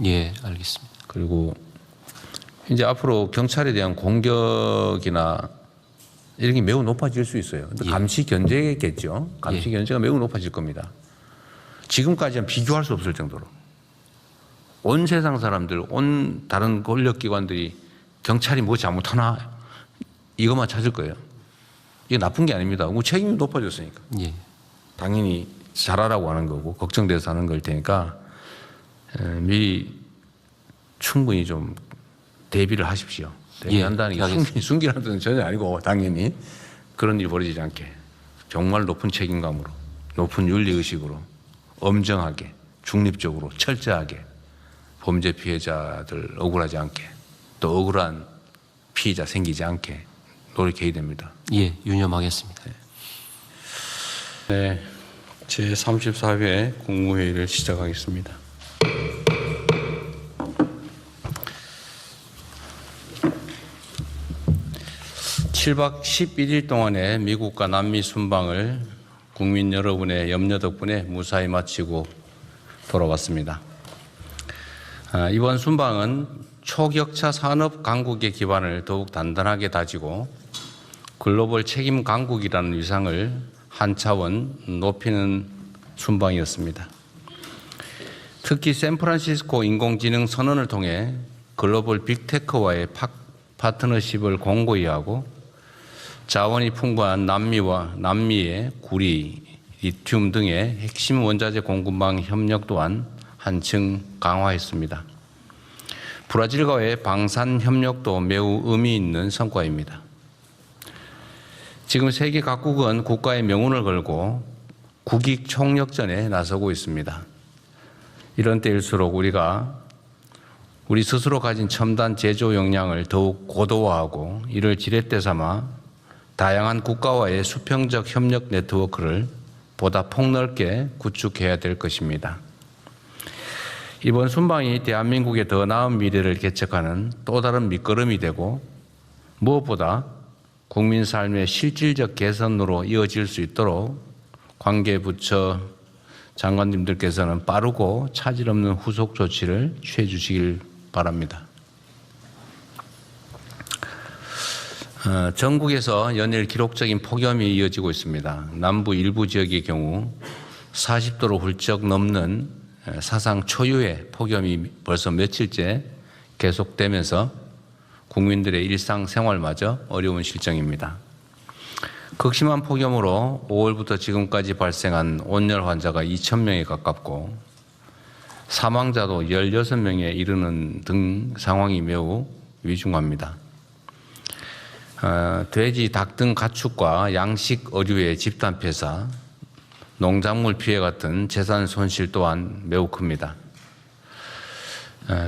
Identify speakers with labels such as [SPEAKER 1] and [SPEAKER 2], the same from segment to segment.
[SPEAKER 1] 예, 알겠습니다.
[SPEAKER 2] 그리고 이제 앞으로 경찰에 대한 공격이나 이런 게 매우 높아질 수 있어요. 근데
[SPEAKER 1] 예.
[SPEAKER 2] 감시 견제겠죠. 감시 견제가 매우 높아질 겁니다. 지금까지는 비교할 수 없을 정도로. 온 세상 사람들, 온 다른 권력기관들이 경찰이 뭐 잘못하나 이것만 찾을 거예요. 이게 나쁜 게 아닙니다. 책임이 높아졌으니까.
[SPEAKER 1] 예.
[SPEAKER 2] 당연히 잘하라고 하는 거고 걱정돼서 하는 걸 테니까 미리 충분히 좀 대비를 하십시오. 대비한다는 게 숨기라는 뜻은 전혀 아니고 당연히 그런 일이 벌어지지 않게 정말 높은 책임감으로 높은 윤리의식으로 엄정하게 중립적으로 철저하게 범죄 피해자들 억울하지 않게 또 억울한 피해자 생기지 않게 노력해야 됩니다.
[SPEAKER 1] 예, 유념하겠습니다.
[SPEAKER 3] 네, 제34회 국무회의를 시작하겠습니다. (7박 11일) 동안의 미국과 남미 순방을 국민 여러분의 염려 덕분에 무사히 마치고 돌아왔습니다. 이번 순방은 초격차 산업 강국의 기반을 더욱 단단하게 다지고 글로벌 책임 강국이라는 위상을 한 차원 높이는 순방이었습니다. 특히 샌프란시스코 인공지능 선언을 통해 글로벌 빅테크와의 파트너십을 공고히 하고 자원이 풍부한 남미의 구리, 리튬 등의 핵심 원자재 공급망 협력 또한 한층 강화했습니다. 브라질과의 방산 협력도 매우 의미 있는 성과입니다. 지금 세계 각국은 국가의 명운을 걸고 국익 총력전에 나서고 있습니다. 이런 때일수록 우리 스스로 가진 첨단 제조 역량을 더욱 고도화하고 이를 지렛대 삼아 다양한 국가와의 수평적 협력 네트워크를 보다 폭넓게 구축해야 될 것입니다. 이번 순방이 대한민국의 더 나은 미래를 개척하는 또 다른 밑거름이 되고 무엇보다 국민 삶의 실질적 개선으로 이어질 수 있도록 관계 부처 장관님들께서는 빠르고 차질 없는 후속 조치를 취해 주시길 바랍니다. 전국에서 연일 기록적인 폭염이 이어지고 있습니다. 남부 일부 지역의 경우 40도를 훌쩍 넘는 사상 초유의 폭염이 벌써 며칠째 계속되면서 국민들의 일상생활마저 어려운 실정입니다. 극심한 폭염으로 5월부터 지금까지 발생한 온열 환자가 2,000명에 가깝고 사망자도 16명에 이르는 등 상황이 매우 위중합니다. 돼지, 닭 등 가축과 양식 어류의 집단 폐사, 농작물 피해 같은 재산 손실 또한 매우 큽니다.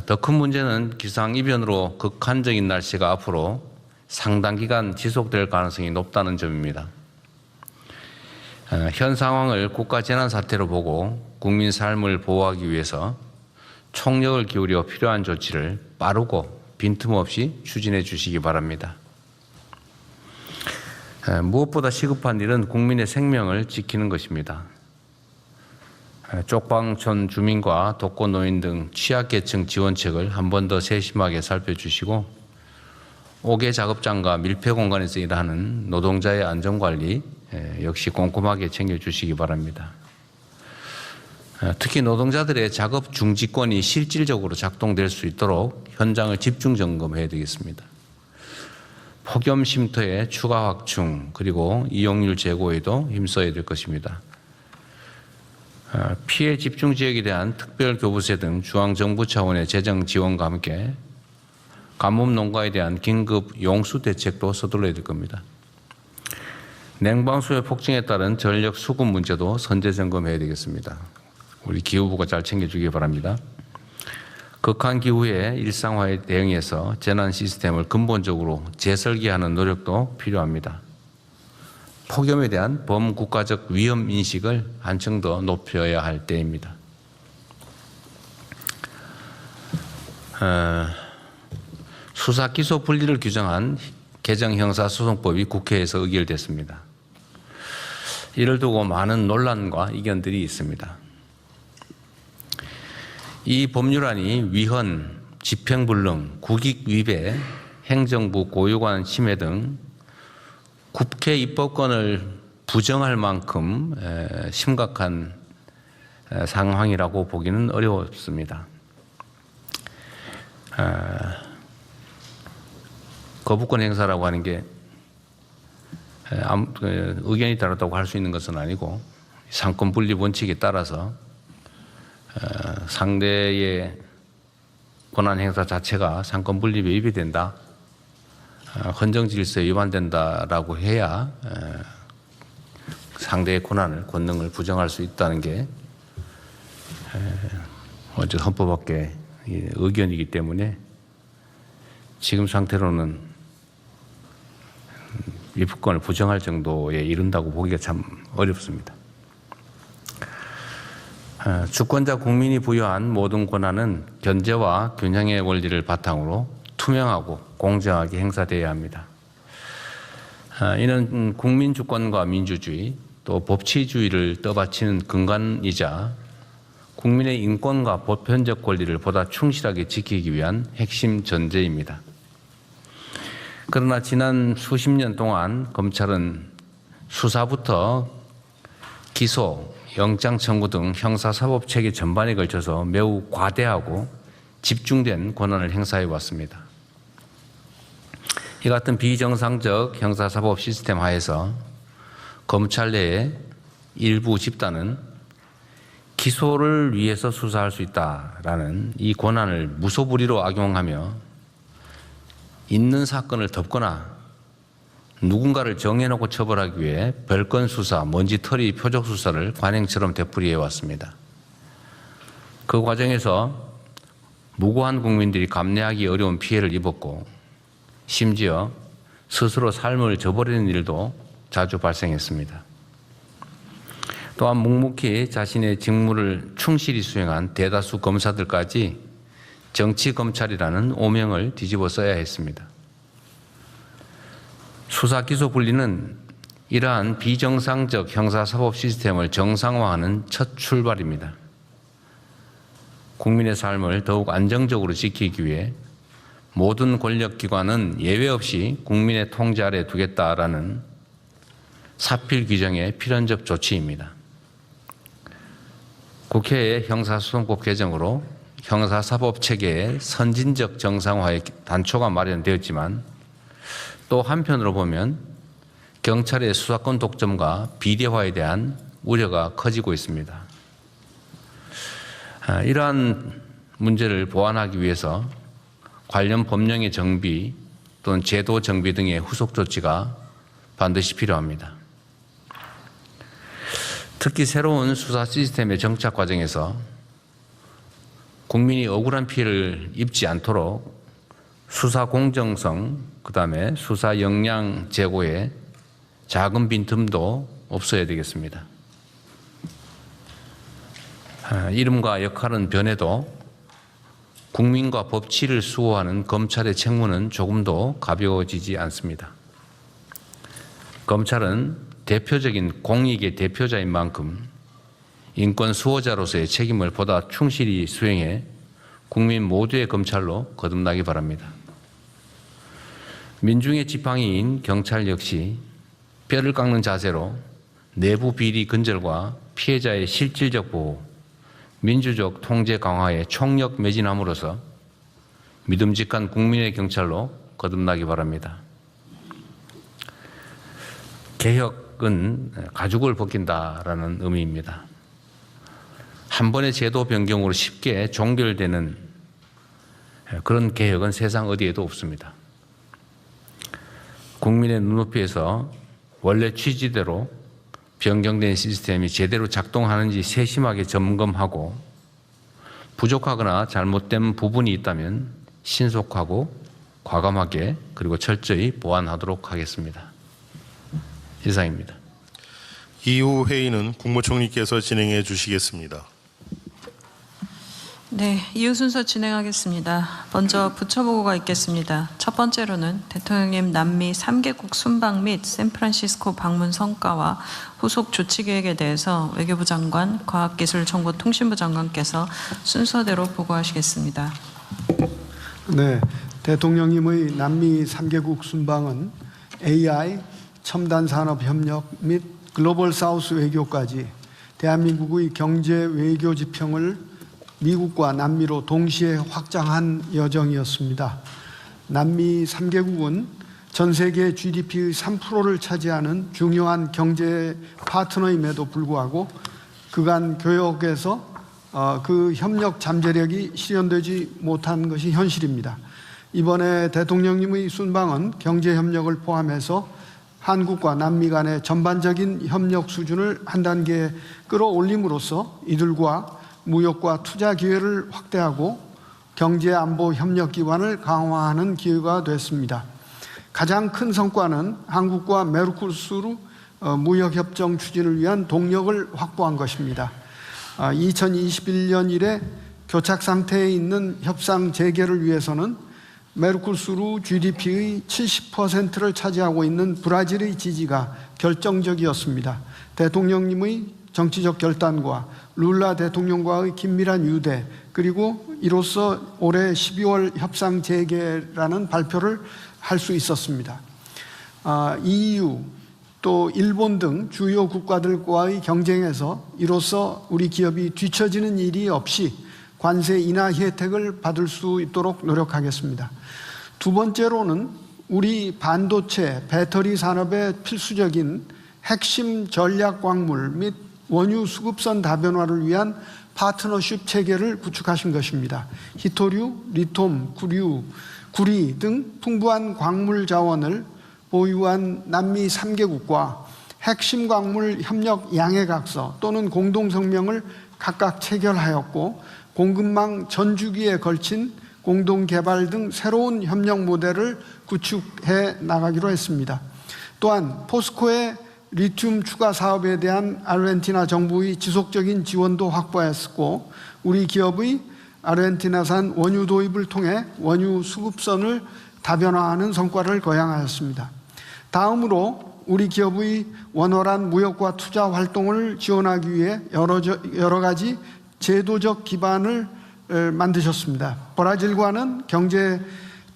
[SPEAKER 3] 더 큰 문제는 기상이변으로 극한적인 날씨가 앞으로 상당 기간 지속될 가능성이 높다는 점입니다. 현 상황을 국가 재난 사태로 보고 국민 삶을 보호하기 위해서 총력을 기울여 필요한 조치를 빠르고 빈틈없이 추진해 주시기 바랍니다. 무엇보다 시급한 일은 국민의 생명을 지키는 것입니다. 쪽방촌 주민과 독거노인 등 취약계층 지원책을 한 번 더 세심하게 살펴주시고 5개 작업장과 밀폐 공간에서 일하는 노동자의 안전관리 역시 꼼꼼하게 챙겨주시기 바랍니다. 특히 노동자들의 작업 중지권이 실질적으로 작동될 수 있도록 현장을 집중 점검해야 되겠습니다. 폭염 쉼터의 추가 확충 그리고 이용률 제고에도 힘써야 될 것입니다. 피해 집중 지역에 대한 특별교부세 등 중앙정부 차원의 재정 지원과 함께 가뭄 농가에 대한 긴급 용수 대책도 서둘러야 될 겁니다. 냉방수요 폭증에 따른 전력 수급 문제도 선제 점검해야 되겠습니다. 우리 기후부가 잘 챙겨주기 바랍니다. 극한 기후의 일상화에 대응해서 재난 시스템을 근본적으로 재설계하는 노력도 필요합니다. 폭염에 대한 범국가적 위험 인식을 한층 더 높여야 할 때입니다. 수사 기소 분리를 규정한 개정 형사소송법이 국회에서 의결됐습니다. 이를 두고 많은 논란과 이견들이 있습니다. 이 법률안이 위헌, 집행불능, 국익위배, 행정부 고유관 침해 등 국회 입법권을 부정할 만큼 심각한 상황이라고 보기는 어렵습니다. 거부권 행사라고 하는 게 의견이 다르다고 할 수 있는 것은 아니고 상권 분립 원칙에 따라서 상대의 권한 행사 자체가 상권 분립에 위배된다, 헌정 질서에 위반된다라고 해야 상대의 권능을 부정할 수 있다는 게 어쨌든 헌법학계 의견이기 때문에 지금 상태로는 입법권을 부정할 정도에 이른다고 보기가 참 어렵습니다. 주권자 국민이 부여한 모든 권한은 견제와 균형의 원리를 바탕으로 투명하고 공정하게 행사되어야 합니다. 이는 국민 주권과 민주주의 또 법치주의를 떠받치는 근간이자 국민의 인권과 보편적 권리를 보다 충실하게 지키기 위한 핵심 전제입니다. 그러나 지난 수십 년 동안 검찰은 수사부터 기소, 영장 청구 등 형사사법 체계 전반에 걸쳐서 매우 과대하고 집중된 권한을 행사해 왔습니다. 이 같은 비정상적 형사사법 시스템 하에서 검찰 내의 일부 집단은 기소를 위해서 수사할 수 있다라는 이 권한을 무소불위로 악용하며 있는 사건을 덮거나 누군가를 정해놓고 처벌하기 위해 별건 수사, 먼지털이 표적 수사를 관행처럼 되풀이해 왔습니다. 그 과정에서 무고한 국민들이 감내하기 어려운 피해를 입었고 심지어 스스로 삶을 저버리는 일도 자주 발생했습니다. 또한 묵묵히 자신의 직무를 충실히 수행한 대다수 검사들까지 정치검찰이라는 오명을 뒤집어 써야 했습니다. 수사 기소 분리는 이러한 비정상적 형사사법 시스템을 정상화하는 첫 출발입니다. 국민의 삶을 더욱 안정적으로 지키기 위해 모든 권력기관은 예외 없이 국민의 통제 아래 두겠다라는 사필 규정의 필연적 조치입니다. 국회의 형사소송법 개정으로 형사사법 체계의 선진적 정상화의 단초가 마련되었지만 또 한편으로 보면 경찰의 수사권 독점과 비례화에 대한 우려가 커지고 있습니다. 이러한 문제를 보완하기 위해서 관련 법령의 정비 또는 제도 정비 등의 후속 조치가 반드시 필요합니다. 특히 새로운 수사 시스템의 정착 과정에서 국민이 억울한 피해를 입지 않도록 수사 공정성, 그다음에 수사 역량 제고에 작은 빈틈도 없어야 되겠습니다. 이름과 역할은 변해도 국민과 법치를 수호하는 검찰의 책무는 조금도 가벼워지지 않습니다. 검찰은 대표적인 공익의 대표자인 만큼 인권 수호자로서의 책임을 보다 충실히 수행해 국민 모두의 검찰로 거듭나기 바랍니다. 민중의 지팡이인 경찰 역시 뼈를 깎는 자세로 내부 비리 근절과 피해자의 실질적 보호, 민주적 통제 강화에 총력 매진함으로써 믿음직한 국민의 경찰로 거듭나기 바랍니다. 개혁은 가죽을 벗긴다라는 의미입니다. 한 번의 제도 변경으로 쉽게 종결되는 그런 개혁은 세상 어디에도 없습니다. 국민의 눈높이에서 원래 취지대로 변경된 시스템이 제대로 작동하는지 세심하게 점검하고 부족하거나 잘못된 부분이 있다면 신속하고 과감하게 그리고 철저히 보완하도록 하겠습니다. 이상입니다.
[SPEAKER 4] 이후 회의는 국무총리께서 진행해 주시겠습니다. 네, 이후 순서 진행하겠습니다. 먼저 부처보고가 있겠습니다. 첫 번째로는 대통령님 남미 3개국 순방 및 샌프란시스코 방문 성과와 후속 조치 계획에 대해서 외교부 장관, 과학기술정보통신부 장관께서 순서대로 보고하시겠습니다.
[SPEAKER 5] 네, 대통령님의 남미 3개국 순방은 AI, 첨단 산업 협력 및 글로벌 사우스 외교까지 대한민국의 경제 외교 지평을 미국과 남미로 동시에 확장한 여정이었습니다. 남미 3개국은 전 세계 GDP의 3%를 차지하는 중요한 경제 파트너임에도 불구하고 그간 교역에서 그 협력 잠재력이 실현되지 못한 것이 현실입니다. 이번에 대통령님의 순방은 경제 협력을 포함해서 한국과 남미 간의 전반적인 협력 수준을 한 단계 끌어올림으로써 이들과 무역과 투자 기회를 확대하고 경제 안보 협력 기반을 강화하는 기회가 됐습니다. 가장 큰 성과는 한국과 메르코스루 무역 협정 추진을 위한 동력을 확보한 것입니다. 2021년 이래 교착 상태에 있는 협상 재개를 위해서는 메르코스루 GDP의 70%를 차지하고 있는 브라질의 지지가 결정적이었습니다. 대통령님의 정치적 결단과 룰라 대통령과의 긴밀한 유대, 그리고 이로써 올해 12월 협상 재개라는 발표를 할 수 있었습니다. EU 또 일본 등 주요 국가들과의 경쟁에서 이로써 우리 기업이 뒤처지는 일이 없이 관세 인하 혜택을 받을 수 있도록 노력하겠습니다. 두 번째로는 우리 반도체, 배터리 산업에 필수적인 핵심 전략 광물 및 원유 수급선 다변화를 위한 파트너십 체계를 구축하신 것입니다. 히토류, 리튬, 구리 등 풍부한 광물 자원을 보유한 남미 3개국과 핵심 광물 협력 양해각서 또는 공동성명을 각각 체결하였고 공급망 전 주기에 걸친 공동개발 등 새로운 협력 모델을 구축해 나가기로 했습니다. 또한 포스코의 리튬 추가 사업에 대한 아르헨티나 정부의 지속적인 지원도 확보했고 우리 기업의 아르헨티나산 원유 도입을 통해 원유 수급선을 다변화하는 성과를 거양하였습니다. 다음으로 우리 기업의 원활한 무역과 투자 활동을 지원하기 위해 여러 가지 제도적 기반을 만드셨습니다. 브라질과는 경제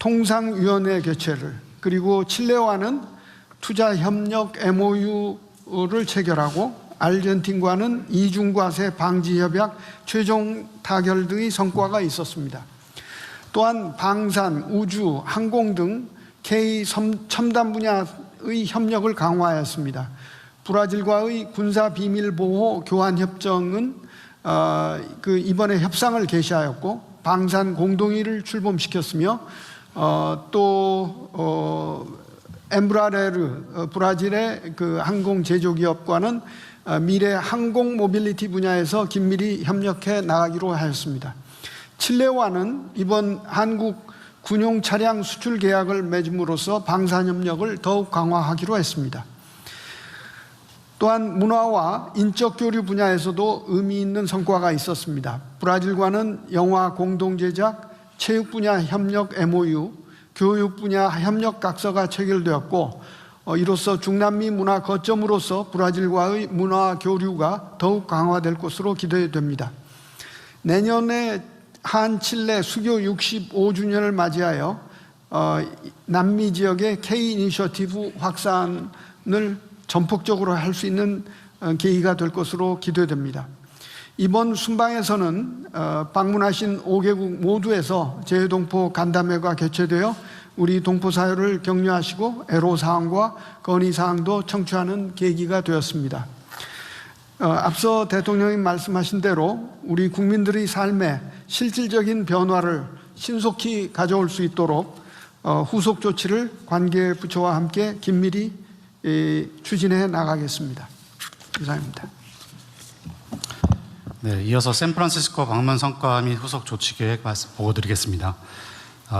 [SPEAKER 5] 통상위원회 개최를, 그리고 칠레와는 투자 협력 MOU를 체결하고 아르헨틴과는 이중과세 방지 협약 최종 타결 등의 성과가 있었습니다. 또한 방산, 우주, 항공 등 K 첨단 분야의 협력을 강화하였습니다. 브라질과의 군사 비밀 보호 교환 협정은 이번에 협상을 개시하였고 방산 공동의를 출범시켰으며 엠브라레르 브라질의 그 항공 제조 기업과는 미래 항공 모빌리티 분야에서 긴밀히 협력해 나가기로 하였습니다. 칠레와는 이번 한국 군용 차량 수출 계약을 맺음으로써 방산 협력을 더욱 강화하기로 했습니다. 또한 문화와 인적 교류 분야에서도 의미 있는 성과가 있었습니다. 브라질과는 영화 공동 제작, 체육 분야 협력 MOU, 교육 분야 협력 각서가 체결되었고 이로써 중남미 문화 거점으로서 브라질과의 문화 교류가 더욱 강화될 것으로 기대됩니다. 내년에 한 칠레 수교 65주년을 맞이하여 남미 지역의 K 이니셔티브 확산을 전폭적으로 할 수 있는 계기가 될 것으로 기대됩니다. 이번 순방에서는 방문하신 5개국 모두에서 재외동포 간담회가 개최되어 우리 동포 사회를 격려하시고 애로사항과 건의사항도 청취하는 계기가 되었습니다. 앞서 대통령이 말씀하신 대로 우리 국민들의 삶에 실질적인 변화를 신속히 가져올 수 있도록 후속 조치를 관계 부처와 함께 긴밀히 추진해 나가겠습니다. 이상입니다.
[SPEAKER 6] 네, 이어서 샌프란시스코 방문 성과 및 후속 조치 계획 보고 드리겠습니다.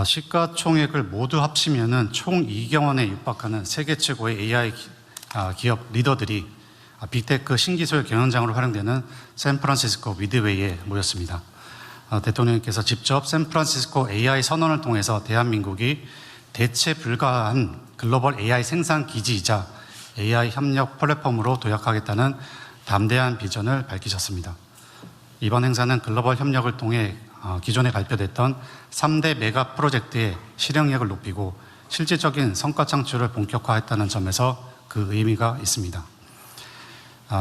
[SPEAKER 6] 시가총액을 모두 합치면은 총 2억 원에 육박하는 세계 최고의 AI 기업 리더들이 빅테크 신기술 경연장으로 활용되는 샌프란시스코 미드웨이에 모였습니다. 대통령께서 직접 샌프란시스코 AI 선언을 통해서 대한민국이 대체 불가한 글로벌 AI 생산 기지이자 AI 협력 플랫폼으로 도약하겠다는 담대한 비전을 밝히셨습니다. 이번 행사는 글로벌 협력을 통해 기존에 발표됐던 3대 메가 프로젝트의 실행력을 높이고 실질적인 성과 창출을 본격화했다는 점에서 그 의미가 있습니다.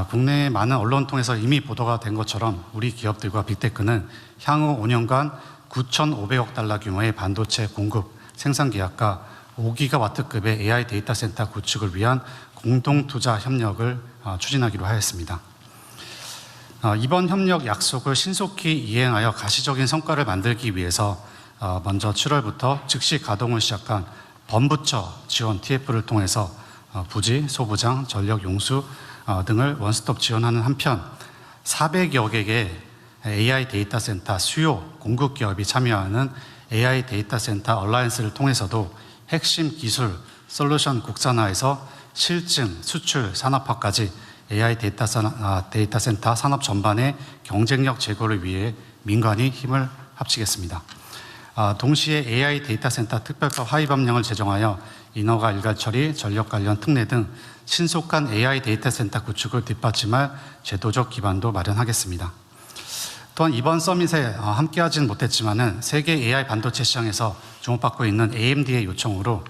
[SPEAKER 6] 국내의 많은 언론 통해서 이미 보도가 된 것처럼 우리 기업들과 빅테크는 향후 5년간 9,500억 달러 규모의 반도체 공급 생산 계약과 5기가와트급의 AI 데이터 센터 구축을 위한 공동 투자 협력을 추진하기로 하였습니다. 이번 협력 약속을 신속히 이행하여 가시적인 성과를 만들기 위해서 먼저 7월부터 즉시 가동을 시작한 범부처 지원 TF를 통해서 부지, 소부장, 전력, 용수 등을 원스톱 지원하는 한편 400여 개의 AI 데이터 센터 수요 공급 기업이 참여하는 AI 데이터 센터 얼라이언스를 통해서도 핵심 기술 솔루션 국산화에서 실증, 수출, 산업화까지 AI 데이터 센터 산업 전반의 경쟁력 제고를 위해 민간이 힘을 합치겠습니다. 동시에 AI 데이터 센터 특별법 하위법령을 제정하여 인허가 일괄 처리, 전력 관련 특례 등 신속한 AI 데이터 센터 구축을 뒷받침할 제도적 기반도 마련하겠습니다. 또한 이번 서밋에 함께하지는 못했지만은 세계 AI 반도체 시장에서 주목받고 있는 AMD의 요청으로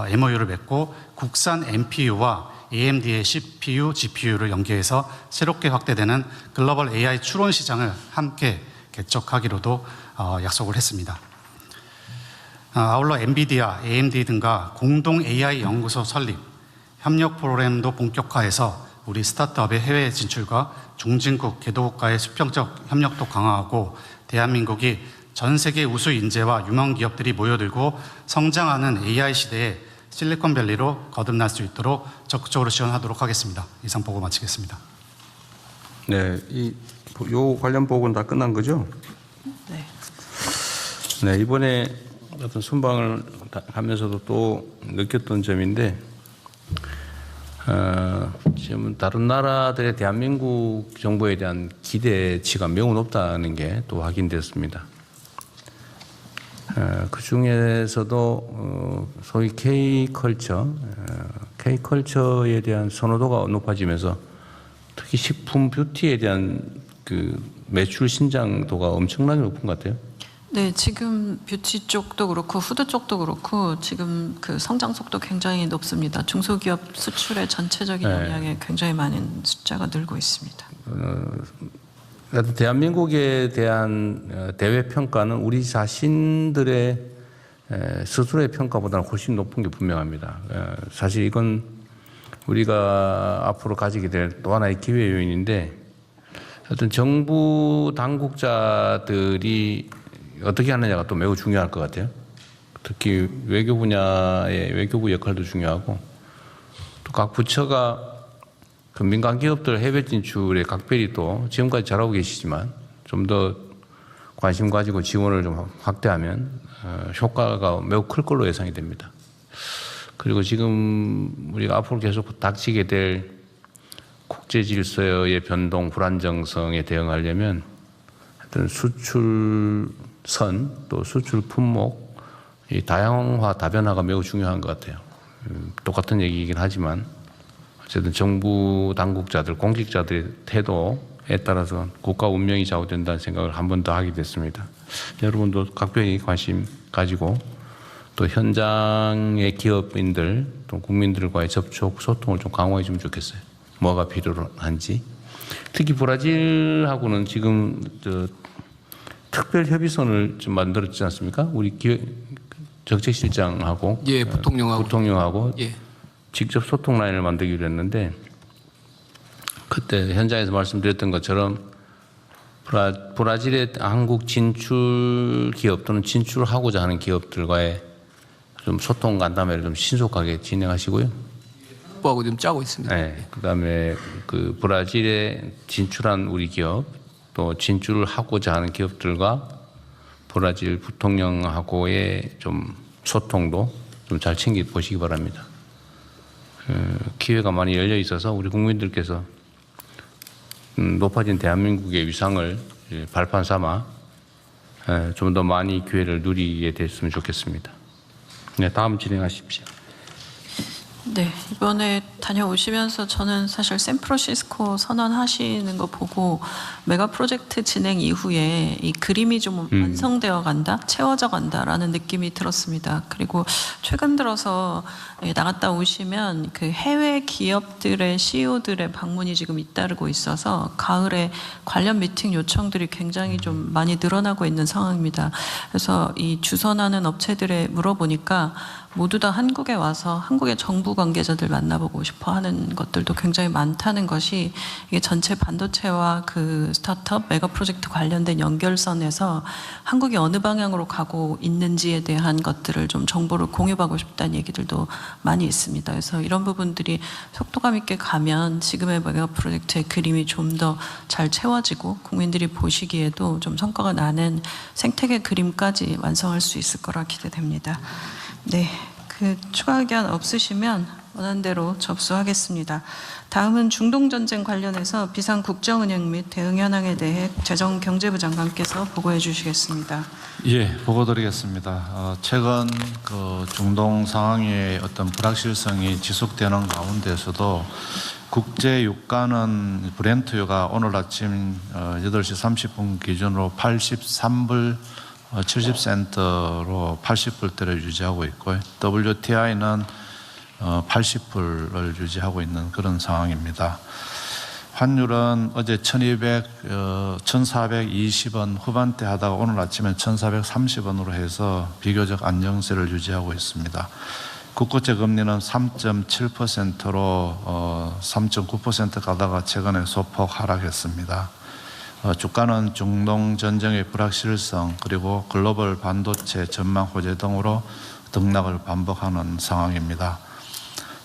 [SPEAKER 6] MOU를 맺고 국산 NPU와 AMD의 CPU, GPU를 연계해서 새롭게 확대되는 글로벌 AI 추론 시장을 함께 개척하기로도 약속을 했습니다. 아울러 엔비디아, AMD 등과 공동 AI 연구소 설립, 협력 프로그램도 본격화해서 우리 스타트업의 해외 진출과 중진국, 개도국가의 수평적 협력도 강화하고 대한민국이 전 세계 우수 인재와 유망 기업들이 모여들고 성장하는 AI 시대에 실리콘밸리로 거듭날 수 있도록 적극적으로 지원하도록 하겠습니다. 이상 보고 마치겠습니다.
[SPEAKER 3] 네, 요 관련 보고는 다 끝난 거죠?
[SPEAKER 4] 네.
[SPEAKER 3] 네, 이번에 어떤 순방을 하면서도 또 느꼈던 점인데, 지금 다른 나라들의 대한민국 정부에 대한 기대치가 매우 높다는 게 또 확인됐습니다. 그 중에서도 소위 K컬처에 대한 선호도가 높아지면서 특히 식품 뷰티에 대한 그 매출 신장도가 엄청나게 높은 것 같아요.
[SPEAKER 4] 네, 지금 뷰티 쪽도 그렇고 후드 쪽도 그렇고 지금 그 성장 속도 굉장히 높습니다. 중소기업 수출의 전체적인 영향에 굉장히 많은 숫자가 늘고 있습니다.
[SPEAKER 3] 대한민국에 대한 대외 평가는 우리 자신들의 스스로의 평가보다는 훨씬 높은 게 분명합니다. 사실 이건 우리가 앞으로 가지게 될 또 하나의 기회 요인인데, 어떤 정부 당국자들이 어떻게 하느냐가 또 매우 중요할 것 같아요. 특히 외교 분야의 외교부 역할도 중요하고, 또 각 부처가 그 민간 기업들 해외 진출에 각별히 또 지금까지 잘하고 계시지만 좀 더 관심 가지고 지원을 좀 확대하면 효과가 매우 클 걸로 예상이 됩니다. 그리고 지금 우리가 앞으로 계속 닥치게 될 국제 질서의 변동, 불안정성에 대응하려면 어떤 수출선 또 수출 품목 이 다양화, 다변화가 매우 중요한 것 같아요. 똑같은 얘기이긴 하지만 어쨌든 정부 당국자들, 공직자들의 태도에 따라서 국가 운명이 좌우된다는 생각을 한 번 더 하게 됐습니다. 여러분도 각별히 관심 가지고 또 현장의 기업인들 또 국민들과의 접촉, 소통을 좀 강화해 주면 좋겠어요. 뭐가 필요한지. 특히 브라질하고는 지금 특별 협의선을 좀 만들었지 않습니까? 우리 정책실장하고
[SPEAKER 1] 예, 부통령하고
[SPEAKER 3] 예. 직접 소통 라인을 만들기로 했는데, 그때 현장에서 말씀드렸던 것처럼 브라질의 한국 진출 기업 또는 진출하고자 하는 기업들과의 좀 소통 간담회를 좀 신속하게 진행하시고요.
[SPEAKER 1] 하고 좀 짜고 있습니다.
[SPEAKER 3] 네. 그다음에 그 브라질에 진출한 우리 기업 또 진출을 하고자 하는 기업들과 브라질 부통령하고의 좀 소통도 좀 잘 챙겨 보시기 바랍니다. 기회가 많이 열려 있어서 우리 국민들께서 높아진 대한민국의 위상을 발판 삼아 좀 더 많이 기회를 누리게 됐으면 좋겠습니다. 네, 다음 진행하십시오.
[SPEAKER 4] 네, 이번에 다녀오시면서 저는 사실 샌프란시스코 선언하시는 거 보고 메가 프로젝트 진행 이후에 이 그림이 좀 완성되어 간다, 채워져 간다라는 느낌이 들었습니다. 그리고 최근 들어서 나갔다 오시면 그 해외 기업들의 CEO들의 방문이 지금 잇따르고 있어서 가을에 관련 미팅 요청들이 굉장히 좀 많이 늘어나고 있는 상황입니다. 그래서 이 주선하는 업체들에 물어보니까 모두 다 한국에 와서 한국의 정부 관계자들 만나보고 싶어 하는 것들도 굉장히 많다는 것이 이게 전체 반도체와 그 스타트업 메가 프로젝트 관련된 연결선에서 한국이 어느 방향으로 가고 있는지에 대한 것들을 좀 정보를 공유하고 싶다는 얘기들도 많이 있습니다. 그래서 이런 부분들이 속도감 있게 가면 지금의 메가 프로젝트의 그림이 좀 더 잘 채워지고 국민들이 보시기에도 좀 성과가 나는 생태계 그림까지 완성할 수 있을 거라 기대됩니다. 네, 그 추가 의견 없으시면 원하는 대로 접수하겠습니다. 다음은 중동전쟁 관련해서 비상국정은행 및 대응 현황에 대해 재정경제부 장관께서 보고해 주시겠습니다.
[SPEAKER 7] 예, 보고 드리겠습니다. 최근 그 중동 상황의 어떤 불확실성이 지속되는 가운데서도 국제 유가는 브렌트유가 오늘 아침 8시 30분 기준으로 83불 70센트로 80불대를 유지하고 있고 WTI는 80불을 유지하고 있는 그런 상황입니다. 환율은 어제 1420원 후반대 하다가 오늘 아침에 1430원으로 해서 비교적 안정세를 유지하고 있습니다. 국고채 금리는 3.7%로 3.9% 가다가 최근에 소폭 하락했습니다. 주가는 중동 전쟁의 불확실성 그리고 글로벌 반도체 전망 호재 등으로 등락을 반복하는 상황입니다.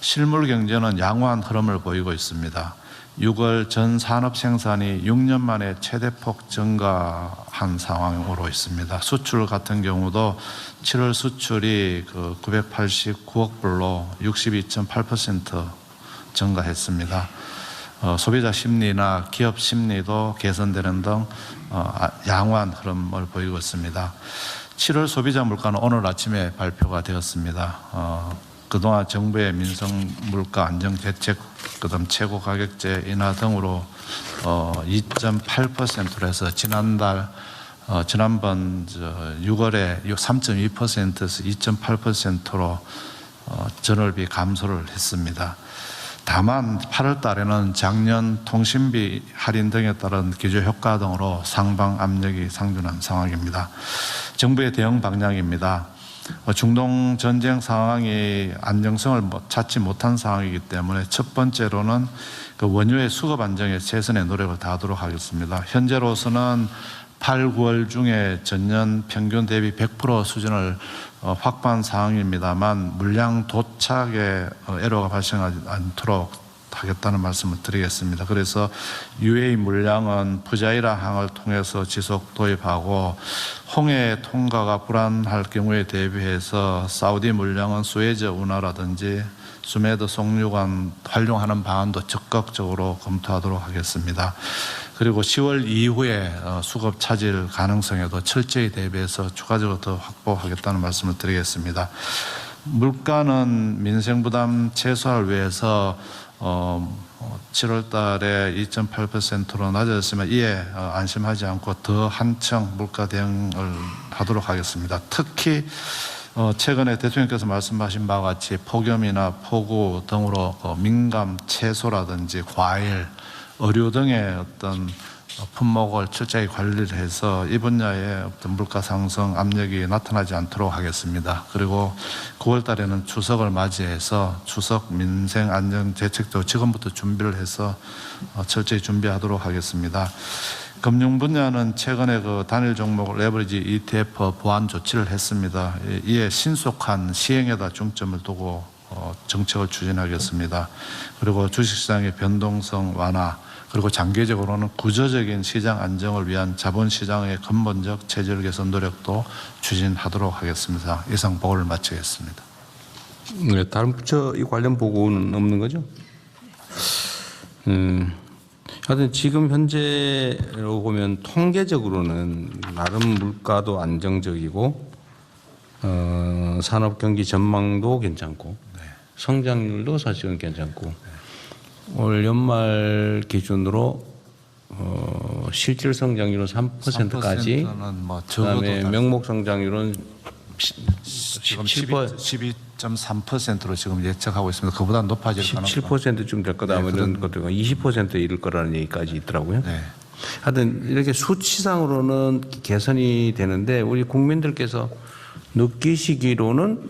[SPEAKER 7] 실물 경제는 양호한 흐름을 보이고 있습니다. 6월 전 산업 생산이 6년 만에 최대폭 증가한 상황으로 있습니다. 수출 같은 경우도 7월 수출이 989억 불로 62.8% 증가했습니다. 소비자 심리나 기업 심리도 개선되는 등 양호한 흐름을 보이고 있습니다. 7월 소비자 물가는 오늘 아침에 발표가 되었습니다. 그동안 정부의 민생 물가 안정 대책, 그다음 최고 가격제 인하 등으로 2.8%로 해서 지난번 6월에 3.2%에서 2.8%로 전월비 감소를 했습니다. 다만 8월 달에는 작년 통신비 할인 등에 따른 기조 효과 등으로 상방 압력이 상존한 상황입니다. 정부의 대응 방향입니다. 중동 전쟁 상황이 안정성을 찾지 못한 상황이기 때문에 첫 번째로는 그 원유의 수급 안정에 최선의 노력을 다하도록 하겠습니다. 현재로서는 8, 9월 중에 전년 평균 대비 100% 수준을 확보한 상황입니다만 물량 도착에 애로가 발생하지 않도록 하겠다는 말씀을 드리겠습니다. 그래서 UAE 물량은 푸자이라 항을 통해서 지속 도입하고 홍해 통과가 불안할 경우에 대비해서 사우디 물량은 수에즈 운하라든지 수메드 송유관 활용하는 방안도 적극적으로 검토하도록 하겠습니다. 그리고 10월 이후에 수급 차질 가능성에도 철저히 대비해서 추가적으로 더 확보하겠다는 말씀을 드리겠습니다. 물가는 민생 부담 최소화를 위해서 7월 달에 2.8%로 낮아졌으면 이에 안심하지 않고 더 한층 물가 대응을 하도록 하겠습니다. 특히 최근에 대통령께서 말씀하신 바와 같이 폭염이나 폭우 등으로 민감 채소라든지 과일, 의류 등의 어떤 품목을 철저히 관리를 해서 이 분야의 어떤 물가 상승 압력이 나타나지 않도록 하겠습니다. 그리고 9월 달에는 추석을 맞이해서 추석 민생 안정 대책도 지금부터 준비를 해서 철저히 준비하도록 하겠습니다. 금융 분야는 최근에 그 단일 종목 레버리지 ETF 보완 조치를 했습니다. 이에 신속한 시행에다 중점을 두고 정책을 추진하겠습니다. 그리고 주식시장의 변동성 완화, 그리고 장기적으로는 구조적인 시장 안정을 위한 자본시장의 근본적 체질 개선 노력도 추진하도록 하겠습니다. 이상 보고를 마치겠습니다.
[SPEAKER 3] 네, 다른 부처 이 관련 보고는 없는 거죠? 하여튼 지금 현재로 보면 통계적으로는 나름 물가도 안정적이고 산업 경기 전망도 괜찮고 성장률도 사실은 괜찮고 올 연말 기준으로 실질 성장률은 3%까지
[SPEAKER 7] 3%는 뭐 적어도
[SPEAKER 3] 그다음에 명목 성장률은
[SPEAKER 7] 지금
[SPEAKER 3] 17%
[SPEAKER 7] 12.3%로 지금 예측하고 있습니다. 그보다 높아질 가능성.
[SPEAKER 3] 17%쯤 될 거다 뭐 이런 것들과 20%에 이를 거라는 얘기까지 있더라고요.
[SPEAKER 7] 네.
[SPEAKER 3] 하여튼 이렇게 수치상으로는 개선이 되는데 우리 국민들께서 느끼시기로는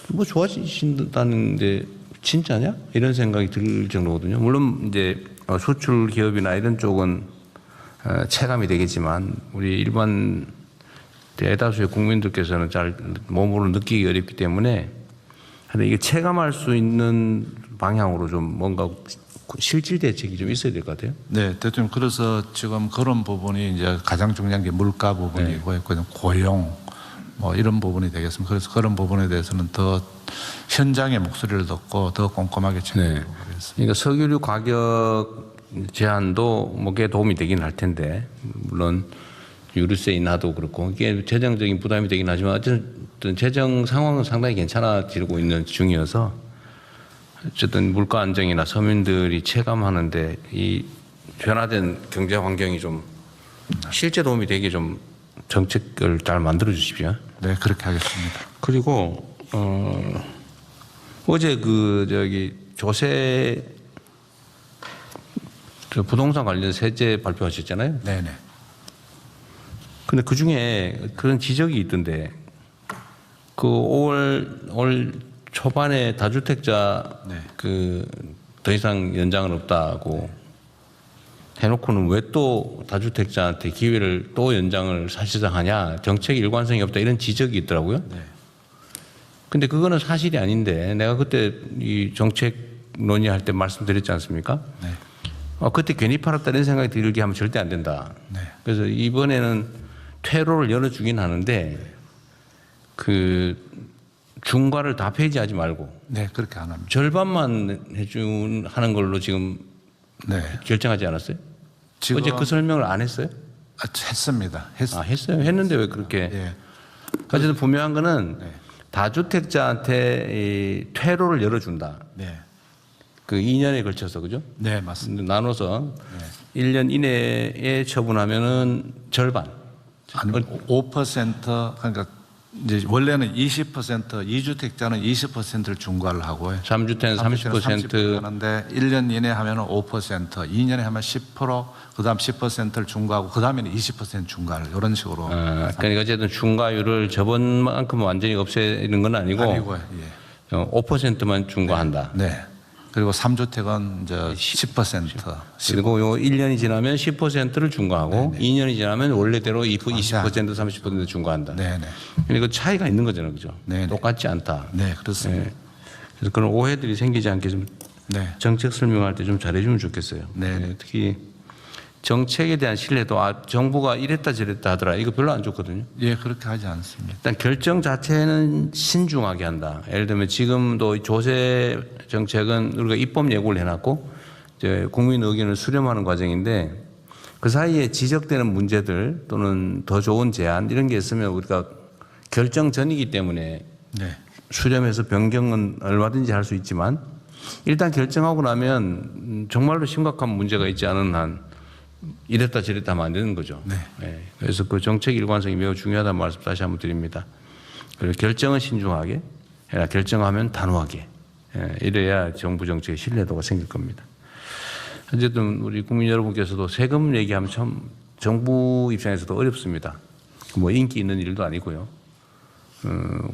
[SPEAKER 3] 뭐 좋아지신다는데 진짜냐? 이런 생각이 들 정도거든요. 물론 이제 수출 기업이나 이런 쪽은 체감이 되겠지만 우리 일반 대다수의 국민들께서는 잘 몸으로 느끼기 어렵기 때문에 하여튼 이게 체감할 수 있는 방향으로 좀 뭔가 실질 대책이 좀 있어야 될 것 같아요.
[SPEAKER 7] 네, 대통령 그래서 지금 그런 부분이 이제 가장 중요한 게 물가 부분이고 고용 뭐 이런 부분이 되겠습니다. 그래서 그런 부분에 대해서는 더 현장의 목소리를 듣고 더 꼼꼼하게 챙기도록 하겠습니다.
[SPEAKER 3] 그러니까 석유류 가격 제한도 뭐게 도움이 되긴 할 텐데 물론 유류세 인하도 그렇고 이게 재정적인 부담이 되긴 하지만 어쨌든 재정 상황은 상당히 괜찮아지고 있는 중이어서 어쨌든 물가 안정이나 서민들이 체감하는데 이 변화된 경제 환경이 좀 실제 도움이 되게 좀 정책을 잘 만들어 주십시오.
[SPEAKER 7] 네, 그렇게 하겠습니다.
[SPEAKER 3] 그리고 어제 그 저기 조세 저 부동산 관련 세제 발표하셨잖아요.
[SPEAKER 7] 네, 네.
[SPEAKER 3] 근데 그 중에 그런 지적이 있던데 그 올 초반에 다주택자
[SPEAKER 7] 네.
[SPEAKER 3] 그 더 이상 연장은 없다고 해놓고는 왜 또 다주택자한테 기회를 또 연장을 사실상 하냐 정책 일관성이 없다 이런 지적이 있더라고요.
[SPEAKER 7] 네.
[SPEAKER 3] 근데 그거는 사실이 아닌데 내가 그때 이 정책 논의할 때 말씀드렸지 않습니까?
[SPEAKER 7] 네.
[SPEAKER 3] 그때 괜히 팔았다 이런 생각이 들게 하면 절대 안 된다.
[SPEAKER 7] 네.
[SPEAKER 3] 그래서 이번에는 퇴로를 열어주긴 하는데 그 중과를 다 폐지하지 말고
[SPEAKER 7] 네, 그렇게 안 합니다.
[SPEAKER 3] 절반만 하는 걸로 지금
[SPEAKER 7] 네.
[SPEAKER 3] 결정하지 않았어요?
[SPEAKER 7] 지금
[SPEAKER 3] 어제 그 설명을 안 했어요?
[SPEAKER 7] 했습니다.
[SPEAKER 3] 했어요. 했는데 왜 그렇게?
[SPEAKER 7] 예.
[SPEAKER 3] 어쨌든 분명한 거는
[SPEAKER 7] 네.
[SPEAKER 3] 다주택자한테 이 퇴로를 열어준다.
[SPEAKER 7] 네.
[SPEAKER 3] 그 2년에 걸쳐서 그죠?
[SPEAKER 7] 네, 맞습니다.
[SPEAKER 3] 나눠서 1년 이내에 처분하면은 절반.
[SPEAKER 7] 아니, 5% 그러니까 이제 원래는 20% 2주택자는 20%를 중과를 하고요.
[SPEAKER 3] 3주택은 30%.
[SPEAKER 7] 하는데 1년 이내 하면은 5%, 2년에 하면 10%, 그다음 10%를 중과하고 그다음에는 20% 중과를 이런 식으로.
[SPEAKER 3] 그러니까 어쨌든 중과율을 저번만큼 완전히 없애는 건 아니고
[SPEAKER 7] 아니고요. 예.
[SPEAKER 3] 5%만 중과한다.
[SPEAKER 7] 네. 그리고 3주택은 이제 10%.
[SPEAKER 3] 그리고 요 1년이 지나면 10%를 중과하고 2년이 지나면 원래대로 20% 30% 중과한다.
[SPEAKER 7] 네, 네.
[SPEAKER 3] 그러니까 그 차이가 있는 거잖아요. 그죠?
[SPEAKER 7] 네, 네.
[SPEAKER 3] 똑같지 않다.
[SPEAKER 7] 네, 그렇습니다.
[SPEAKER 3] 네. 그래서 그런 오해들이 생기지 않게 좀
[SPEAKER 7] 네.
[SPEAKER 3] 정책 설명할 때 좀 잘해주면 좋겠어요.
[SPEAKER 7] 네.
[SPEAKER 3] 특히 정책에 대한 신뢰도 정부가 이랬다 저랬다 하더라 이거 별로 안 좋거든요.
[SPEAKER 7] 예, 그렇게 하지 않습니다.
[SPEAKER 3] 일단 결정 자체는 신중하게 한다. 예를 들면 지금도 조세 정책은 우리가 입법 예고를 해놨고 이제 국민 의견을 수렴하는 과정인데 그 사이에 지적되는 문제들 또는 더 좋은 제안 이런 게 있으면 우리가 결정 전이기 때문에
[SPEAKER 7] 네.
[SPEAKER 3] 수렴해서 변경은 얼마든지 할 수 있지만 일단 결정하고 나면 정말로 심각한 문제가 있지 않은 한 이랬다 저랬다 하면 안 되는 거죠.
[SPEAKER 7] 네.
[SPEAKER 3] 네. 그래서 그 정책 일관성이 매우 중요하다는 말씀 다시 한번 드립니다. 그리고 결정은 신중하게, 결정하면 단호하게. 이래야 정부 정책의 신뢰도가 생길 겁니다. 어쨌든 우리 국민 여러분께서도 세금 얘기하면 참 정부 입장에서도 어렵습니다. 뭐 인기 있는 일도 아니고요.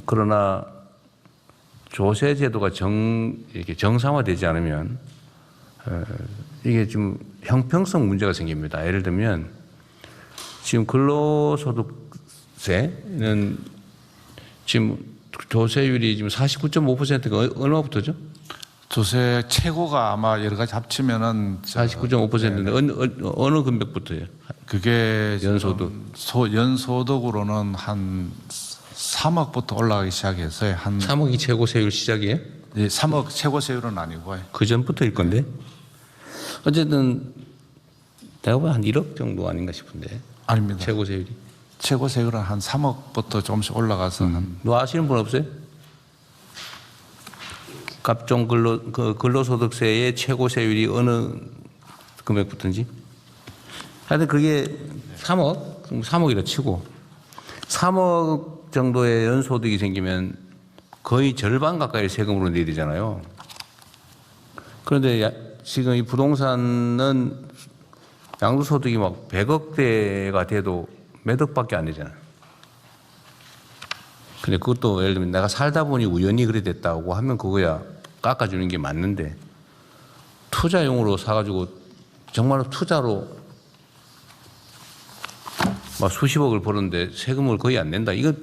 [SPEAKER 3] 그러나 조세 제도가 이렇게 정상화되지 않으면 이게 좀 형평성 문제가 생깁니다. 예를 들면 지금 근로소득세는 지금 조세율이 지금 49.5%가 얼마부터죠?
[SPEAKER 7] 조세 최고가 아마 여러 가지 합치면은
[SPEAKER 3] 49.5%인데 어느 금액부터예요?
[SPEAKER 7] 그게
[SPEAKER 3] 연소득.
[SPEAKER 7] 연소득으로는 한 3억부터 올라가기 시작해서 한
[SPEAKER 3] 3억이 최고 세율 시작이에요?
[SPEAKER 7] 3억 최고 세율은 아니고
[SPEAKER 3] 그 전부터일 건데. 어쨌든 내가 보면 한 1억 정도 아닌가 싶은데.
[SPEAKER 7] 아닙니다.
[SPEAKER 3] 최고 세율이.
[SPEAKER 7] 최고 세율은 한 3억부터 조금씩 올라가서 한
[SPEAKER 3] 너 아시는 분 없어요? 각종 근로소득세의 최고 세율이 어느 금액부터인지? 하여튼 그게 3억이라 치고 3억 정도의 연소득이 생기면 거의 절반 가까이 세금으로 내야 되잖아요. 그런데 지금 이 부동산은 양도소득이 막 100억대가 돼도 몇 억밖에 안 되잖아요. 근데 그것도 예를 들면 내가 살다 보니 우연히 그래 됐다고 하면 그거야 깎아주는 게 맞는데 투자용으로 사가지고 정말로 투자로 막 수십억을 버는데 세금을 거의 안 낸다. 이거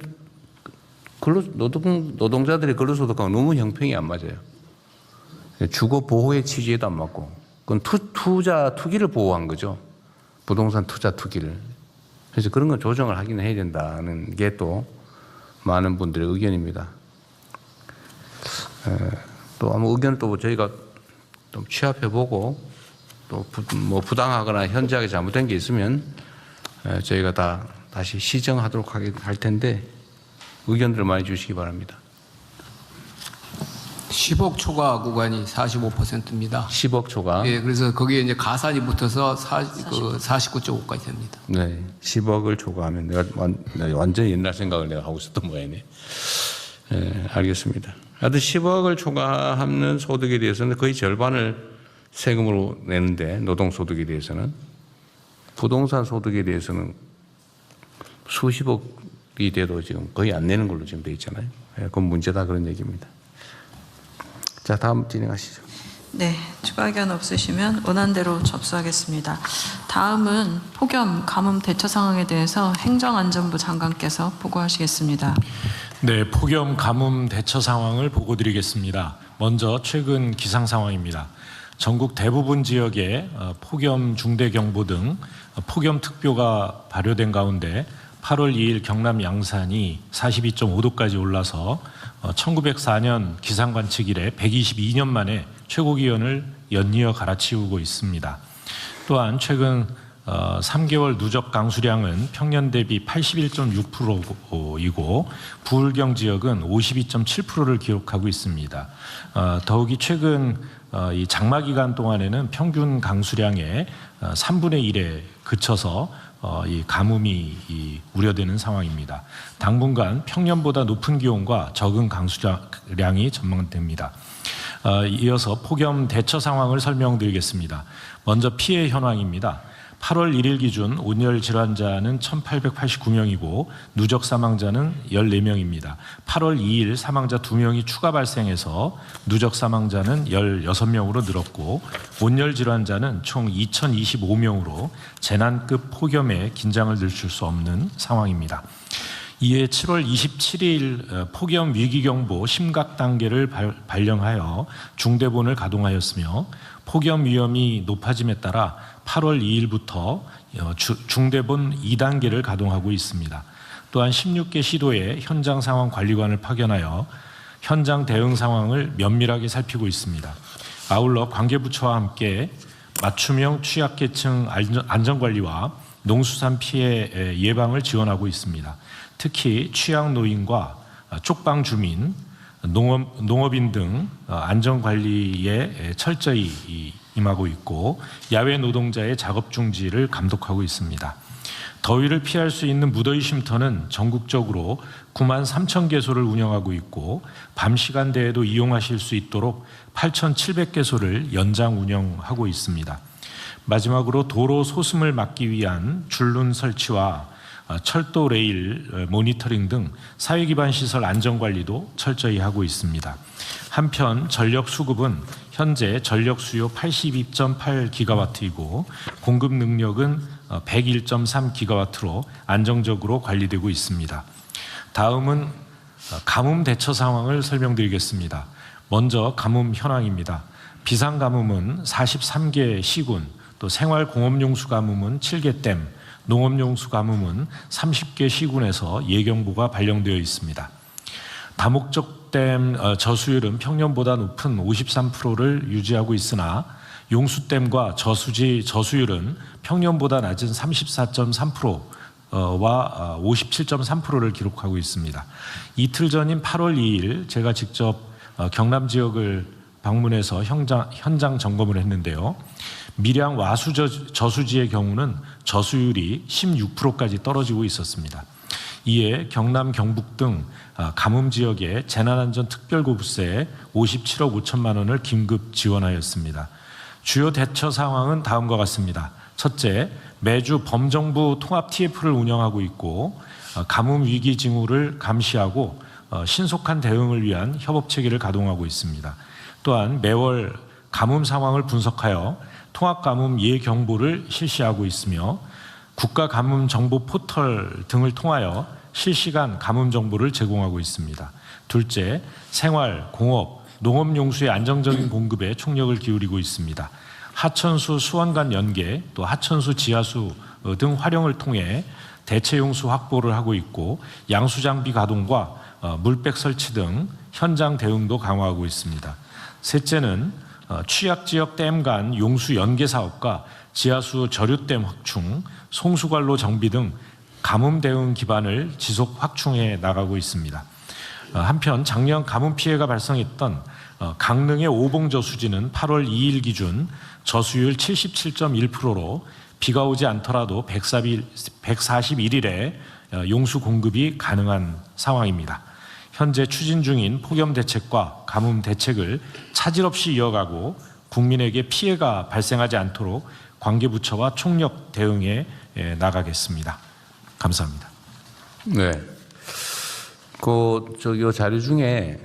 [SPEAKER 3] 노동자들의 근로소득과 너무 형평이 안 맞아요. 주거 보호의 취지에도 안 맞고 그건 투기를 보호한 거죠. 부동산 투자 투기를. 그래서 그런 건 조정을 하긴 해야 된다는 게 또 많은 분들의 의견입니다. 또 아무 의견을 또 저희가 좀 취합해보고 또 뭐 부당하거나 현저하게 잘못된 게 있으면 저희가 다시 시정하도록 할 텐데 의견들을 많이 주시기 바랍니다.
[SPEAKER 1] 10억 초과 구간이 45%입니다.
[SPEAKER 3] 10억 초과.
[SPEAKER 1] 예, 그래서 거기에 이제 가산이 붙어서 49.5까지 됩니다.
[SPEAKER 3] 네, 10억을 초과하면 내가 완전히 옛날 생각을 내가 하고 있었던 모양이네. 네, 알겠습니다. 하여튼 10억을 초과하는 소득에 대해서는 거의 절반을 세금으로 내는데 노동소득에 대해서는 부동산 소득에 대해서는 수십억이 돼도 지금 거의 안 내는 걸로 지금 돼 있잖아요. 그건 문제다 그런 얘기입니다. 자, 다음 진행하시죠.
[SPEAKER 4] 네, 추가 의견 없으시면 원안대로 접수하겠습니다. 다음은 폭염 가뭄 대처 상황에 대해서 행정안전부 장관께서 보고하시겠습니다.
[SPEAKER 8] 네, 폭염 가뭄 대처 상황을 보고드리겠습니다. 먼저 최근 기상 상황입니다. 전국 대부분 지역에 폭염 중대경보 등 폭염특보가 발효된 가운데 8월 2일 경남 양산이 42.5도까지 올라서 1904년 기상관측 이래 122년 만에 최고기온을 연이어 갈아치우고 있습니다. 또한 최근 3개월 누적 강수량은 평년 대비 81.6%이고 부울경 지역은 52.7%를 기록하고 있습니다. 더욱이 최근 이 장마 기간 동안에는 평균 강수량의 3분의 1에 그쳐서 이 가뭄이 우려되는 상황입니다. 당분간 평년보다 높은 기온과 적은 강수량이 전망됩니다. 이어서 폭염 대처 상황을 설명드리겠습니다. 먼저 피해 현황입니다. 8월 1일 기준 온열 질환자는 1,889명이고 누적 사망자는 14명입니다. 8월 2일 사망자 2명이 추가 발생해서 누적 사망자는 16명으로 늘었고 온열 질환자는 총 2,025명으로 재난급 폭염에 긴장을 늦출 수 없는 상황입니다. 이에 7월 27일 폭염 위기경보 심각 단계를 발령하여 중대본을 가동하였으며 폭염 위험이 높아짐에 따라 8월 2일부터 중대본 2단계를 가동하고 있습니다. 또한 16개 시도에 현장 상황 관리관을 파견하여 현장 대응 상황을 면밀하게 살피고 있습니다. 아울러 관계부처와 함께 맞춤형 취약계층 안전관리와 농수산 피해 예방을 지원하고 있습니다. 특히 취약노인과 쪽방 주민, 농업인 등 안전관리에 철저히 임하고 있고 야외 노동자의 작업 중지를 감독하고 있습니다. 더위를 피할 수 있는 무더위 쉼터는 전국적으로 9만 3천 개소를 운영하고 있고 밤 시간대에도 이용하실 수 있도록 8,700개소를 연장 운영하고 있습니다. 마지막으로 도로 소음을 막기 위한 줄눈 설치와 철도 레일 모니터링 등 사회기반 시설 안전관리도 철저히 하고 있습니다. 한편 전력 수급은 현재 전력 수요 82.8기가와트이고 공급 능력은 101.3기가와트로 안정적으로 관리되고 있습니다. 다음은 가뭄 대처 상황을 설명드리겠습니다. 먼저 가뭄 현황입니다. 비상가뭄은 43개 시군, 또 생활공업용수 가뭄은 7개 댐, 농업용수 가뭄은 30개 시군에서 예경보가 발령되어 있습니다. 다목적 댐 저수율은 평년보다 높은 53%를 유지하고 있으나 용수댐과 저수지 저수율은 평년보다 낮은 34.3%와 57.3%를 기록하고 있습니다. 이틀 전인 8월 2일 제가 직접 경남 지역을 방문해서 현장 점검을 했는데요. 밀양 와수 저수지의 경우는 저수율이 16%까지 떨어지고 있었습니다. 이에 경남, 경북 등 가뭄 지역에 재난안전특별고부세에 57억 5천만 원을 긴급 지원하였습니다. 주요 대처 상황은 다음과 같습니다. 첫째, 매주 범정부 통합 TF를 운영하고 있고 가뭄 위기 징후를 감시하고 신속한 대응을 위한 협업체계를 가동하고 있습니다. 또한 매월 가뭄 상황을 분석하여 통합가뭄 예경보를 실시하고 있으며 국가가뭄정보 포털 등을 통하여 실시간 가뭄 정보를 제공하고 있습니다. 둘째, 생활, 공업, 농업용수의 안정적인 공급에 총력을 기울이고 있습니다. 하천수 수원 간 연계, 또 하천수 지하수 등 활용을 통해 대체용수 확보를 하고 있고 양수장비 가동과 물백 설치 등 현장 대응도 강화하고 있습니다. 셋째는 취약지역 댐 간 용수 연계 사업과 지하수 저류댐 확충, 송수관로 정비 등 가뭄 대응 기반을 지속 확충해 나가고 있습니다. 한편 작년 가뭄 피해가 발생했던 강릉의 오봉저수지는 8월 2일 기준 저수율 77.1%로 비가 오지 않더라도 141일에 용수 공급이 가능한 상황입니다. 현재 추진 중인 폭염 대책과 가뭄 대책을 차질 없이 이어가고 국민에게 피해가 발생하지 않도록 관계부처와 총력 대응해 나가겠습니다. 감사합니다.
[SPEAKER 2] 네. 요 자료 중에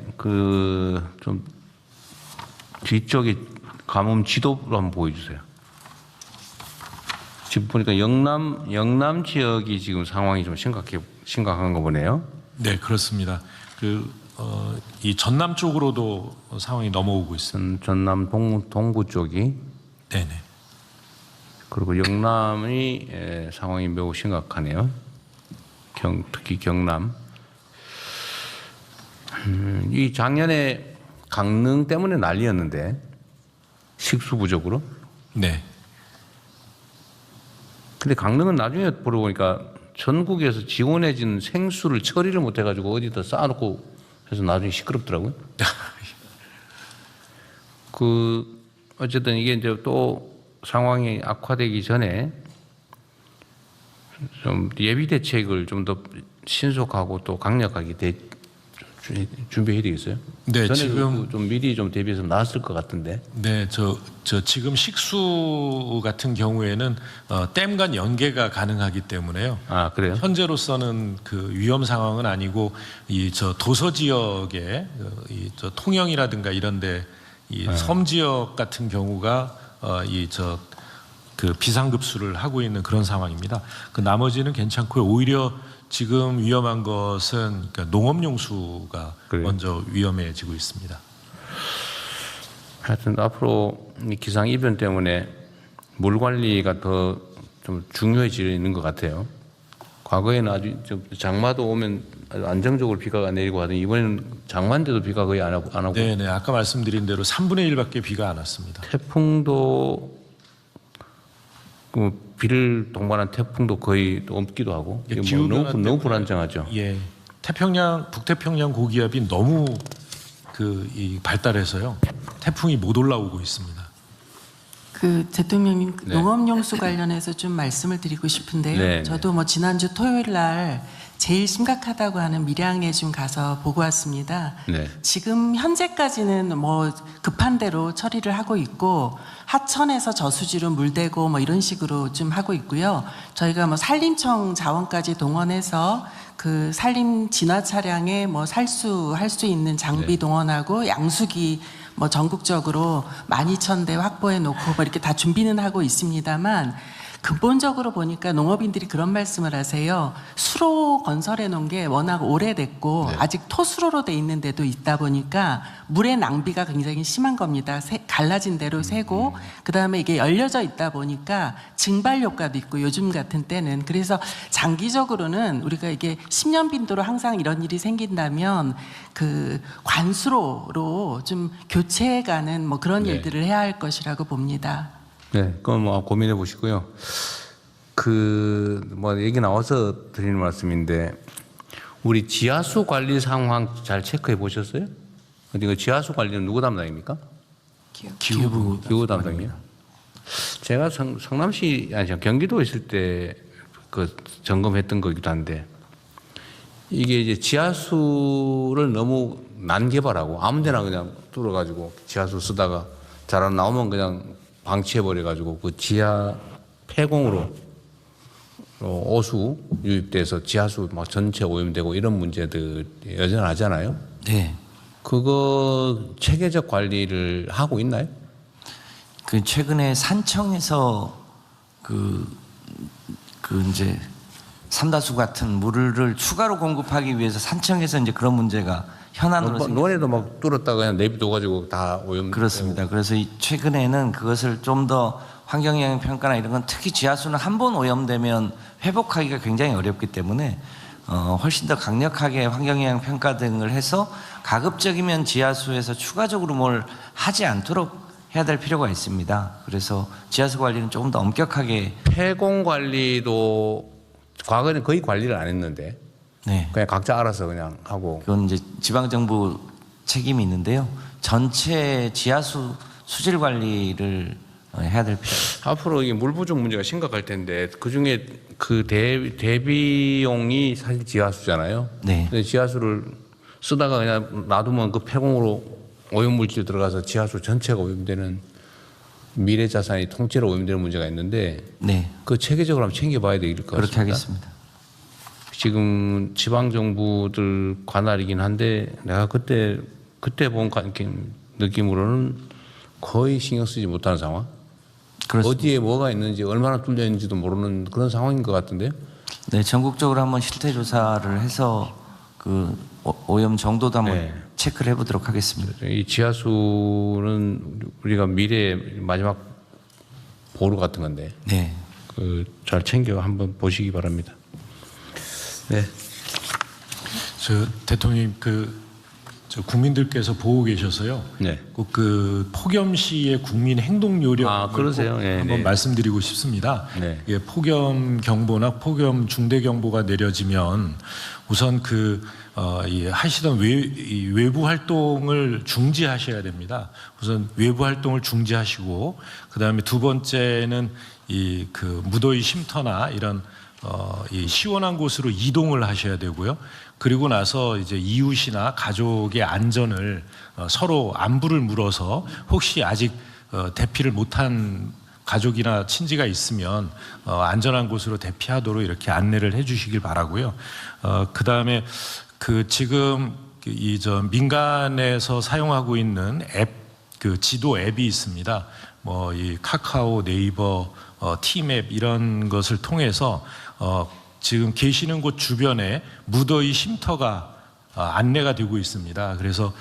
[SPEAKER 2] 좀 뒤쪽에 가뭄 지도를 한번 보여주세요. 지금 보니까 영남 지역이 지금 상황이 좀 심각한 거 보네요.
[SPEAKER 8] 네, 그렇습니다. 이 전남 쪽으로도 상황이 넘어오고 있습니다.
[SPEAKER 2] 전남 동부 쪽이.
[SPEAKER 8] 네네.
[SPEAKER 2] 그리고 영남이 상황이 매우 심각하네요. 특히 경남. 이 작년에 강릉 때문에 난리였는데 식수 부족으로.
[SPEAKER 8] 네.
[SPEAKER 2] 근데 강릉은 나중에 보러 보니까 전국에서 지원해진 생수를 처리를 못해가지고 어디다 쌓아놓고 해서 나중에 시끄럽더라고요. 어쨌든 이게 이제 또 상황이 악화되기 전에 좀 예비 대책을 좀 더 신속하고 또 강력하게 준비해야 되겠어요?
[SPEAKER 8] 네,
[SPEAKER 2] 전에
[SPEAKER 8] 지금
[SPEAKER 2] 좀 미리 좀 대비해서 나왔을 것 같은데.
[SPEAKER 8] 네, 저 지금 식수 같은 경우에는 댐 간 연계가 가능하기 때문에요.
[SPEAKER 2] 아, 그래요?
[SPEAKER 8] 현재로서는 그 위험 상황은 아니고 이 도서 지역에 통영이라든가 이런데 섬 지역 같은 경우가 그 비상급수를 하고 있는 그런 상황입니다. 그 나머지는 괜찮고요. 오히려 지금 위험한 것은 그러니까 농업용수가
[SPEAKER 2] 그래요?
[SPEAKER 8] 먼저 위험해지고 있습니다.
[SPEAKER 2] 하여튼 앞으로 이 기상이변 때문에 물 관리가 더 좀 중요해지는 것 같아요. 과거에는 아주 장마도 오면 아주 안정적으로 비가 내리고 하더니 이번에는 장마인데도 비가 거의 안 하고.
[SPEAKER 8] 네네. 아까 말씀드린 대로 3분의 1밖에 비가 안 왔습니다.
[SPEAKER 2] 태풍도 비를 동반한 태풍도 거의 없기도 하고.
[SPEAKER 8] 예,
[SPEAKER 2] 이게 너무 불안정하죠.
[SPEAKER 8] 예. 북태평양 고기압이 너무 발달해서요. 태풍이 못 올라오고 있습니다.
[SPEAKER 9] 대통령님
[SPEAKER 2] 네.
[SPEAKER 9] 농업용수 관련해서 좀 말씀을 드리고 싶은데요.
[SPEAKER 2] 네.
[SPEAKER 9] 저도 지난주 토요일 날 제일 심각하다고 하는 밀양에 좀 가서 보고 왔습니다.
[SPEAKER 2] 네.
[SPEAKER 9] 지금 현재까지는 급한 대로 처리를 하고 있고 하천에서 저수지로 물대고 이런 식으로 좀 하고 있고요. 저희가 산림청 자원까지 동원해서 그 산림 진화 차량에 살수할 수 있는 장비
[SPEAKER 2] 네.
[SPEAKER 9] 동원하고 양수기 전국적으로 12,000대 확보해 놓고 이렇게 다 준비는 하고 있습니다만 근본적으로 보니까 농업인들이 그런 말씀을 하세요. 수로 건설해 놓은 게 워낙 오래됐고
[SPEAKER 2] 네.
[SPEAKER 9] 아직 토수로로 돼 있는 데도 있다 보니까 물의 낭비가 굉장히 심한 겁니다. 갈라진 대로 새고 그다음에 이게 열려져 있다 보니까 증발 효과도 있고 요즘 같은 때는 그래서 장기적으로는 우리가 이게 10년 빈도로 항상 이런 일이 생긴다면 그 관수로로 좀 교체해가는 뭐 그런
[SPEAKER 2] 네.
[SPEAKER 9] 일들을 해야 할 것이라고 봅니다.
[SPEAKER 2] 네, 그건 뭐 고민해 보시고요. 그 뭐 얘기 나와서 드리는 말씀인데 우리 지하수 관리 상황 잘 체크해 보셨어요? 근데 그 지하수 관리는 누구 담당입니까? 기후 담당이요. 제가 성남시 아니 경기도에 있을 때 그 점검했던 거기도 한데 이게 이제 지하수를 너무 난개발하고 아무데나 그냥 뚫어가지고 지하수 쓰다가 잘 안 나오면 그냥 방치해버려가지고 그 지하 폐공으로 오수 유입돼서 지하수 막 전체 오염되고 이런 문제들 여전하잖아요.
[SPEAKER 10] 네.
[SPEAKER 2] 그거 체계적 관리를 하고 있나요?
[SPEAKER 10] 그 최근에 산청에서 그 이제 삼다수 같은 물을 추가로 공급하기 위해서 산청에서 이제 그런 문제가 현안으로
[SPEAKER 2] 논에도 막 뚫었다가 그냥 내비둬가지고 다 오염.
[SPEAKER 10] 그렇습니다. 그래서 최근에는 그것을 좀 더 환경영향 평가나 이런 건 특히 지하수는 한 번 오염되면 회복하기가 굉장히 어렵기 때문에 훨씬 더 강력하게 환경영향 평가 등을 해서 가급적이면 지하수에서 추가적으로 뭘 하지 않도록 해야 될 필요가 있습니다. 그래서 지하수 관리는 조금 더 엄격하게.
[SPEAKER 2] 폐공 관리도 과거에는 거의 관리를 안 했는데
[SPEAKER 10] 네.
[SPEAKER 2] 그냥 각자 알아서 그냥 하고.
[SPEAKER 10] 그건 이제 지방정부 책임이 있는데요. 전체 지하수 수질 관리를 해야 될 필요.
[SPEAKER 2] 앞으로 이게 물 부족 문제가 심각할 텐데 그 중에 그 대비용이 사실 지하수잖아요.
[SPEAKER 10] 네.
[SPEAKER 2] 근데 지하수를 쓰다가 그냥 놔두면 그 폐공으로 오염물질 들어가서 지하수 전체가 오염되는 미래 자산이 통째로 오염되는 문제가 있는데
[SPEAKER 10] 네.
[SPEAKER 2] 그 체계적으로 한번 챙겨봐야 될 것 같습니다.
[SPEAKER 10] 그렇게 하겠습니다.
[SPEAKER 2] 지금 지방 정부들 관할이긴 한데 내가 그때 본 느낌으로는 거의 신경 쓰지 못하는 상황.
[SPEAKER 10] 그렇습니다.
[SPEAKER 2] 어디에 뭐가 있는지 얼마나 뚫려 있는지도 모르는 그런 상황인 것 같은데요.
[SPEAKER 10] 네, 전국적으로 한번 실태 조사를 해서 그 오염 정도도 한번
[SPEAKER 2] 네.
[SPEAKER 10] 체크를 해보도록 하겠습니다.
[SPEAKER 2] 이 지하수는 우리가 미래의 마지막 보루 같은 건데
[SPEAKER 10] 네.
[SPEAKER 2] 그 잘 챙겨 한번 보시기 바랍니다. 네.
[SPEAKER 8] 저 대통령님 저 국민들께서 보고 계셔서요.
[SPEAKER 2] 네.
[SPEAKER 8] 그 폭염시의 국민 행동 요령
[SPEAKER 2] 그러세요? 네,
[SPEAKER 8] 한번
[SPEAKER 2] 네.
[SPEAKER 8] 말씀드리고 싶습니다.
[SPEAKER 2] 네.
[SPEAKER 8] 예, 폭염 경보나 폭염 중대 경보가 내려지면 우선 이 하시던 외부 활동을 중지하셔야 됩니다. 우선 외부 활동을 중지하시고 그다음에 두 번째는 무더위 쉼터나 이런 이 시원한 곳으로 이동을 하셔야 되고요. 그리고 나서 이제 이웃이나 가족의 안전을 서로 안부를 물어서 혹시 아직 대피를 못한 가족이나 친지가 있으면 안전한 곳으로 대피하도록 이렇게 안내를 해주시길 바라고요. 그 다음에 지금 민간에서 사용하고 있는 앱, 지도 앱이 있습니다. 이 카카오, 네이버, 티맵 이런 것을 통해서 지금 계시는 곳 주변에 무더위 쉼터가 안내가 되고 있습니다. 그래서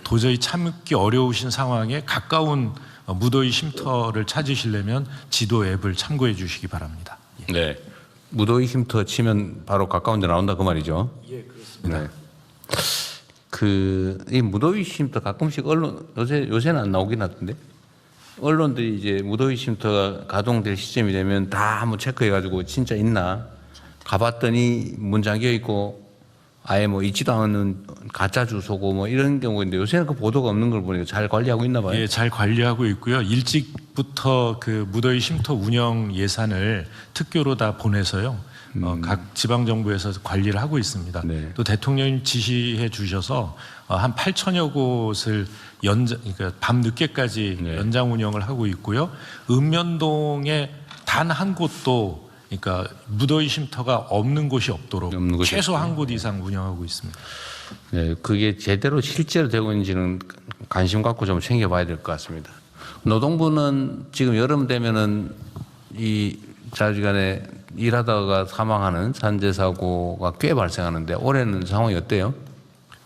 [SPEAKER 8] 도저히 참기 어려우신 상황에 가까운 무더위 쉼터를 찾으시려면 지도 앱을 참고해 주시기 바랍니다.
[SPEAKER 2] 네. 무더위 쉼터 치면 바로 가까운 데 나온다 그 말이죠.
[SPEAKER 8] 예, 그렇습니다.
[SPEAKER 2] 네. 이 무더위 쉼터 가끔씩 요새는 안 나오긴 하던데 언론들이 이제 무더위 쉼터가 가동될 시점이 되면 다 한번 체크해가지고 진짜 있나 가봤더니 문 잠겨 있고 아예 뭐 있지도 않은 가짜 주소고 뭐 이런 경우인데 요새는 그 보도가 없는 걸 보니까 잘 관리하고 있나 봐요.
[SPEAKER 8] 예, 잘 관리하고 있고요. 일찍부터 무더위 쉼터 운영 예산을 특교로 다 보내서요. 각 지방 정부에서 관리를 하고 있습니다.
[SPEAKER 2] 네.
[SPEAKER 8] 또 대통령님 지시해 주셔서 한 8천여 곳을 그러니까 밤 늦게까지
[SPEAKER 2] 네.
[SPEAKER 8] 연장 운영을 하고 있고요. 읍면동에 단 한 곳도 그러니까 무더위 쉼터가 없는 곳이 없도록 최소 한 곳 이상 운영하고 있습니다.
[SPEAKER 2] 네, 그게 제대로 실제로 되고 있는지는 관심 갖고 좀 챙겨봐야 될 것 같습니다. 노동부는 지금 여름 되면은 이 자주간에 일하다가 사망하는 산재 사고가 꽤 발생하는데 올해는 상황이 어때요?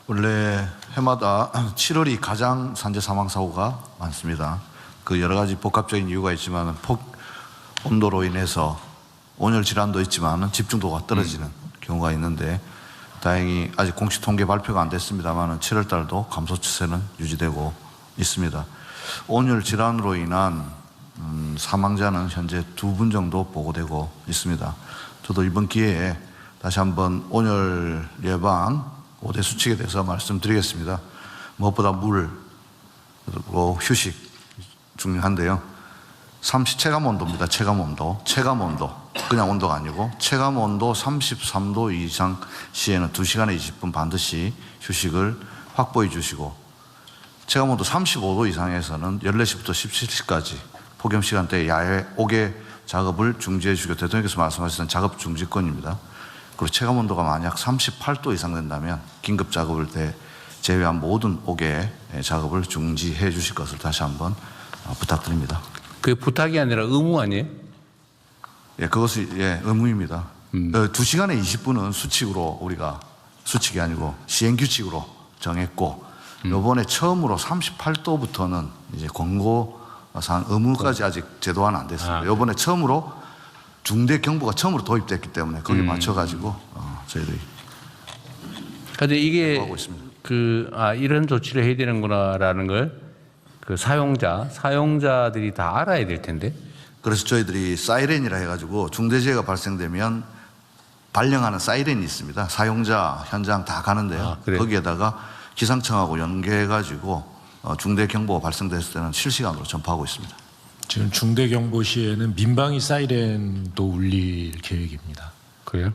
[SPEAKER 11] 원래 해마다 7월이 가장 산재 사망 사고가 많습니다. 그 여러 가지 복합적인 이유가 있지만 온도로 인해서 온열 질환도 있지만 집중도가 떨어지는 경우가 있는데 다행히 아직 공식 통계 발표가 안 됐습니다만 7월 달도 감소 추세는 유지되고 있습니다. 온열 질환으로 인한 사망자는 현재 2분 정도 보고되고 있습니다. 저도 이번 기회에 다시 한번 온열 예방 5대 수칙에 대해서 말씀드리겠습니다. 무엇보다 물, 그리고 휴식 중요한데요. 체감 온도입니다. 체감 온도. 그냥 온도가 아니고 체감 온도 33도 이상 시에는 2시간에 20분 반드시 휴식을 확보해 주시고 체감 온도 35도 이상에서는 14시부터 17시까지 폭염 시간대에 야외 옥외 작업을 중지해 주시고 대통령께서 말씀하셨던 작업 중지권입니다. 그리고 체감 온도가 만약 38도 이상 된다면 긴급 작업을 제외한 모든 옥외 작업을 중지해 주실 것을 다시 한번 부탁드립니다.
[SPEAKER 2] 그게 부탁이 아니라 의무 아니에요?
[SPEAKER 11] 예, 그것이 의무입니다. 2시간에 20분은 수칙으로 우리가 수칙이 아니고 시행규칙으로 정했고 이번에 처음으로 38도부터는 이제 권고사항 의무까지 아직 제도화는 안 됐습니다. 이번에 처음으로 중대 경보가 처음으로 도입됐기 때문에 거기에 맞춰가지고 저희들이
[SPEAKER 2] 근데 이게
[SPEAKER 11] 하고 있습니다.
[SPEAKER 2] 이런 조치를 해야 되는구나라는 걸 그 사용자들이 다 알아야 될 텐데.
[SPEAKER 11] 그래서 저희들이 사이렌이라 해가지고 중대재해가 발생되면 발령하는 사이렌이 있습니다. 사용자 현장 다 가는데요. 거기에다가 기상청하고 연계해가지고 중대 경보가 발생됐을 때는 실시간으로 전파하고 있습니다.
[SPEAKER 8] 지금 중대 경보 시에는 민방위 사이렌도 울릴 계획입니다.
[SPEAKER 2] 그래요?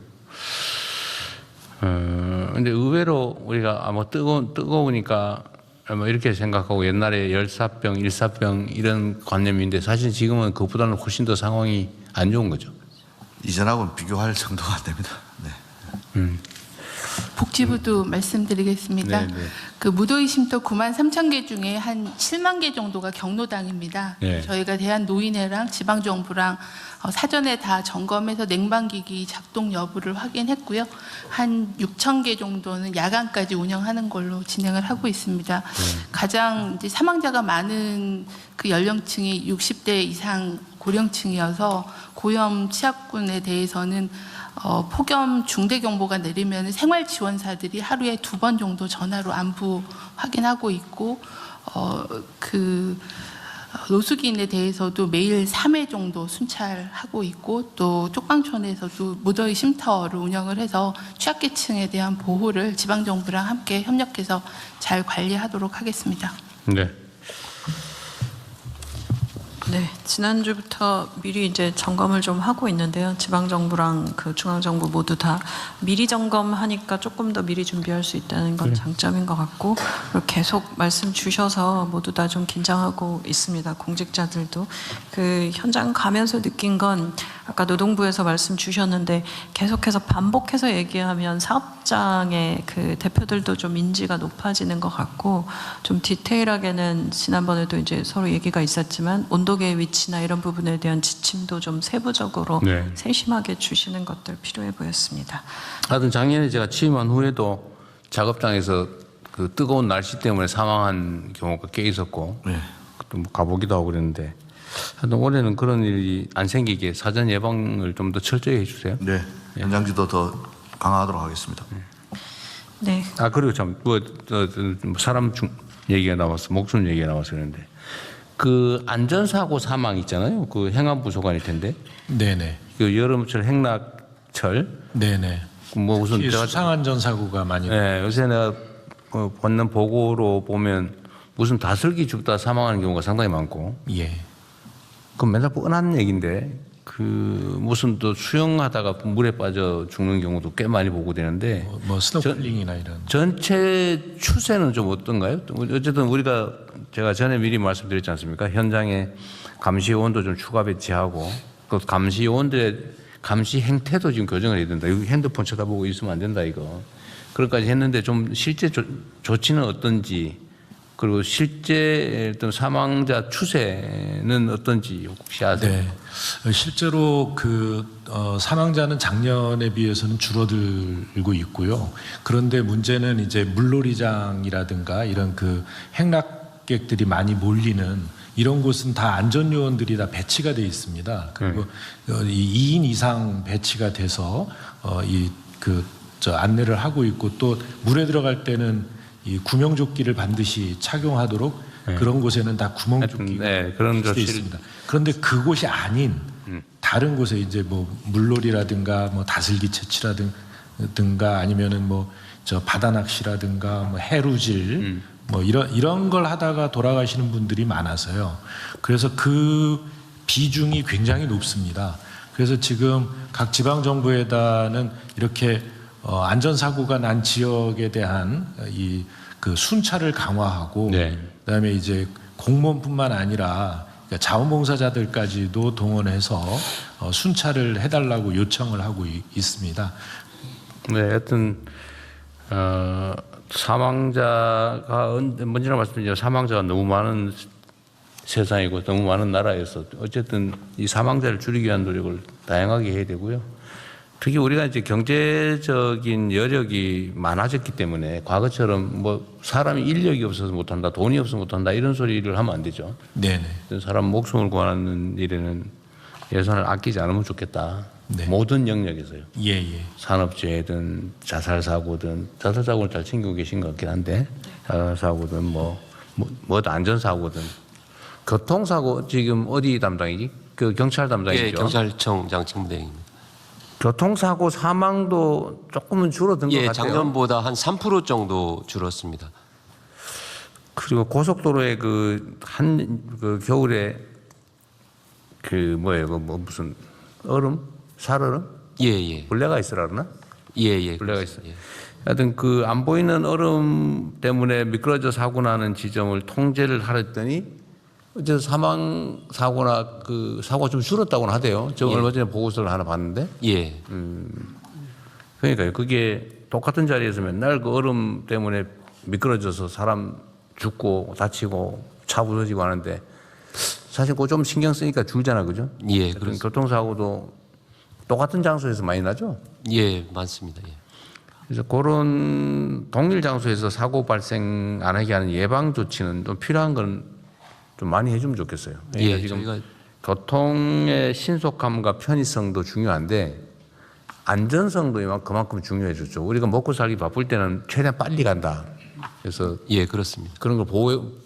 [SPEAKER 2] 근데 의외로 우리가 뜨거우니까 이렇게 생각하고 옛날에 열사병, 일사병 이런 관념인데 사실 지금은 그것보다는 훨씬 더 상황이 안 좋은 거죠.
[SPEAKER 11] 이전하고는 비교할 정도가 안 됩니다. 네.
[SPEAKER 12] 복지부도 말씀드리겠습니다.
[SPEAKER 2] 네.
[SPEAKER 12] 그 무더위 쉼터 9만 3천 개 중에 한 7만 개 정도가 경로당입니다.
[SPEAKER 2] 네.
[SPEAKER 12] 저희가 대한노인회랑 지방정부랑 사전에 다 점검해서 냉방기기 작동 여부를 확인했고요. 한 6천 개 정도는 야간까지 운영하는 걸로 진행을 하고 있습니다. 가장 이제 사망자가 많은 그 연령층이 60대 이상 고령층이어서 고염 취약군에 대해서는 폭염 중대 경보가 내리면 생활지원사들이 하루에 2번 정도 전화로 안부 확인하고 있고 그 노숙인에 대해서도 매일 3회 정도 순찰하고 있고 또 쪽방촌에서도 무더위 쉼터를 운영을 해서 취약계층에 대한 보호를 지방정부랑 함께 협력해서 잘 관리하도록 하겠습니다.
[SPEAKER 2] 네.
[SPEAKER 4] 네, 지난주부터 미리 이제 점검을 좀 하고 있는데요. 지방정부랑 그 중앙정부 모두 다 미리 점검하니까 조금 더 미리 준비할 수 있다는 건 장점인 것 같고, 그리고 계속 말씀 주셔서 모두 다 좀 긴장하고 있습니다. 공직자들도. 그 현장 가면서 느낀 건 아까 노동부에서 말씀 주셨는데 계속해서 반복해서 얘기하면 사업장의 그 대표들도 좀 인지가 높아지는 것 같고, 좀 디테일하게는 지난번에도 이제 서로 얘기가 있었지만 온도계의 위치나 이런 부분에 대한 지침도 좀 세부적으로 세심하게 주시는 것들 필요해 보였습니다.
[SPEAKER 2] 하여튼 작년에 제가 취임한 후에도 작업장에서 그 뜨거운 날씨 때문에 사망한 경우가 꽤 있었고 또 가보기도 하고 그랬는데 하여튼 올해는 그런 일이 안 생기게 사전 예방을 좀 더 철저히 해주세요.
[SPEAKER 11] 네, 현장지도 더 강화하도록 하겠습니다.
[SPEAKER 4] 네.
[SPEAKER 2] 그리고 참 사람 얘기가 나와서 목숨 얘기가 나와서 그랬는데 그 안전사고 사망 있잖아요. 그 행안부 소관일 텐데.
[SPEAKER 8] 네네.
[SPEAKER 2] 그 여름철 행락철.
[SPEAKER 8] 네네.
[SPEAKER 2] 뭐 무슨
[SPEAKER 8] 수상안전사고가 많이.
[SPEAKER 2] 네, 요새 내가 받는 보고로 보면 무슨 다슬기 줍다 사망하는 경우가 상당히 많고.
[SPEAKER 8] 예.
[SPEAKER 2] 그건 맨날 뻔한 얘기인데 그 무슨 또 수영하다가 물에 빠져 죽는 경우도 꽤 많이 보고되는데.
[SPEAKER 8] 뭐 스노클링이나 이런.
[SPEAKER 2] 전체 추세는 좀 어떤가요? 어쨌든 제가 전에 미리 말씀드렸지 않습니까? 현장에 감시요원도 좀 추가 배치하고 그 감시요원들의 감시 행태도 지금 교정을 해야 된다. 여기 핸드폰 쳐다보고 있으면 안 된다 이거. 그것까지 했는데 좀 실제 조치는 어떤지 그리고 실제 어떤 사망자 추세는 어떤지 혹시 아세요?
[SPEAKER 8] 네, 실제로 사망자는 작년에 비해서는 줄어들고 있고요. 그런데 문제는 이제 물놀이장이라든가 이런 행락객들이 많이 몰리는 이런 곳은 다 안전요원들이 다 배치가 돼 있습니다. 그리고 이 2인 이상 배치가 돼서 안내를 하고 있고, 또 물에 들어갈 때는 이 구명조끼를 반드시 착용하도록 그런 곳에는 다 구명조끼가
[SPEAKER 2] 그런
[SPEAKER 8] 되어 있습니다. 그런데 그곳이 아닌 다른 곳에 이제 물놀이라든가 다슬기 채취라든가 아니면은 바다 낚시라든가 해루질 이런 걸 하다가 돌아가시는 분들이 많아서요. 그래서 그 비중이 굉장히 높습니다. 그래서 지금 각 지방 정부에다는 이렇게 안전사고가 난 지역에 대한 순찰을 강화하고, 그다음에 이제 공무원뿐만 아니라 자원봉사자들까지도 동원해서 순찰을 해달라고 요청을 하고 있습니다.
[SPEAKER 2] 네, 하여튼 사망자가 먼저 말씀드리죠. 사망자가 너무 많은 세상이고 너무 많은 나라에서 어쨌든 이 사망자를 줄이기 위한 노력을 다양하게 해야 되고요. 특히 우리가 이제 경제적인 여력이 많아졌기 때문에 과거처럼 사람이 인력이 없어서 못한다, 돈이 없어서 못한다 이런 소리를 하면 안 되죠.
[SPEAKER 8] 네네.
[SPEAKER 2] 사람 목숨을 구하는 일에는 예산을 아끼지 않으면 좋겠다.
[SPEAKER 8] 네.
[SPEAKER 2] 모든 영역에서요.
[SPEAKER 8] 예.
[SPEAKER 2] 산업재해든 자살사고든, 자살사고는 잘 챙기고 계신 것 같긴 한데, 자살사고든 안전사고든. 교통사고 지금 어디 담당이지? 경찰 담당이죠?
[SPEAKER 13] 예, 경찰청장 직무대행입니다.
[SPEAKER 2] 교통사고 사망도 조금은 줄어든 것 같아요.
[SPEAKER 13] 작년보다 한 3% 정도 줄었습니다.
[SPEAKER 2] 그리고 고속도로에 겨울에 무슨 얼음? 살얼음?
[SPEAKER 13] 예.
[SPEAKER 2] 벌레가 있으라 그러나?
[SPEAKER 13] 예.
[SPEAKER 2] 벌레가 있어. 하여튼 안 보이는 얼음 때문에 미끄러져 사고 나는 지점을 통제를 하랬더니 어제 사망 사고나 사고가 좀 줄었다고는 하대요. 저 얼마 전에 보고서를 하나 봤는데.
[SPEAKER 13] 예.
[SPEAKER 2] 그러니까요. 그게 똑같은 자리에서 맨날 얼음 때문에 미끄러져서 사람 죽고 다치고 차 부서지고 하는데 사실 그거 좀 신경 쓰니까 줄잖아, 그죠?
[SPEAKER 13] 예. 그렇습니다.
[SPEAKER 2] 교통사고도 똑같은 장소에서 많이 나죠?
[SPEAKER 13] 예, 많습니다. 예.
[SPEAKER 2] 그래서 그런 동일 장소에서 사고 발생 안 하게 하는 예방 조치는 좀 필요한 건 좀 많이 해주면 좋겠어요. 그러니까 지금 교통의 신속함과 편의성도 중요한데 안전성도 그만큼 중요해졌죠. 우리가 먹고 살기 바쁠 때는 최대한 빨리 간다. 그래서
[SPEAKER 13] 그렇습니다.
[SPEAKER 2] 그런 걸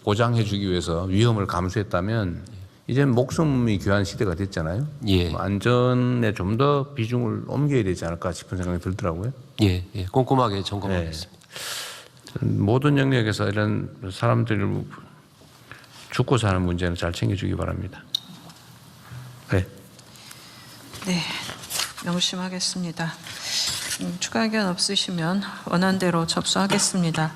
[SPEAKER 2] 보장해주기 위해서 위험을 감수했다면 이제는 목숨이 귀한 시대가 됐잖아요. 안전에 좀 더 비중을 옮겨야 되지 않을까 싶은 생각이 들더라고요.
[SPEAKER 13] 예. 꼼꼼하게 점검하겠습니다.
[SPEAKER 2] 모든 영역에서 이런 사람들을 죽고 사는 문제는 잘 챙겨주기 바랍니다. 네.
[SPEAKER 4] 네, 명심하겠습니다. 추가 의견 없으시면 원안대로 접수하겠습니다.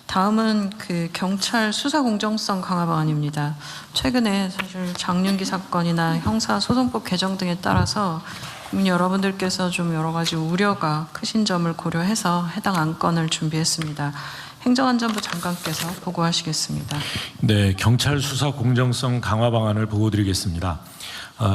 [SPEAKER 4] 다음은 경찰 수사 공정성 강화 방안입니다. 최근에 사실 장윤기 사건이나 형사소송법 개정 등에 따라서 국민 여러분들께서 좀 여러 가지 우려가 크신 점을 고려해서 해당 안건을 준비했습니다. 행정안전부 장관께서 보고하시겠습니다.
[SPEAKER 8] 네, 경찰 수사 공정성 강화 방안을 보고드리겠습니다.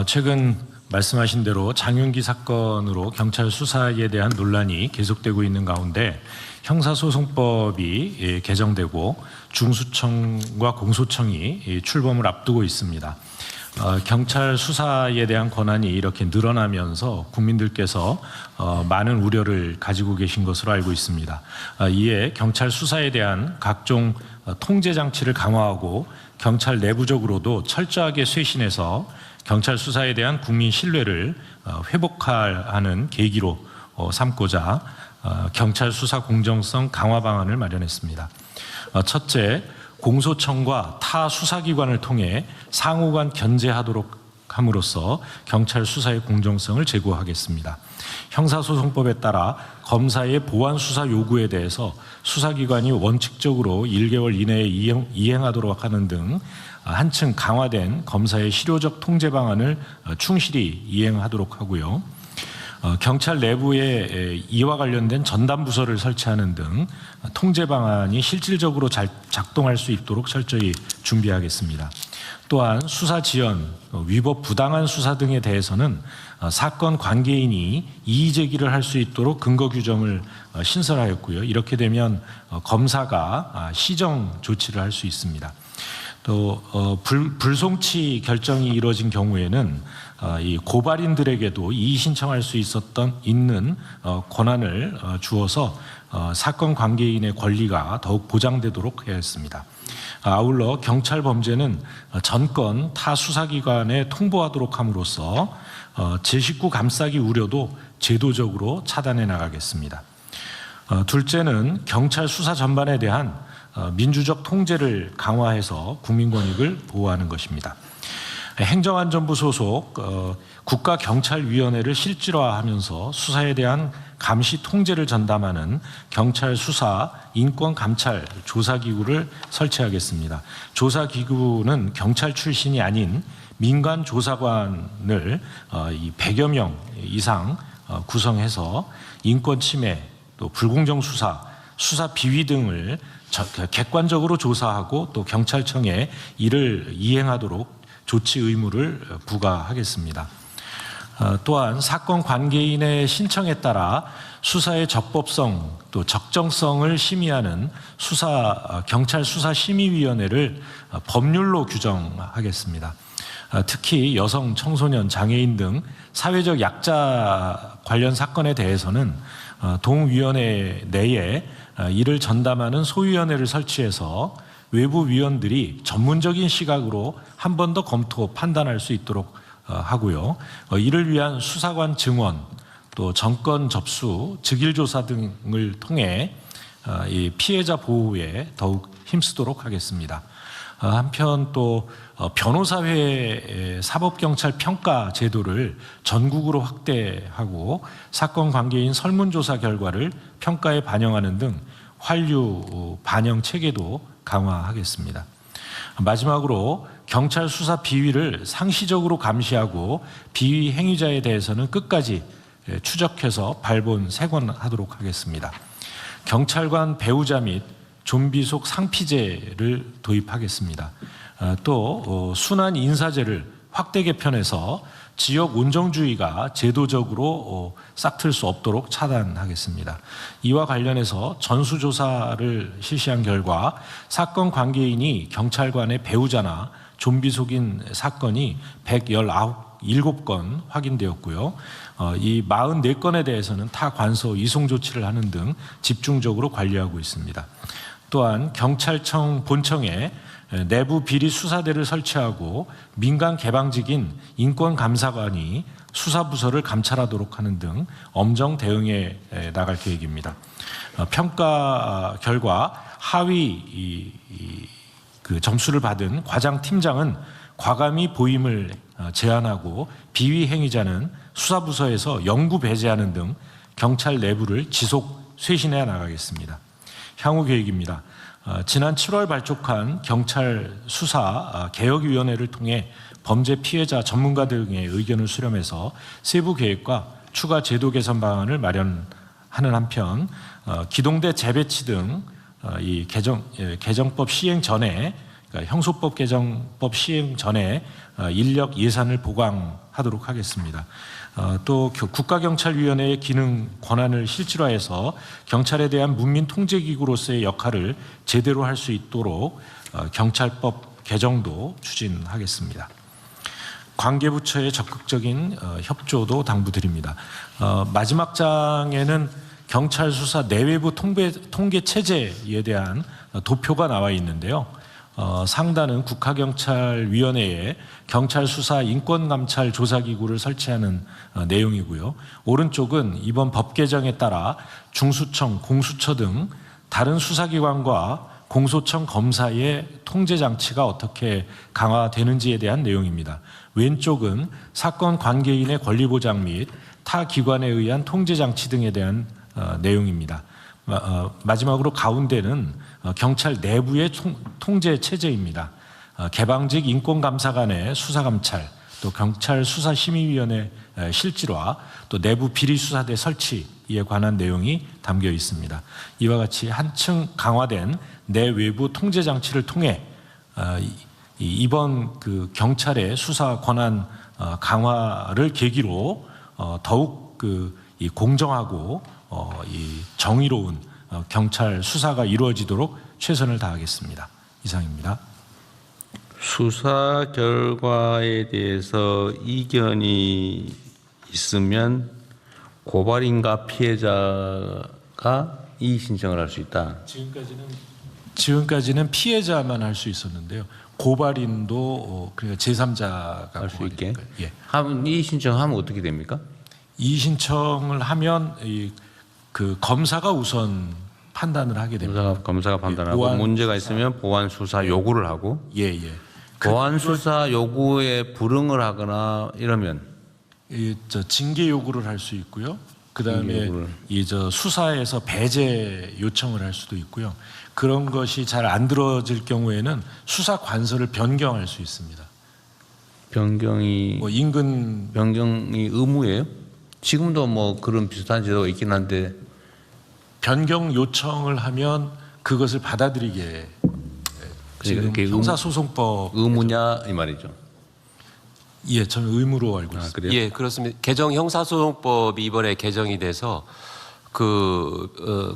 [SPEAKER 8] 최근 말씀하신 대로 장윤기 사건으로 경찰 수사에 대한 논란이 계속되고 있는 가운데 형사소송법이 개정되고 중수청과 공소청이 출범을 앞두고 있습니다. 경찰 수사에 대한 권한이 이렇게 늘어나면서 국민들께서 많은 우려를 가지고 계신 것으로 알고 있습니다. 이에 경찰 수사에 대한 각종 통제 장치를 강화하고 경찰 내부적으로도 철저하게 쇄신해서 경찰 수사에 대한 국민 신뢰를 회복하는 계기로 삼고자 경찰 수사 공정성 강화 방안을 마련했습니다. 첫째, 공소청과 타 수사기관을 통해 상호간 견제하도록 함으로써 경찰 수사의 공정성을 제고하겠습니다. 형사소송법에 따라 검사의 보완 수사 요구에 대해서 수사기관이 원칙적으로 1개월 이내에 이행하도록 하는 등 한층 강화된 검사의 실효적 통제 방안을 충실히 이행하도록 하고요. 경찰 내부에 이와 관련된 전담 부서를 설치하는 등 통제 방안이 실질적으로 잘 작동할 수 있도록 철저히 준비하겠습니다. 또한 수사 지연, 위법 부당한 수사 등에 대해서는 사건 관계인이 이의 제기를 할 수 있도록 근거 규정을 신설하였고요. 이렇게 되면 검사가 시정 조치를 할 수 있습니다. 또 불송치 결정이 이루어진 경우에는 이 고발인들에게도 이의 신청할 수 있는 권한을 주어서 사건 관계인의 권리가 더욱 보장되도록 해야 했습니다. 아울러 경찰 범죄는 전건 타 수사기관에 통보하도록 함으로써 제19 감싸기 우려도 제도적으로 차단해 나가겠습니다. 둘째는 경찰 수사 전반에 대한 민주적 통제를 강화해서 국민권익을 보호하는 것입니다. 행정안전부 소속 국가경찰위원회를 실질화하면서 수사에 대한 감시 통제를 전담하는 경찰 수사 인권감찰 조사기구를 설치하겠습니다. 조사기구는 경찰 출신이 아닌 민간 조사관을 100여 명 이상 구성해서 인권 침해, 또 불공정 수사, 수사 비위 등을 객관적으로 조사하고 또 경찰청에 이를 이행하도록 조치 의무를 부과하겠습니다. 또한 사건 관계인의 신청에 따라 수사의 적법성 또 적정성을 심의하는 경찰 수사심의위원회를 법률로 규정하겠습니다. 특히 여성, 청소년, 장애인 등 사회적 약자 관련 사건에 대해서는 동위원회 내에 이를 전담하는 소위원회를 설치해서 외부 위원들이 전문적인 시각으로 한 번 더 검토, 판단할 수 있도록 하고요. 이를 위한 수사관 증언, 또 정권 접수, 즉일조사 등을 통해 이 피해자 보호에 더욱 힘쓰도록 하겠습니다. 한편 또 변호사회 사법경찰 평가 제도를 전국으로 확대하고 사건 관계인 설문조사 결과를 평가에 반영하는 등 환류 반영 체계도 강화하겠습니다. 마지막으로 경찰 수사 비위를 상시적으로 감시하고 비위 행위자에 대해서는 끝까지 추적해서 발본 세관하도록 하겠습니다. 경찰관 배우자 및 좀비 속 상피제를 도입하겠습니다. 또 순환 인사제를 확대 개편해서 지역 온정주의가 제도적으로 싹틀 수 없도록 차단하겠습니다. 이와 관련해서 전수조사를 실시한 결과 사건 관계인이 경찰관의 배우자나 좀비 속인 사건이 117건 확인되었고요. 이 44건에 대해서는 타 관서 이송 조치를 하는 등 집중적으로 관리하고 있습니다. 또한 경찰청 본청에 내부 비리 수사대를 설치하고 민간 개방직인 인권감사관이 수사부서를 감찰하도록 하는 등 엄정 대응해 나갈 계획입니다. 평가 결과 하위 그 점수를 받은 과장팀장은 과감히 보임을 제한하고 비위 행위자는 수사부서에서 영구 배제하는 등 경찰 내부를 지속 쇄신해 나가겠습니다. 향후 계획입니다. 지난 7월 발족한 경찰 수사 개혁위원회를 통해 범죄 피해자 전문가 등의 의견을 수렴해서 세부 계획과 추가 제도 개선 방안을 마련하는 한편 기동대 재배치 등 이 개정법 시행 전에 그러니까 형소법 개정법 시행 전에 인력 예산을 보강하도록 하겠습니다. 또 국가경찰위원회의 기능 권한을 실질화해서 경찰에 대한 문민 통제기구로서의 역할을 제대로 할 수 있도록 경찰법 개정도 추진하겠습니다. 관계부처의 적극적인 협조도 당부드립니다. 마지막 장에는 경찰 수사 내외부 통계 체제에 대한 도표가 나와 있는데요. 상단은 국가경찰위원회에 경찰 수사 인권감찰 조사기구를 설치하는 내용이고요. 오른쪽은 이번 법 개정에 따라 중수청, 공수처 등 다른 수사기관과 공소청 검사의 통제장치가 어떻게 강화되는지에 대한 내용입니다. 왼쪽은 사건 관계인의 권리보장 및 타 기관에 의한 통제장치 등에 대한 내용입니다. 마지막으로 가운데는 경찰 내부의 통제 체제입니다. 개방직 인권감사관의 수사감찰, 또 경찰 수사심의위원회 실질화, 또 내부 비리수사대 설치에 관한 내용이 담겨 있습니다. 이와 같이 한층 강화된 내외부 통제 장치를 통해 이번 그 경찰의 수사 권한 강화를 계기로 더욱 이 공정하고 이 정의로운 경찰 수사가 이루어지도록 최선을 다하겠습니다. 이상입니다.
[SPEAKER 3] 수사 결과에 대해서 이견이 있으면 고발인과 피해자가 이의 신청을 할 수 있다.
[SPEAKER 8] 지금까지는 피해자만 할 수 있었는데요. 고발인도 그러니까 제3자가
[SPEAKER 3] 할 수 있게.
[SPEAKER 8] 예.
[SPEAKER 3] 하면 이의 신청하면 어떻게 됩니까?
[SPEAKER 8] 이의 신청을 하면 그 검사가 우선 판단을 하게 됩니다.
[SPEAKER 3] 검사가 판단하고
[SPEAKER 8] 보안
[SPEAKER 3] 문제가 있으면 보안 수사 요구를 하고
[SPEAKER 8] 예.
[SPEAKER 3] 보안 수사 요구에 불응을 하거나 이러면
[SPEAKER 8] 징계 요구를 할 수 있고요. 그다음에
[SPEAKER 3] 요구를.
[SPEAKER 8] 수사에서 배제 요청을 할 수도 있고요. 그런 것이 잘 안 들어질 경우에는 수사 관서를 변경할 수 있습니다.
[SPEAKER 3] 변경이 변경이 의무예요? 지금도 뭐 그런 비슷한 제도가 있긴 한데
[SPEAKER 8] 변경 요청을 하면 그것을 받아들이게 지금 형사소송법
[SPEAKER 3] 의무냐 이 말이죠.
[SPEAKER 8] 예, 저는 의무로 알고 있습니다.
[SPEAKER 3] 그래요?
[SPEAKER 13] 예, 그렇습니다. 개정 형사소송법이 이번에 개정이 돼서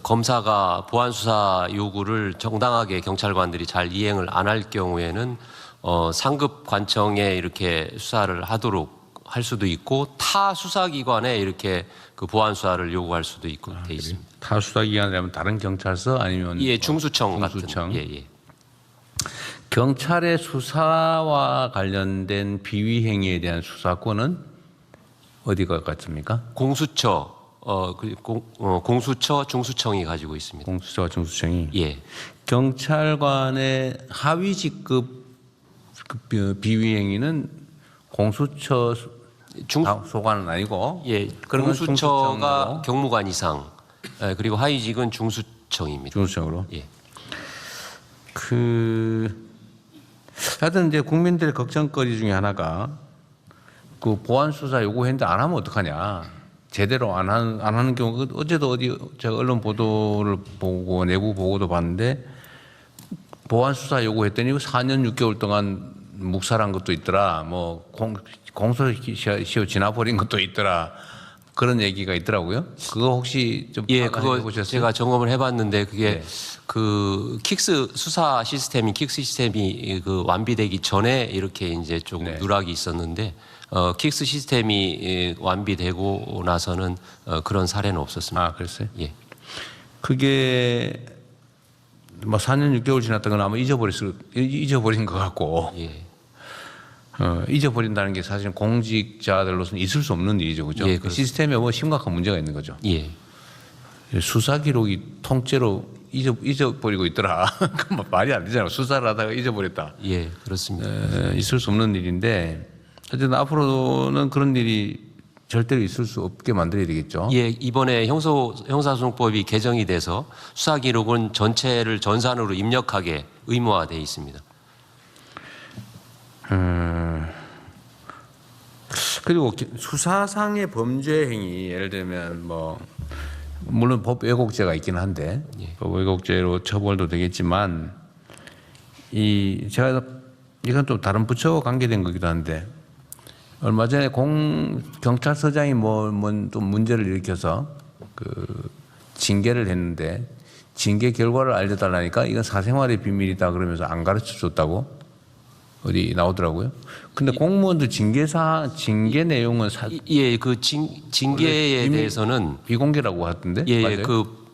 [SPEAKER 13] 검사가 보안 수사 요구를 정당하게 경찰관들이 잘 이행을 안 할 경우에는 상급 관청에 이렇게 수사를 하도록 할 수도 있고 타 수사기관에 이렇게 그 보안 수사를 요구할 수도 있고 돼 있습니다.
[SPEAKER 3] 타 수사기관이라면 다른 경찰서 아니면
[SPEAKER 13] 예, 중수청
[SPEAKER 3] 중수청.
[SPEAKER 13] 같은. 예.
[SPEAKER 3] 경찰의 수사와 관련된 비위 행위에 대한 수사권은 어디가 같습니까?
[SPEAKER 13] 공수처, 공수처, 중수청이 가지고 있습니다.
[SPEAKER 3] 공수처와 중수청이.
[SPEAKER 13] 예.
[SPEAKER 3] 경찰관의 하위 직급 비위 행위는 공수처 소관은 아니고.
[SPEAKER 13] 예.
[SPEAKER 3] 그런 건
[SPEAKER 13] 공수처가
[SPEAKER 3] 중수청으로.
[SPEAKER 13] 경무관 이상, 그리고 하위직은 중수청입니다.
[SPEAKER 3] 중수청으로.
[SPEAKER 13] 예.
[SPEAKER 3] 하여튼 이제 국민들의 걱정거리 중에 하나가 그 보안 수사 요구했는데 안 하면 어떡하냐. 제대로 안 하는 경우 어제도 제가 언론 보도를 보고 내부 보고도 봤는데 보안 수사 요구했더니 4년 6개월 동안 묵살한 것도 있더라. 뭐 공소시효 지나버린 것도 있더라. 그런 얘기가 있더라고요. 그거 혹시 좀
[SPEAKER 13] 그거
[SPEAKER 3] 해보셨어요?
[SPEAKER 13] 제가 점검을 해봤는데 그게 그 킥스 수사 시스템이 그 완비되기 전에 이렇게 이제 좀 누락이 있었는데 킥스 시스템이 완비되고 나서는 그런 사례는 없었습니다.
[SPEAKER 3] 아, 그랬어요?
[SPEAKER 13] 예.
[SPEAKER 3] 그게 뭐 4년 6개월 지났던 건 아마 잊어버린 것 같고.
[SPEAKER 13] 예.
[SPEAKER 3] 잊어버린다는 게 사실은 공직자들로서는 있을 수 없는 일이죠, 그죠?
[SPEAKER 13] 예,
[SPEAKER 3] 그 시스템에 뭐 심각한 문제가 있는 거죠.
[SPEAKER 13] 예.
[SPEAKER 3] 수사 기록이 통째로 잊어버리고 있더라. 그건 말이 안 되잖아요. 수사를 하다가 잊어버렸다.
[SPEAKER 13] 예, 그렇습니다.
[SPEAKER 3] 있을 수 없는 일인데, 어쨌든 앞으로는 그런 일이 절대로 있을 수 없게 만들어야 되겠죠.
[SPEAKER 13] 예, 이번에 형사소송법이 개정이 돼서 수사 기록은 전체를 전산으로 입력하게 의무화되어 있습니다.
[SPEAKER 3] 그리고 수사상의 범죄 행위, 예를 들면 뭐 물론 법 왜곡죄가 있긴 한데 법 왜곡죄로 처벌도 되겠지만 제가 이건 또 다른 부처와 관계된 거기도 한데 얼마 전에 경찰서장이 또 문제를 일으켜서 그 징계를 했는데 징계 결과를 알려달라니까 이건 사생활의 비밀이다 그러면서 안 가르쳐 줬다고 어디 나오더라고요. 근데 공무원들 징계 내용은
[SPEAKER 13] 그 징계에 대해서는
[SPEAKER 3] 비공개라고 하던데.
[SPEAKER 13] 예,
[SPEAKER 3] 맞아요?
[SPEAKER 13] 그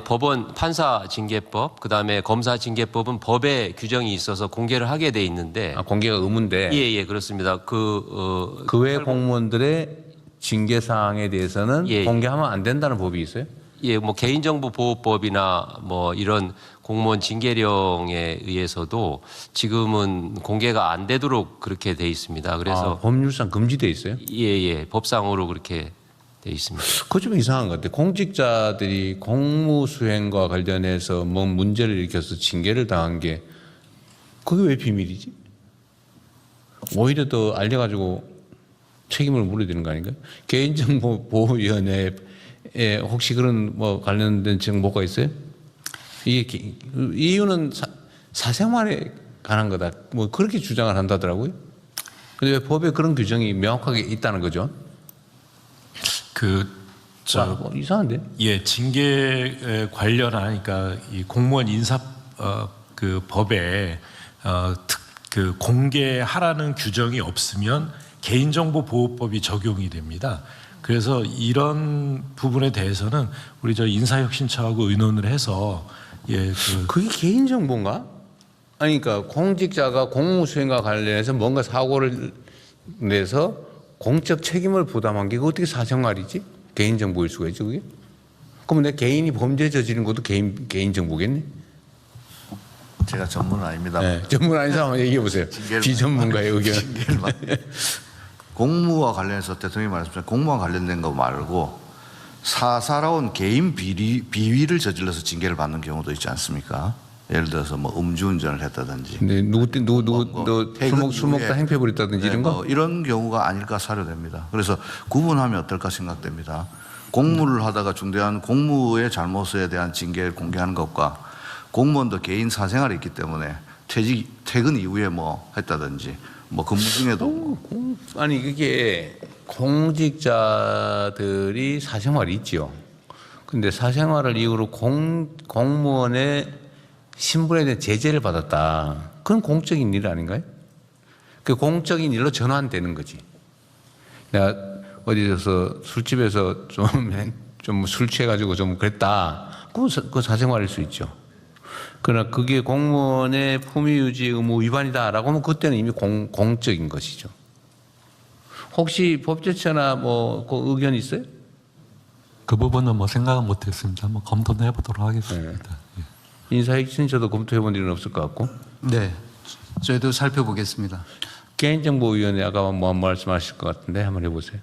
[SPEAKER 13] 법원 판사 징계법, 그다음에 검사 징계법은 법에 규정이 있어서 공개를 하게 돼 있는데.
[SPEAKER 3] 공개가 의무인데.
[SPEAKER 13] 예, 그렇습니다.
[SPEAKER 3] 그 외 공무원들의 징계 사항에 대해서는 공개하면 안 된다는 법이 있어요?
[SPEAKER 13] 예, 뭐 개인정보보호법이나 뭐 이런 공무원 징계령에 의해서도 지금은 공개가 안 되도록 그렇게 돼 있습니다. 그래서
[SPEAKER 3] 법률상 금지돼 있어요?
[SPEAKER 13] 예, 법상으로 그렇게 돼 있습니다.
[SPEAKER 3] 그거 좀 이상한 것 같아요. 공직자들이 공무 수행과 관련해서 뭐 문제를 일으켜서 징계를 당한 게 그게 왜 비밀이지?
[SPEAKER 2] 오히려 더 알려가지고 책임을 물어야 되는 거 아닌가요? 개인정보보호위원회에 혹시 그런 뭐 관련된 정보가 있어요? 이게 이유는 사생활에 관한 거다. 뭐 그렇게 주장을 한다더라고요. 근데 왜 법에 그런 규정이 명확하게 있다는 거죠? 뭐 이상한데?
[SPEAKER 8] 예, 징계 관련하니까 이 공무원 인사 그 법에 그 공개하라는 규정이 없으면 개인정보보호법이 적용이 됩니다. 그래서 이런 부분에 대해서는 우리 저 인사혁신처하고 의논을 해서
[SPEAKER 2] 그게 개인정보인가? 아니 그러니까 공직자가 공무수행과 관련해서 뭔가 사고를 내서 공적 책임을 부담한 게 어떻게 사생활이지? 개인정보일 수가 있죠 그게? 그럼 내 개인이 범죄 저지른 것도 개인정보겠네?
[SPEAKER 11] 제가 전문은 아닙니다.
[SPEAKER 2] 네, 전문 아닌 사람 얘기해 보세요. 비전문가의 의견.
[SPEAKER 11] 공무와 관련해서 대통령이 말씀하신 공무와 관련된 거 말고 사사로운 개인 비위를 저질러서 징계를 받는 경우도 있지 않습니까? 예를 들어서 뭐 음주운전을 했다든지.
[SPEAKER 2] 근데 술 먹다 행패 부렸다든지 이런 거?
[SPEAKER 11] 이런 경우가 아닐까 사료됩니다. 그래서 구분하면 어떨까 생각됩니다. 공무를 하다가 중대한 공무의 잘못에 대한 징계를 공개하는 것과 공무원도 개인 사생활이 있기 때문에 퇴근 이후에 뭐 했다든지 뭐 근무 중에도
[SPEAKER 2] 아니 그게 공직자들이 사생활이 있지요. 근데 사생활을 이유로 공무원의 신분에 대한 제재를 받았다. 그건 공적인 일 아닌가요? 그 공적인 일로 전환되는 거지. 내가 어디서 술집에서 좀 술 취해가지고 좀 그랬다. 그건 사생활일 수 있죠. 그러나 그게 공무원의 품위유지 의무 위반이다라고 하면 그때는 이미 공적인 것이죠. 혹시 법제처나 뭐 그 의견 있어요?
[SPEAKER 14] 그 부분은 뭐 생각은 못했습니다. 뭐 검토는 해보도록 하겠습니다.
[SPEAKER 2] 네. 인사혁신처도 검토해본 일은 없을 것 같고.
[SPEAKER 1] 네, 저희도 살펴보겠습니다.
[SPEAKER 2] 개인정보위원회 아까 뭐 말씀하실 것 같은데 한번 해보세요.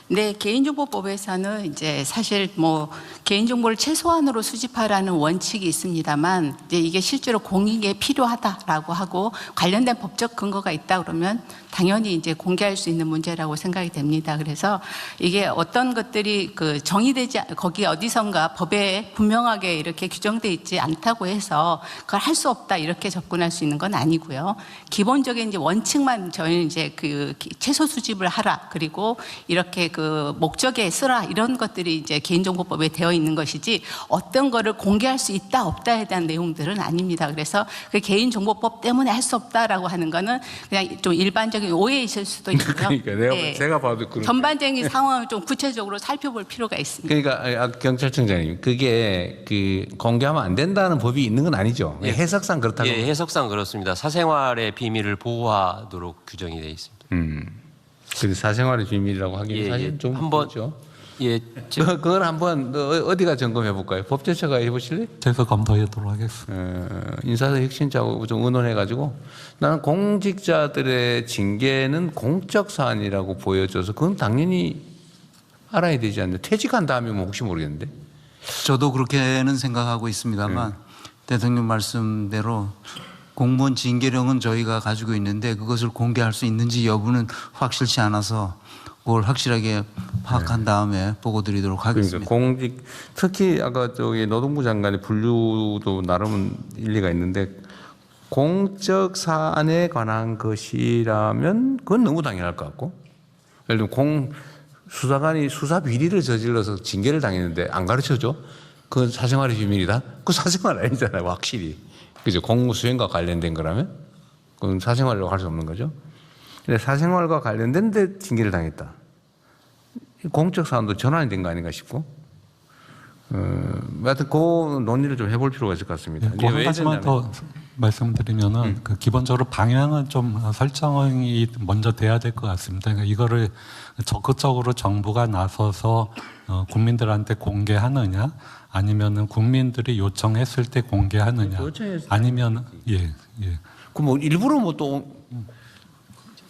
[SPEAKER 15] 네, 개인정보법에서는 이제 사실 뭐 개인정보를 최소한으로 수집하라는 원칙이 있습니다만 이제 이게 실제로 공익에 필요하다라고 하고 관련된 법적 근거가 있다 그러면 당연히 이제 공개할 수 있는 문제라고 생각이 됩니다. 그래서 이게 어떤 것들이 그 정의되지 거기 어디선가 법에 분명하게 이렇게 규정돼 있지 않다고 해서 그걸 할 수 없다 이렇게 접근할 수 있는 건 아니고요. 기본적인 이제 원칙만 저희는 이제 그 최소 수집을 하라 그리고 이렇게 그 목적에 쓰라 이런 것들이 이제 개인정보법에 되어 있는 것이지 어떤 거를 공개할 수 있다 없다에 대한 내용들은 아닙니다. 그래서 그 개인정보법 때문에 할 수 없다라고 하는 거는 그냥 좀 일반적인 오해이실 수도 있고요.
[SPEAKER 2] 그러니까 제가 봐도 그런
[SPEAKER 15] 전반적인 상황을 좀 구체적으로 살펴볼 필요가 있습니다.
[SPEAKER 2] 그러니까 경찰청장님 그게 그 공개하면 안 된다는 법이 있는 건 아니죠.
[SPEAKER 13] 예.
[SPEAKER 2] 해석상 그렇다고.
[SPEAKER 13] 예, 해석상 그렇습니다. 사생활의 비밀을 보호하도록 규정이 되어 있습니다.
[SPEAKER 2] 근데 사생활의 비밀이라고 하기는 사실 좀
[SPEAKER 13] 한번
[SPEAKER 2] 그렇죠.
[SPEAKER 13] 예,
[SPEAKER 2] 그걸 한번 어디가 점검해 볼까요? 법제처가 해보실래?
[SPEAKER 14] 제가 검토하도록 하겠습니다.
[SPEAKER 2] 인사혁신처하고 좀 의논해가지고 나는 공직자들의 징계는 공적 사안이라고 보여줘서 그건 당연히 알아야 되지 않나. 퇴직한 다음에 뭐 혹시 모르겠는데.
[SPEAKER 1] 저도 그렇게는 생각하고 있습니다만 대통령 말씀대로 공무원 징계령은 저희가 가지고 있는데 그것을 공개할 수 있는지 여부는 확실치 않아서 그걸 확실하게 파악한 다음에 보고 드리도록 하겠습니다.
[SPEAKER 2] 그러니까 특히 아까 저기 노동부 장관의 분류도 나름은 일리가 있는데 공적 사안에 관한 것이라면 그건 너무 당연할 것 같고 예를 들면 수사관이 수사 비리를 저질러서 징계를 당했는데 안 가르쳐줘? 그건 사생활의 비밀이다? 그건 사생활 아니잖아요, 확실히. 그죠? 공무수행과 관련된 거라면 그건 사생활이라고 할 수 없는 거죠. 근데 사생활과 관련된데 징계를 당했다. 공적 사안도 전환이 된 거 아닌가 싶고. 하여튼 그 논의를 좀 해볼 필요가 있을 것 같습니다.
[SPEAKER 14] 네, 한 가지만 더 말씀드리면은 그 기본적으로 방향은 좀 설정이 먼저 돼야 될 것 같습니다. 그러니까 이거를 적극적으로 정부가 나서서 국민들한테 공개하느냐, 아니면은 국민들이 요청했을 때 공개하느냐, 아니면 예.
[SPEAKER 2] 그 뭐 일부러 뭐 또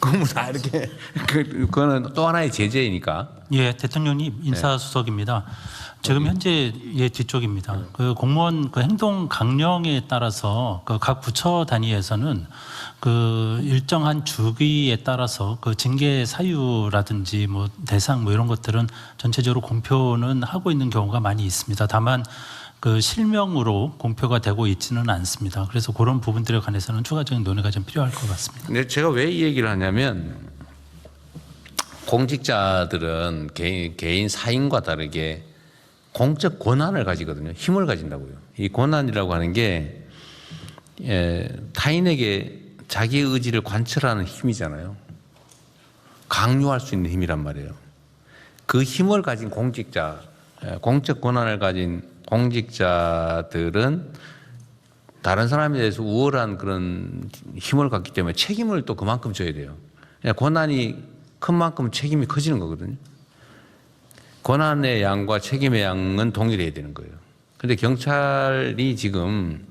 [SPEAKER 2] 그거는 다 이렇게 그거는 또 하나의 제재이니까.
[SPEAKER 16] 예, 대통령님 인사수석입니다. 지금 현재 예 뒤쪽입니다. 그 공무원 그 행동 강령에 따라서 그 각 부처 단위에서는 그 일정한 주기에 따라서 그 징계 사유라든지 뭐 대상 뭐 이런 것들은 전체적으로 공표는 하고 있는 경우가 많이 있습니다. 다만 그 실명으로 공표가 되고 있지는 않습니다. 그래서 그런 부분들에 관해서는 추가적인 논의가 좀 필요할 것 같습니다.
[SPEAKER 2] 근데 제가 왜 이 얘기를 하냐면 공직자들은 개인 사인과 다르게 공적 권한을 가지거든요. 힘을 가진다고요. 이 권한이라고 하는 게 타인에게 자기의 의지를 관철하는 힘이잖아요. 강요할 수 있는 힘이란 말이에요. 그 힘을 가진 공직자, 공적 권한을 가진 공직자들은 다른 사람에 대해서 우월한 그런 힘을 갖기 때문에 책임을 또 그만큼 져야 돼요. 권한이 큰 만큼 책임이 커지는 거거든요. 권한의 양과 책임의 양은 동일해야 되는 거예요. 그런데 경찰이 지금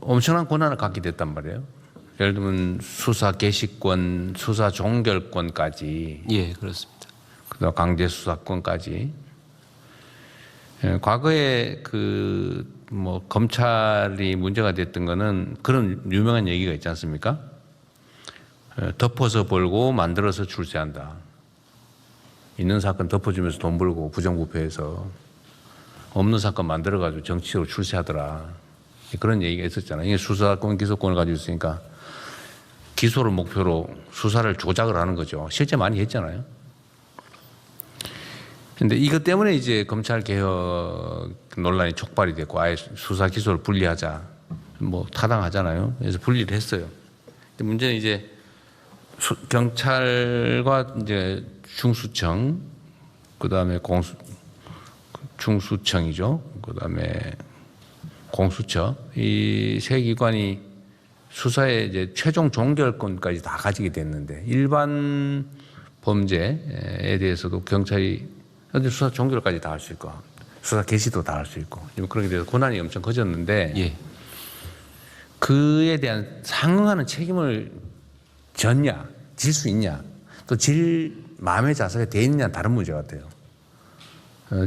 [SPEAKER 2] 엄청난 권한을 갖게 됐단 말이에요. 예를 들면 수사 개시권, 수사 종결권까지.
[SPEAKER 13] 예, 그렇습니다.
[SPEAKER 2] 그다음 강제 수사권까지. 과거에 그 뭐 검찰이 문제가 됐던 거는 그런 유명한 얘기가 있지 않습니까? 덮어서 벌고 만들어서 출세한다. 있는 사건 덮어주면서 돈 벌고 부정부패해서 없는 사건 만들어가지고 정치적으로 출세하더라. 그런 얘기가 있었잖아요. 이게 수사권, 기소권을 가지고 있으니까 기소를 목표로 수사를 조작을 하는 거죠. 실제 많이 했잖아요. 근데 이것 때문에 이제 검찰 개혁 논란이 촉발이 됐고 아예 수사 기소를 분리하자. 뭐 타당하잖아요. 그래서 분리를 했어요. 근데 문제는 이제 경찰과 이제 중수청, 그다음에 중수청이죠. 그다음에 공수처 이 세 기관이 수사의 이제 최종 종결권까지 다 가지게 됐는데 일반 범죄에 대해서도 경찰이 수사 종결까지 다 할 수 있고 수사 개시도 다 할 수 있고 그렇게 돼서 권한이 엄청 커졌는데
[SPEAKER 13] 예.
[SPEAKER 2] 그에 대한 상응하는 책임을 졌냐, 질 수 있냐, 또 질 마음의 자세가 돼 있느냐 다른 문제 같아요.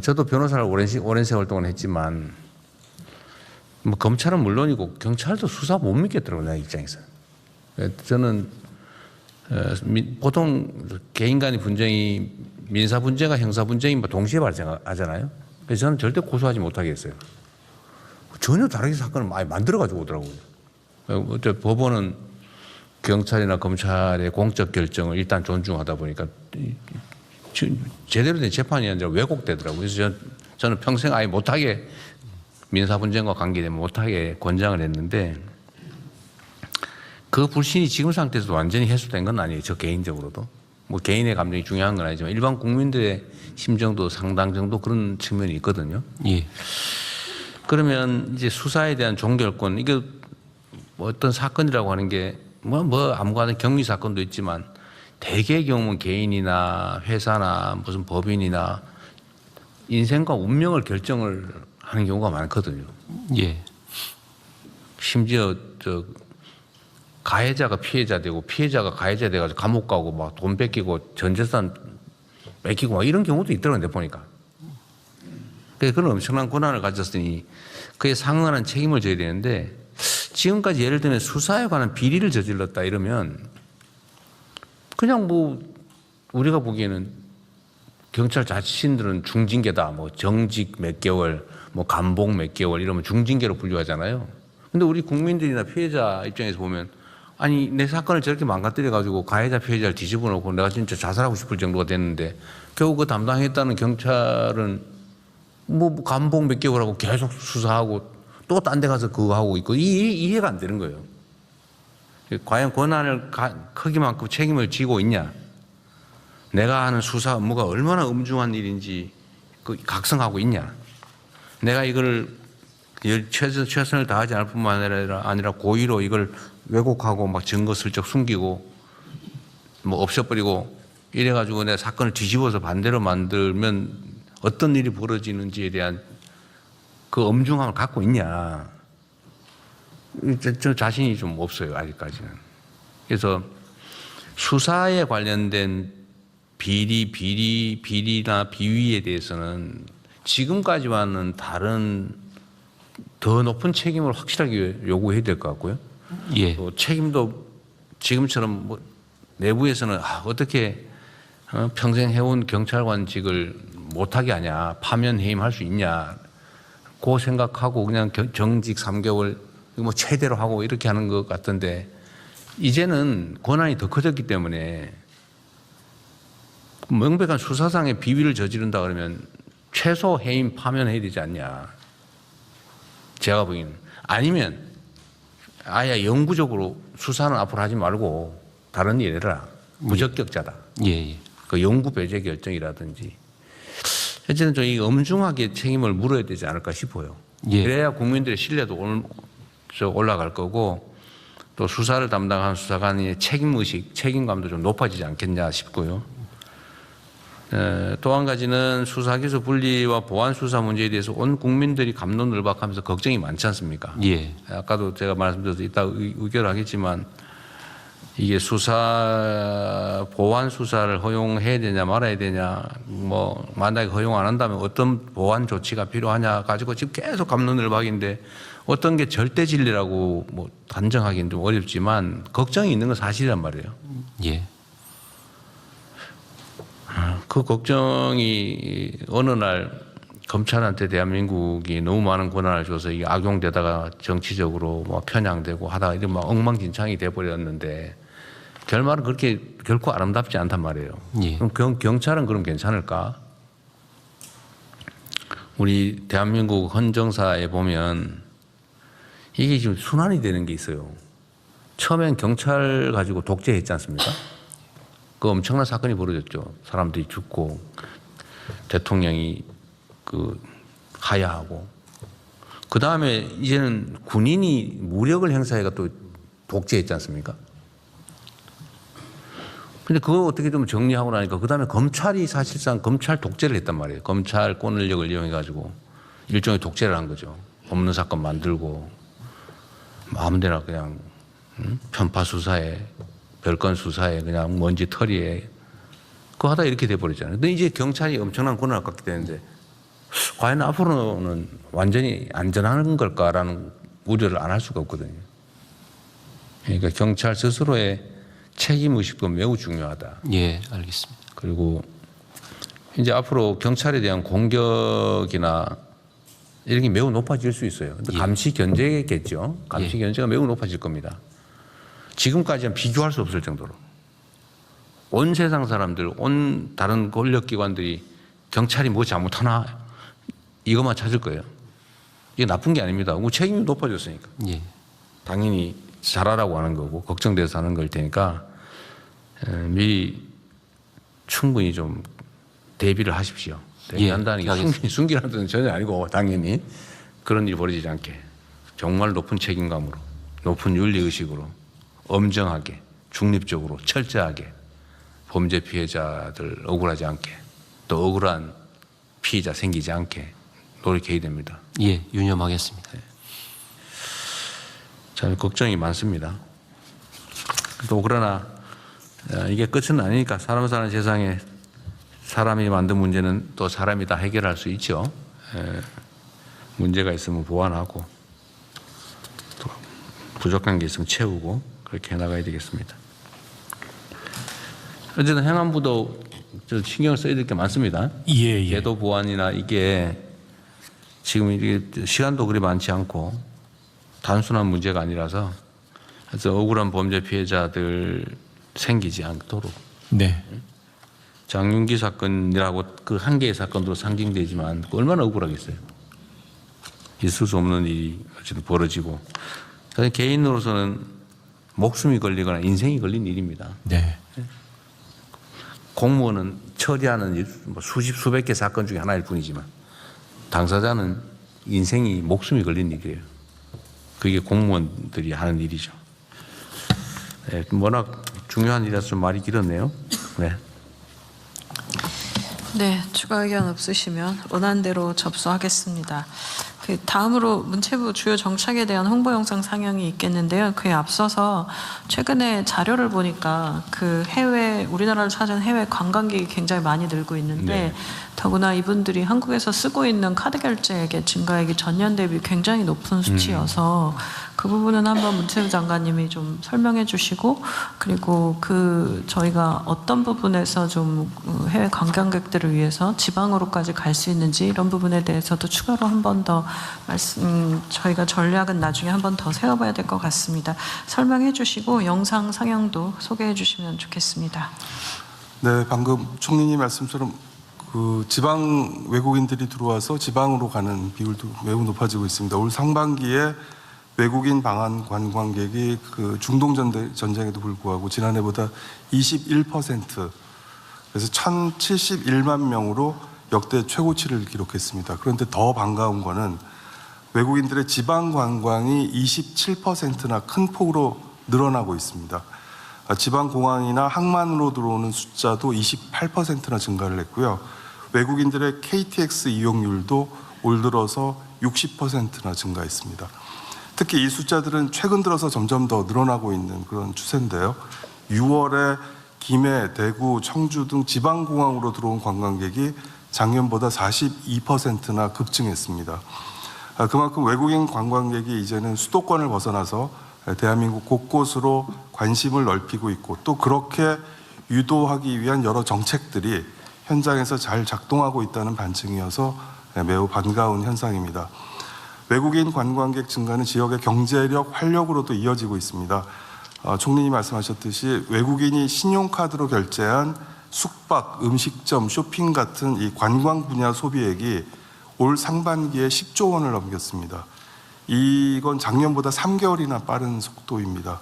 [SPEAKER 2] 저도 변호사를 오랜 세월 동안 했지만 뭐 검찰은 물론이고 경찰도 수사 못 믿겠더라고요. 내 입장에서. 저는 보통 개인 간의 분쟁이 민사 분쟁과 형사 분쟁이 뭐 동시에 발생하잖아요. 그래서 저는 절대 고소하지 못하겠어요. 전혀 다르게 사건을 많이 만들어가지고 오더라고요. 법원은 경찰이나 검찰의 공적 결정을 일단 존중하다 보니까 제대로 된 재판이 아니라 왜곡되더라고요. 그래서 저는 평생 아예 못하게 민사 분쟁과 관계되면 못하게 권장을 했는데 그 불신이 지금 상태에서 완전히 해소된 건 아니에요. 저 개인적으로도. 뭐 개인의 감정이 중요한 건 아니지만 일반 국민들의 심정도 상당 정도 그런 측면이 있거든요.
[SPEAKER 13] 예.
[SPEAKER 2] 그러면 이제 수사에 대한 종결권, 이게 어떤 사건이라고 하는 게 뭐 아무거나 경위 사건도 있지만 대개의 경우는 개인이나 회사나 무슨 법인이나 인생과 운명을 결정을 하는 경우가 많거든요.
[SPEAKER 13] 예.
[SPEAKER 2] 심지어 가해자가 피해자 되고 피해자가 가해자 돼가지고 감옥 가고 막 돈 뺏기고 전 재산 뺏기고 막 이런 경우도 있더라고요. 보니까. 그런 엄청난 권한을 가졌으니 그에 상응하는 책임을 져야 되는데 지금까지 예를 들면 수사에 관한 비리를 저질렀다 이러면 그냥 뭐 우리가 보기에는 경찰 자신들은 중징계다, 뭐 정직 몇 개월, 뭐 감봉 몇 개월 이러면 중징계로 분류하잖아요. 근데 우리 국민들이나 피해자 입장에서 보면 아니 내 사건을 저렇게 망가뜨려 가지고 가해자 피해자를 뒤집어 놓고 내가 진짜 자살하고 싶을 정도가 됐는데 겨우 그 담당했다는 경찰은 뭐 감봉 몇 개월 하고 계속 수사하고 또 딴 데 가서 그거 하고 있고 이해가 안 되는 거예요. 과연 권한을 크기만큼 책임을 지고 있냐? 내가 하는 수사 업무가 얼마나 엄중한 일인지 각성하고 있냐? 내가 이걸 최선을 다하지 않을 뿐만 아니라 고의로 이걸 왜곡하고 막 증거 슬쩍 숨기고 뭐 없애버리고 이래가지고 내가 사건을 뒤집어서 반대로 만들면 어떤 일이 벌어지는지에 대한 그 엄중함을 갖고 있냐? 저 자신이 좀 없어요, 아직까지는. 그래서 수사에 관련된 비리나 비위에 대해서는 지금까지와는 다른 더 높은 책임을 확실하게 요구해야 될 것 같고요.
[SPEAKER 13] 예.
[SPEAKER 2] 또 책임도 지금처럼 뭐 내부에서는 어떻게 평생 해온 경찰관직을 못하게 하냐, 파면 해임할 수 있냐, 그 생각하고 그냥 정직 3개월 뭐 최대로 하고 이렇게 하는 것 같던데 이제는 권한이 더 커졌기 때문에 명백한 수사상의 비위를 저지른다 그러면 최소 해임 파면해야 되지 않냐. 제가 보기에는. 아니면 아예 영구적으로 수사는 앞으로 하지 말고 다른 일 해라. 무적격자다.
[SPEAKER 13] 예.
[SPEAKER 2] 그 영구 배제 결정이라든지. 현재는 좀 이 엄중하게 책임을 물어야 되지 않을까 싶어요.
[SPEAKER 13] 예.
[SPEAKER 2] 그래야 국민들의 신뢰도 올라갈 거고 또 수사를 담당하는 수사관의 책임의식, 책임감도 좀 높아지지 않겠냐 싶고요. 또 한 가지는 수사기소 분리와 보안 수사 문제에 대해서 온 국민들이 갑론을박하면서 걱정이 많지 않습니까?
[SPEAKER 13] 예.
[SPEAKER 2] 아까도 제가 말씀드려서 이따 의결하겠지만 이게 보안 수사를 허용해야 되냐 말아야 되냐 뭐 만약에 허용 안 한다면 어떤 보안 조치가 필요하냐 가지고 지금 계속 갑론을박인데 어떤 게 절대 진리라고 뭐 단정하기는 좀 어렵지만 걱정이 있는 건 사실이란 말이에요.
[SPEAKER 13] 예.
[SPEAKER 2] 그 걱정이 어느 날 검찰한테 대한민국이 너무 많은 권한을 줘서 이게 악용되다가 정치적으로 뭐 편향되고 하다가 이런 막 엉망진창이 돼버렸는데 결말은 그렇게 결코 아름답지 않단 말이에요.
[SPEAKER 13] 예.
[SPEAKER 2] 그럼 경찰은 그럼 괜찮을까? 우리 대한민국 헌정사에 보면 이게 지금 순환이 되는 게 있어요. 처음엔 경찰 가지고 독재했지 않습니까? 그 엄청난 사건이 벌어졌죠. 사람들이 죽고 대통령이 하야하고 그 다음에 이제는 군인이 무력을 행사해가 또 독재했지 않습니까? 근데 그거 어떻게 좀 정리하고 나니까 그 다음에 검찰이 사실상 검찰 독재를 했단 말이에요. 검찰권력을 이용해가지고 일종의 독재를 한 거죠. 없는 사건 만들고 마음대로 그냥 편파 수사에 별건 수사에 그냥 먼지 털이에 그거 하다 이렇게 돼버리잖아요. 근데 이제 경찰이 엄청난 권한을 갖게 되는데 과연 앞으로는 완전히 안전한 걸까라는 우려를 안 할 수가 없거든요. 그러니까 경찰 스스로의 책임의식도 매우 중요하다.
[SPEAKER 13] 예, 알겠습니다.
[SPEAKER 2] 그리고 이제 앞으로 경찰에 대한 공격이나 이런 게 매우 높아질 수 있어요. 근데 감시 견제겠죠. 감시 견제가 매우 높아질 겁니다. 지금까지는 비교할 수 없을 정도로 온 세상 사람들, 온 다른 권력기관들이 경찰이 뭐 잘못하나 이것만 찾을 거예요. 이게 나쁜 게 아닙니다. 책임이 높아졌으니까.
[SPEAKER 13] 예.
[SPEAKER 2] 당연히 잘하라고 하는 거고 걱정돼서 하는 걸 테니까 미리 충분히 좀 대비를 하십시오. 대비한다는 게 숨기라는 뜻은 전혀 아니고 당연히 그런 일이 벌어지지 않게 정말 높은 책임감으로 높은 윤리의식으로 엄정하게 중립적으로 철저하게 범죄 피해자들 억울하지 않게 또 억울한 피해자 생기지 않게 노력해야 됩니다.
[SPEAKER 13] 예, 유념하겠습니다.
[SPEAKER 2] 참 걱정이 많습니다. 또 그러나 이게 끝은 아니니까 사람 사는 세상에 사람이 만든 문제는 또 사람이 다 해결할 수 있죠. 문제가 있으면 보완하고 또 부족한 게 있으면 채우고 그렇게 해나가야 되겠습니다. 어쨌든 행안부도 신경을 써야 될 게 많습니다.
[SPEAKER 8] 예.
[SPEAKER 2] 제도 보완이나 이게 지금 이게 시간도 그리 많지 않고 단순한 문제가 아니라서 그래서 억울한 범죄 피해자들 생기지 않도록
[SPEAKER 8] 네.
[SPEAKER 2] 장윤기 사건이라고 그 한 개의 사건으로 상징되지만 얼마나 억울하겠어요. 있을 수 없는 일이 어쨌든 벌어지고 개인으로서는 목숨이 걸리거나 인생이 걸린 일입니다.
[SPEAKER 8] 네.
[SPEAKER 2] 공무원은 처리하는 일, 수백 개 사건 중에 하나일 뿐이지만 당사자는 인생이 목숨이 걸린 일이에요. 그게 공무원들이 하는 일이죠. 네, 워낙 중요한 일이라서 좀 말이 길었네요. 네.
[SPEAKER 4] 네, 추가 의견 없으시면 원안대로 접수하겠습니다. 그 다음으로 문체부 주요 정책에 대한 홍보 영상 상영이 있겠는데요. 그에 앞서서 최근에 자료를 보니까 그 해외 우리나라를 찾은 해외 관광객이 굉장히 많이 늘고 있는데 더구나 이분들이 한국에서 쓰고 있는 카드 결제액의 증가액이 전년 대비 굉장히 높은 수치여서 그 부분은 한번 문체부 장관님이 좀 설명해 주시고 그리고 그 저희가 어떤 부분에서 좀 해외 관광객들을 위해서 지방으로까지 갈 수 있는지 이런 부분에 대해서도 추가로 한 번 더 저희가 전략은 나중에 한 번 더 세워봐야 될 것 같습니다. 설명해 주시고 영상 상영도 소개해 주시면 좋겠습니다.
[SPEAKER 17] 네, 방금 총리님 말씀처럼 그 지방 외국인들이 들어와서 지방으로 가는 비율도 매우 높아지고 있습니다. 올 상반기에 외국인 방한 관광객이 그 중동 전쟁에도 불구하고 지난해보다 21% 그래서 1,071만 명으로 역대 최고치를 기록했습니다. 그런데 더 반가운 거는 외국인들의 지방 관광이 27%나 큰 폭으로 늘어나고 있습니다. 지방 공항이나 항만으로 들어오는 숫자도 28%나 증가를 했고요. 외국인들의 KTX 이용률도 올 들어서 60%나 증가했습니다. 특히 이 숫자들은 최근 들어서 점점 더 늘어나고 있는 그런 추세인데요. 6월에 김해, 대구, 청주 등 지방공항으로 들어온 관광객이 작년보다 42%나 급증했습니다. 그만큼 외국인 관광객이 이제는 수도권을 벗어나서 대한민국 곳곳으로 관심을 넓히고 있고 또 그렇게 유도하기 위한 여러 정책들이 현장에서 잘 작동하고 있다는 반증이어서 매우 반가운 현상입니다. 외국인 관광객 증가는 지역의 경제력 활력으로도 이어지고 있습니다. 총리님 말씀하셨듯이 외국인이 신용카드로 결제한 숙박, 음식점, 쇼핑 같은 이 관광 분야 소비액이 올 상반기에 10조 원을 넘겼습니다. 이건 작년보다 3개월이나 빠른 속도입니다.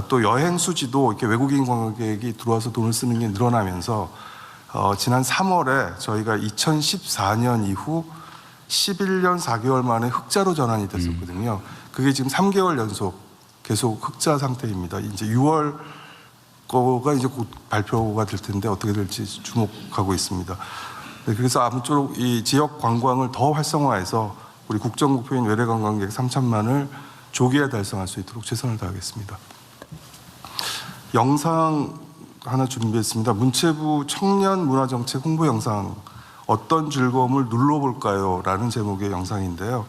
[SPEAKER 17] 또 여행 수지도 이렇게 외국인 관광객이 들어와서 돈을 쓰는 게 늘어나면서 지난 3월에 저희가 2014년 이후 11년 4개월 만에 흑자로 전환이 됐었거든요. 그게 지금 3개월 연속 계속 흑자 상태입니다. 이제 6월 거가 이제 곧 발표가 될 텐데 어떻게 될지 주목하고 있습니다. 그래서 아무쪼록 이 지역 관광을 더 활성화해서 우리 국정 목표인 외래 관광객 3천만을 조기에 달성할 수 있도록 최선을 다하겠습니다. 영상 하나 준비했습니다. 문체부 청년 문화정책 홍보 영상 어떤 즐거움을 눌러볼까요? 라는 제목의 영상인데요.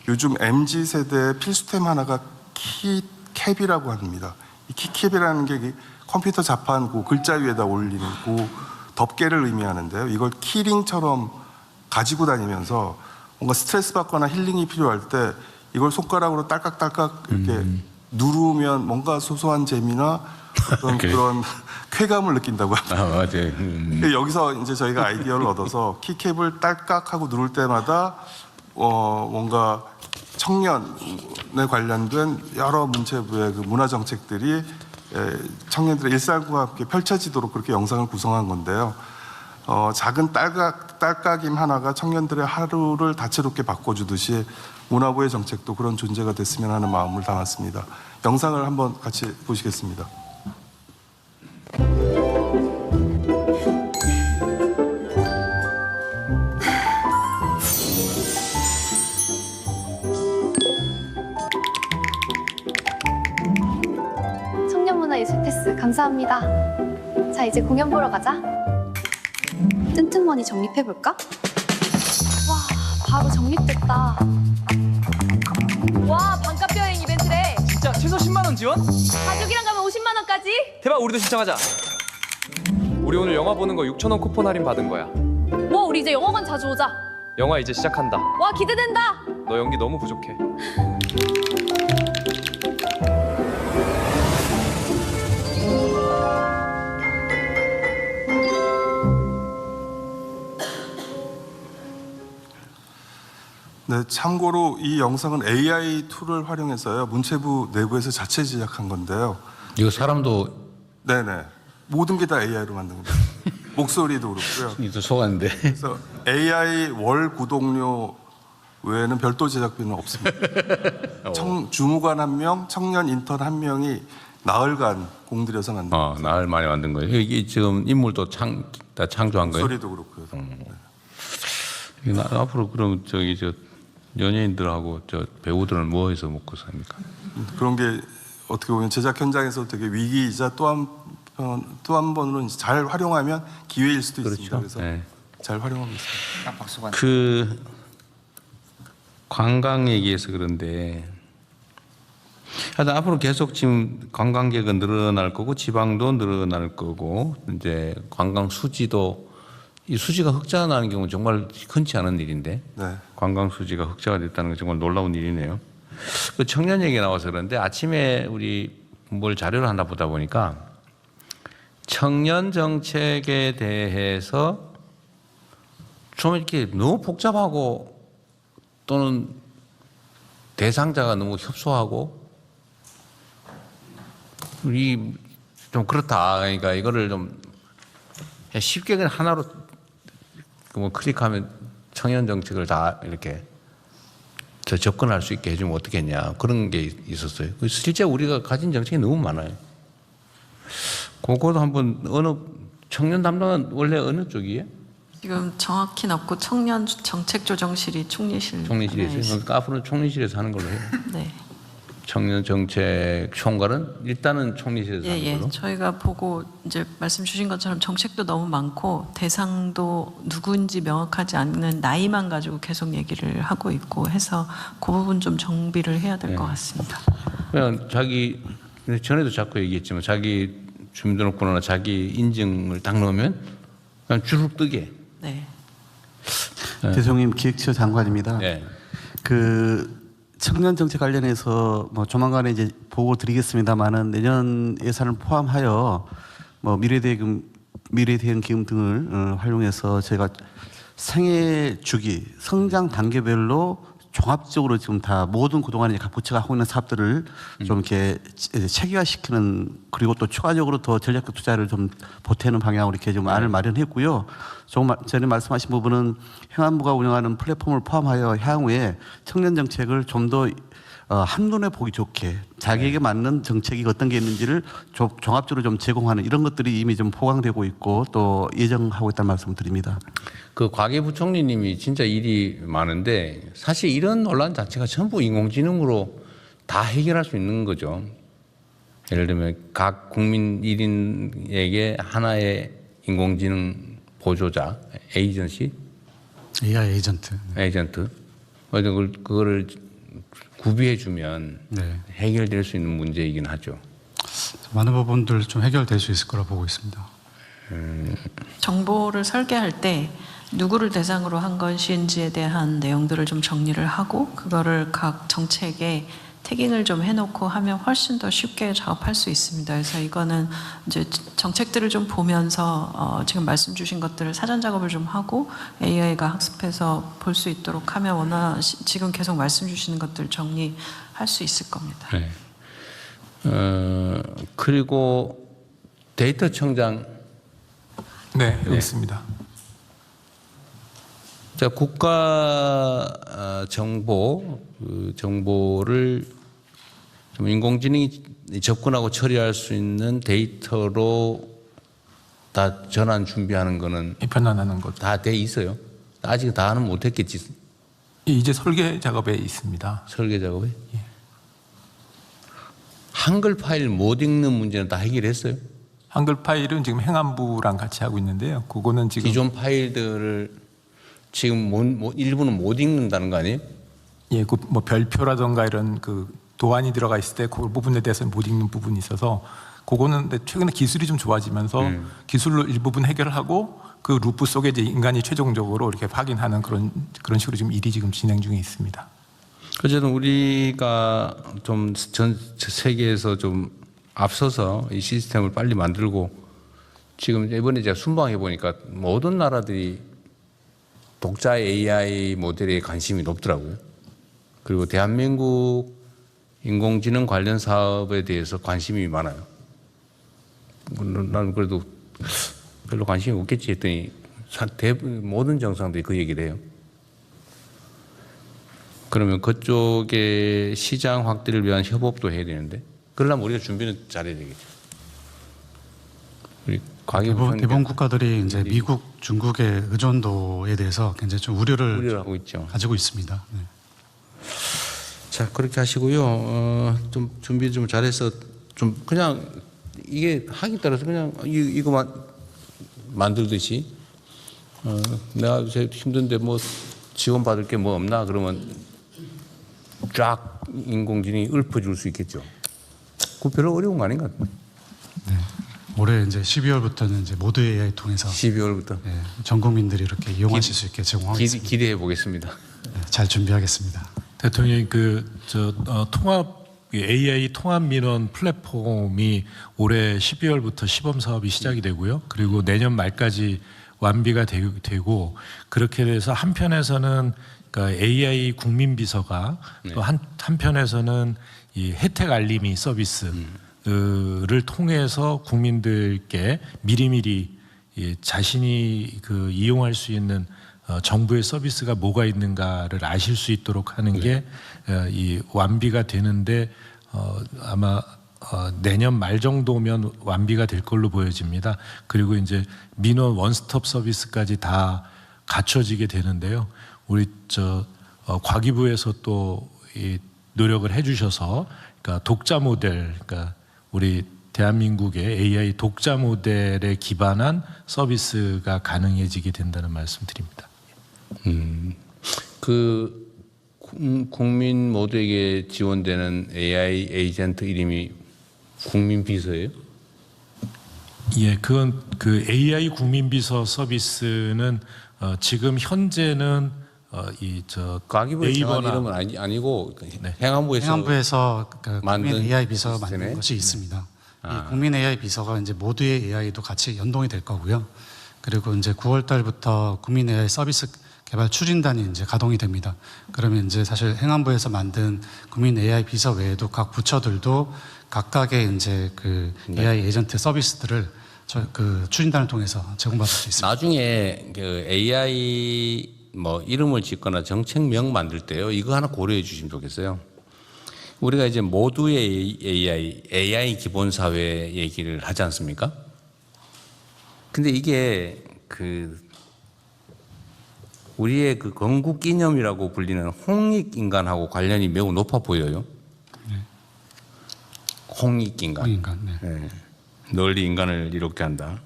[SPEAKER 17] 요즘 MZ세대의 필수템 하나가 키캡이라고 합니다. 이 키캡이라는 게 컴퓨터 자판 그 글자 위에다 올리는 그 덮개를 의미하는데요. 이걸 키링처럼 가지고 다니면서 뭔가 스트레스 받거나 힐링이 필요할 때 이걸 손가락으로 딸깍딸깍 이렇게 누르면 뭔가 소소한 재미나 어떤 그런 쾌감을 느낀다고 합니다. 맞아요. 여기서 이제 저희가 아이디어를 얻어서 키캡을 딸깍하고 누를 때마다 뭔가 청년에 관련된 여러 문체부의 그 문화 정책들이 청년들의 일상과 함께 펼쳐지도록 그렇게 영상을 구성한 건데요. 작은 딸깍임 하나가 청년들의 하루를 다채롭게 바꿔주듯이 문화부의 정책도 그런 존재가 됐으면 하는 마음을 담았습니다. 영상을 한번 같이 보시겠습니다.
[SPEAKER 18] 청년문화예술 패스 감사합니다. 자, 이제 공연 보러 가자. 튼튼머니 정립해볼까? 와, 바로 정립됐다.
[SPEAKER 19] 와, 반값 여행 이벤트래.
[SPEAKER 20] 진짜 최소 10만 원 지원?
[SPEAKER 19] 가족이랑 가면 50만 원까지?
[SPEAKER 20] 대박, 우리도 신청하자. 우리 오늘 영화 보는 거 6,000원 쿠폰 할인 받은 거야.
[SPEAKER 19] 뭐, 우리 이제 영화관 자주 오자.
[SPEAKER 20] 영화 이제 시작한다.
[SPEAKER 19] 와, 기대된다.
[SPEAKER 20] 너 연기 너무 부족해.
[SPEAKER 17] 네, 참고로 이 영상은 AI 툴을 활용해서요. 문체부 내부에서 자체 제작한 건데요.
[SPEAKER 2] 이거 사람도
[SPEAKER 17] 네네 모든 게 다 AI로 만든 겁니다. 목소리도 그렇고요.
[SPEAKER 2] 이도 속았는데.
[SPEAKER 17] 그래서 AI 월 구독료 외에는 별도 제작비는 없습니다. 주무관 1명, 청년 인턴 1명이 나흘간 공들여서 만든 겁니다.
[SPEAKER 2] 나흘 만에 만든 거예요. 이게 지금 인물도 다 창조한 거예요.
[SPEAKER 17] 목소리도 그렇고요.
[SPEAKER 2] 앞으로 그럼
[SPEAKER 3] 연예인들하고 저 배우들은 뭐 해서 먹고 삽니까?
[SPEAKER 17] 그런 게 어떻게 보면 제작 현장에서 되게 위기이자 또 한 번으로는 잘 활용하면 기회일 수도 있습니다. 그래서
[SPEAKER 3] 네.
[SPEAKER 17] 잘 활용하고 있습니다.
[SPEAKER 3] 그 관광 얘기해서 그런데 하여튼 앞으로 계속 지금 관광객은 늘어날 거고 지방도 늘어날 거고 이제 관광 수지도 이 수지가 흑자가 나는 경우는 정말 흔치 않은 일인데
[SPEAKER 17] 네.
[SPEAKER 3] 관광 수지가 흑자가 됐다는 건 정말 놀라운 일이네요. 그 청년 얘기 나와서 그런데 아침에 우리 뭘 자료를 하나 보다 보니까 청년 정책에 대해서 좀 이렇게 너무 복잡하고 또는 대상자가 너무 협소하고 이 좀 그렇다. 그러니까 이거를 좀 쉽게 그냥 하나로 뭐 클릭하면 청년 정책을 다 이렇게 접근할 수 있게 해주면 어떻겠냐 그런 게 있었어요. 실제 우리가 가진 정책이 너무 많아요. 그거도 한번 어느 청년 담당은 원래 어느 쪽이에요?
[SPEAKER 4] 지금 정확히는 없고 청년 정책조정실이 총리실.
[SPEAKER 3] 총리실에 있어요. 그러니까 앞으로는 총리실에서 하는 걸로 해요.
[SPEAKER 4] 네.
[SPEAKER 3] 청년 정책 총괄은 일단은 총리실에서 하는
[SPEAKER 4] 예,
[SPEAKER 3] 걸로.
[SPEAKER 4] 예. 저희가 보고 이제 말씀 주신 것처럼 정책도 너무 많고 대상도 누구인지 명확하지 않는 나이만 가지고 계속 얘기를 하고 있고 해서 그 부분 좀 정비를 해야 될 것 같습니다.
[SPEAKER 3] 그냥 자기 전에도 자꾸 얘기했지만 자기 주민등록번호나 자기 인증을 딱 넣으면 그냥 주룩 뜨게.
[SPEAKER 4] 네.
[SPEAKER 21] 대통령 기획처 장관입니다.
[SPEAKER 3] 네.
[SPEAKER 21] 그 청년 정책 관련해서 뭐 조만간에 이제 보고 드리겠습니다만은 내년 예산을 포함하여 뭐 미래대응 기금 등을 활용해서 저희가 생애 주기, 성장 단계별로 종합적으로 지금 다 모든 그동안 각 부처가 하고 있는 사업들을 좀 이렇게 체계화시키는 그리고 또 추가적으로 더 전략적 투자를 좀 보태는 방향으로 이렇게 좀 안을 마련했고요. 조금 전에 말씀하신 부분은 행안부가 운영하는 플랫폼을 포함하여 향후에 청년 정책을 좀 더 한눈에 보기 좋게 자기에게 맞는 정책이 어떤 게 있는지를 종합적으로 좀 제공하는 이런 것들이 이미 좀 포괄되고 있고 또 예정하고 있다는 말씀을 드립니다.
[SPEAKER 3] 그 과기부총리님이 진짜 일이 많은데 사실 이런 논란 자체가 전부 인공지능으로 다 해결할 수 있는 거죠. 예를 들면 각 국민 1인에게 하나의 인공지능 보조자, 에이전시?
[SPEAKER 6] AI 에이전트.
[SPEAKER 3] 에이전트. 그거를 구비해주면
[SPEAKER 6] 네.
[SPEAKER 3] 해결될 수 있는 문제이긴 하죠.
[SPEAKER 6] 많은 부분들 좀 해결될 수 있을 거라 보고 있습니다.
[SPEAKER 4] 정보를 설계할 때 누구를 대상으로 한 것인지에 대한 내용들을 좀 정리를 하고 그거를 각 정책에 태깅을 좀 해놓고 하면 훨씬 더 쉽게 작업할 수 있습니다. 그래서 이거는 이제 정책들을 좀 보면서 지금 말씀 주신 것들을 사전 작업을 좀 하고 AI가 학습해서 볼 수 있도록 하면 지금 계속 말씀 주시는 것들 정리할 수 있을 겁니다.
[SPEAKER 3] 네. 그리고 데이터 청장.
[SPEAKER 22] 네, 여기 있습니다.
[SPEAKER 3] 자, 국가 정보, 그 정보를 좀 인공지능이 접근하고 처리할 수 있는 데이터로 다 전환 준비하는 거는
[SPEAKER 22] 변환하는 것
[SPEAKER 3] 다 돼 있어요. 아직 다는 못했겠지.
[SPEAKER 22] 이제 설계 작업에 있습니다.
[SPEAKER 3] 설계 작업에? 예. 한글 파일 못 읽는 문제는 다 해결했어요?
[SPEAKER 22] 한글 파일은 지금 행안부랑 같이 하고 있는데요. 그거는 지금
[SPEAKER 3] 기존 파일들을 지금 일부는 못 읽는다는 거 아니에요?
[SPEAKER 22] 예, 그 뭐 별표라던가 이런 그 도안이 들어가 있을 때 그 부분에 대해서 못 읽는 부분이 있어서 그거는 최근에 기술이 좀 좋아지면서 기술로 일부분 해결하고 그 루프 속에 이제 인간이 최종적으로 이렇게 확인하는 그런 식으로 지금 일이 지금 진행 중에 있습니다.
[SPEAKER 3] 어쨌든 우리가 좀 전 세계에서 좀 앞서서 이 시스템을 빨리 만들고 지금 이번에 제가 순방해 보니까 모든 나라들이 독자 AI 모델에 관심이 높더라고요. 그리고 대한민국 인공지능 관련 사업에 대해서 관심이 많아요. 나는 그래도 별로 관심이 없겠지 했더니 모든 정상들이 그 얘기를 해요. 그러면 그쪽의 시장 확대를 위한 협업도 해야 되는데 그러려면 우리가 준비는 잘해야 되겠죠. 우리
[SPEAKER 6] 대부분 국가들이 이제 미국, 중국의 의존도에 대해서 굉장히 좀 우려를
[SPEAKER 3] 하고 있죠.
[SPEAKER 6] 가지고 있습니다. 네.
[SPEAKER 3] 자, 그렇게 하시고요. 좀 준비 좀 잘해서 좀 그냥 이게 하기 따라서 그냥 이거만 만들듯이 내가 요새 힘든데 뭐 지원 받을 게 뭐 없나 그러면 쫙 인공지능이 읊어줄 수 있겠죠. 그거 별로 어려운 거 아닌 것 같아요.
[SPEAKER 6] 네. 올해 이제 12월부터는 이제 모두 AI 통해서
[SPEAKER 3] 12월부터
[SPEAKER 6] 전 국민들이 이렇게 이용하실 수 있게 제공하겠습니다.
[SPEAKER 3] 기대해 보겠습니다.
[SPEAKER 6] 네, 잘 준비하겠습니다.
[SPEAKER 8] 대통령님 통합 AI 통합 민원 플랫폼이 올해 12월부터 시범 사업이 시작이 되고요. 그리고 내년 말까지 완비가 되고 그렇게 돼서 한편에서는 그러니까 AI 국민 비서가 또 한편에서는 이 혜택 알림이 서비스를 통해서 국민들께 미리미리 자신이 이용할 수 있는 정부의 서비스가 뭐가 있는가를 아실 수 있도록 하는 게 이 완비가 되는데 아마 내년 말 정도면 완비가 될 걸로 보여집니다. 그리고 이제 민원 원스톱 서비스까지 다 갖춰지게 되는데요. 우리 과기부에서 또 이 노력을 해주셔서 그러니까 독자 모델, 그러니까 우리 대한민국의 AI 독자 모델에 기반한 서비스가 가능해지게 된다는 말씀드립니다.
[SPEAKER 3] 국민 모두에게 지원되는 AI 에이전트 이름이 국민 비서예요?
[SPEAKER 8] 예, 그건 AI 국민 비서 서비스는 지금 현재는
[SPEAKER 3] 과기부에서 정한 이름은 아니고
[SPEAKER 6] 행안부에서 국민 AI 비서가 만든 것이 있습니다. 이 국민 AI 비서가 이제 모두의 AI도 같이 연동이 될 거고요. 그리고 이제 9월 달부터 국민 AI 서비스 개발 추진단이 이제 가동이 됩니다. 그러면 이제 사실 행안부에서 만든 국민 AI 비서 외에도 각 부처들도 각각의 이제 AI 에이전트 서비스들을 추진단을 통해서 제공받을 수 있습니다.
[SPEAKER 3] 나중에 AI 이름을 짓거나 정책명 만들 때요, 이거 하나 고려해 주시면 좋겠어요. 우리가 이제 모두의 AI 기본 사회 얘기를 하지 않습니까? 근데 이게 우리의 건국 기념이라고 불리는 홍익 인간하고 관련이 매우 높아 보여요. 홍익 인간. 네. 널리 인간을 이롭게 한다.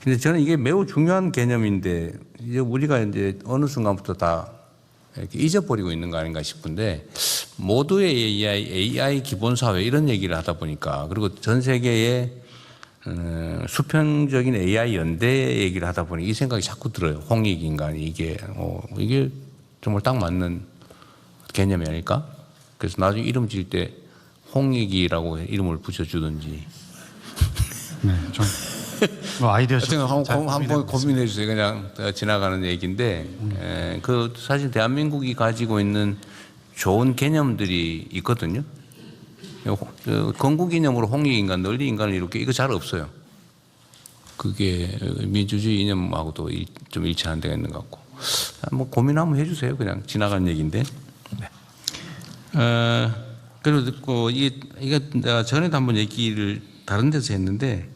[SPEAKER 3] 근데 저는 이게 매우 중요한 개념인데 이제 우리가 이제 어느 순간부터 다 이렇게 잊어버리고 있는 거 아닌가 싶은데 모두의 AI 기본 사회 이런 얘기를 하다 보니까 그리고 전 세계의 수평적인 AI 연대 얘기를 하다 보니 이 생각이 자꾸 들어요. 홍익 인간이 이게 정말 딱 맞는 개념이 아닐까? 그래서 나중에 이름 지을 때 홍익이라고 이름을 붙여주든지.
[SPEAKER 6] 네, 좀 아이디어
[SPEAKER 3] 한번 고민해 주세요. 그냥 지나가는 얘기인데 사실 대한민국이 가지고 있는 좋은 개념들이 있거든요. 건국 기념으로 홍익 인간, 널리 인간을 이렇게 이거 잘 없어요. 그게 민주주의 이념하고도 좀 일치하는 데가 있는 것 같고. 뭐 고민 한번 해주세요. 그냥 지나가는 얘기인데. 네. 그리고 이게 내가 전에도 한번 얘기를 다른 데서 했는데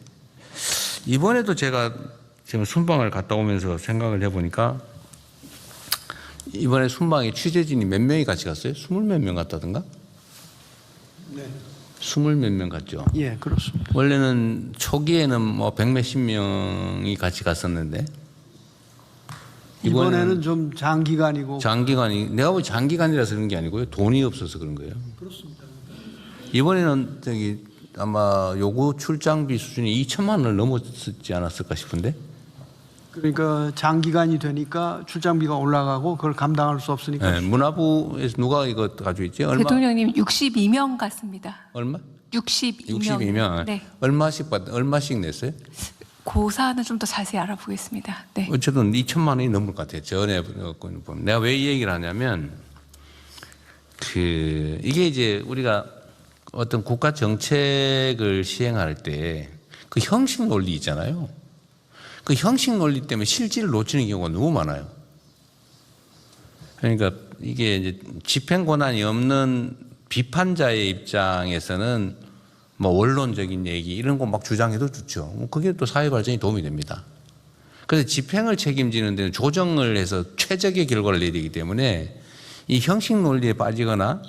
[SPEAKER 3] 이번에도 제가 지금 순방을 갔다 오면서 생각을 해보니까 이번에 순방에 취재진이 몇 명이 같이 갔어요? 20몇 명 갔다던가?
[SPEAKER 5] 네.
[SPEAKER 3] 20몇 명 갔죠?
[SPEAKER 5] 예, 그렇습니다.
[SPEAKER 3] 원래는 초기에는 뭐 100몇십 명이 같이 갔었는데
[SPEAKER 5] 이번에는 좀 장기간이고.
[SPEAKER 3] 내가 보기 장기간이라서 그런 게 아니고요. 돈이 없어서 그런 거예요.
[SPEAKER 5] 그렇습니다.
[SPEAKER 3] 이번에는 아마 요구 출장비 수준이 2천만 원을 넘었지 않았을까 싶은데.
[SPEAKER 5] 그러니까 장기간이 되니까 출장비가 올라가고 그걸 감당할 수 없으니까.
[SPEAKER 3] 네, 문화부에서 누가 이거 가지고 있지? 얼마?
[SPEAKER 15] 대통령님 62명 같습니다.
[SPEAKER 3] 얼마?
[SPEAKER 15] 62명. 네.
[SPEAKER 3] 얼마씩 냈어요?
[SPEAKER 15] 고사는 좀 더 자세히 알아보겠습니다. 네.
[SPEAKER 3] 어쨌든 2천만 원이 넘을 것 같아요. 전에 보면. 내가 왜 이 얘기를 하냐면 이게 이제 우리가 어떤 국가 정책을 시행할 때 그 형식 논리 있잖아요. 그 형식 논리 때문에 실질을 놓치는 경우가 너무 많아요. 그러니까 이게 이제 집행 권한이 없는 비판자의 입장에서는 뭐 원론적인 얘기 이런 거 막 주장해도 좋죠. 그게 또 사회 발전에 도움이 됩니다. 그래서 집행을 책임지는 데는 조정을 해서 최적의 결과를 내야 되기 때문에 이 형식 논리에 빠지거나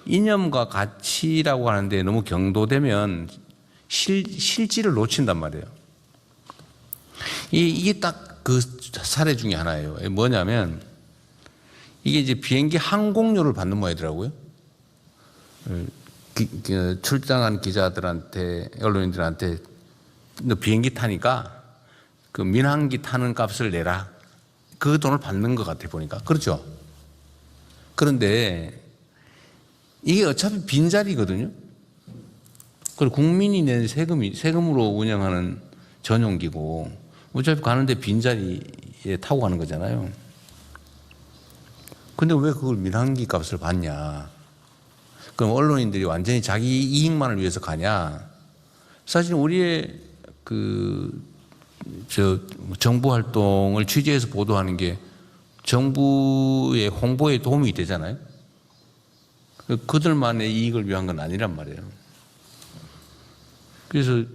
[SPEAKER 3] 이념과 가치라고 하는데 너무 경도되면 실질을 놓친단 말이에요. 이게 딱 그 사례 중에 하나예요. 뭐냐면 이게 이제 비행기 항공료를 받는 모양이더라고요. 출장한 기자들한테, 언론인들한테 너 비행기 타니까 그 민항기 타는 값을 내라. 그 돈을 받는 것 같아 보니까. 그렇죠? 그런데 이게 어차피 빈자리거든요. 그리고 국민이 낸 세금으로 운영하는 전용기고 어차피 가는데 빈자리에 타고 가는 거잖아요. 근데 왜 그걸 민항기 값을 받냐? 그럼 언론인들이 완전히 자기 이익만을 위해서 가냐? 사실 우리의 정부 활동을 취재해서 보도하는 게 정부의 홍보에 도움이 되잖아요. 그들만의 이익을 위한 건 아니란 말이에요. 그래서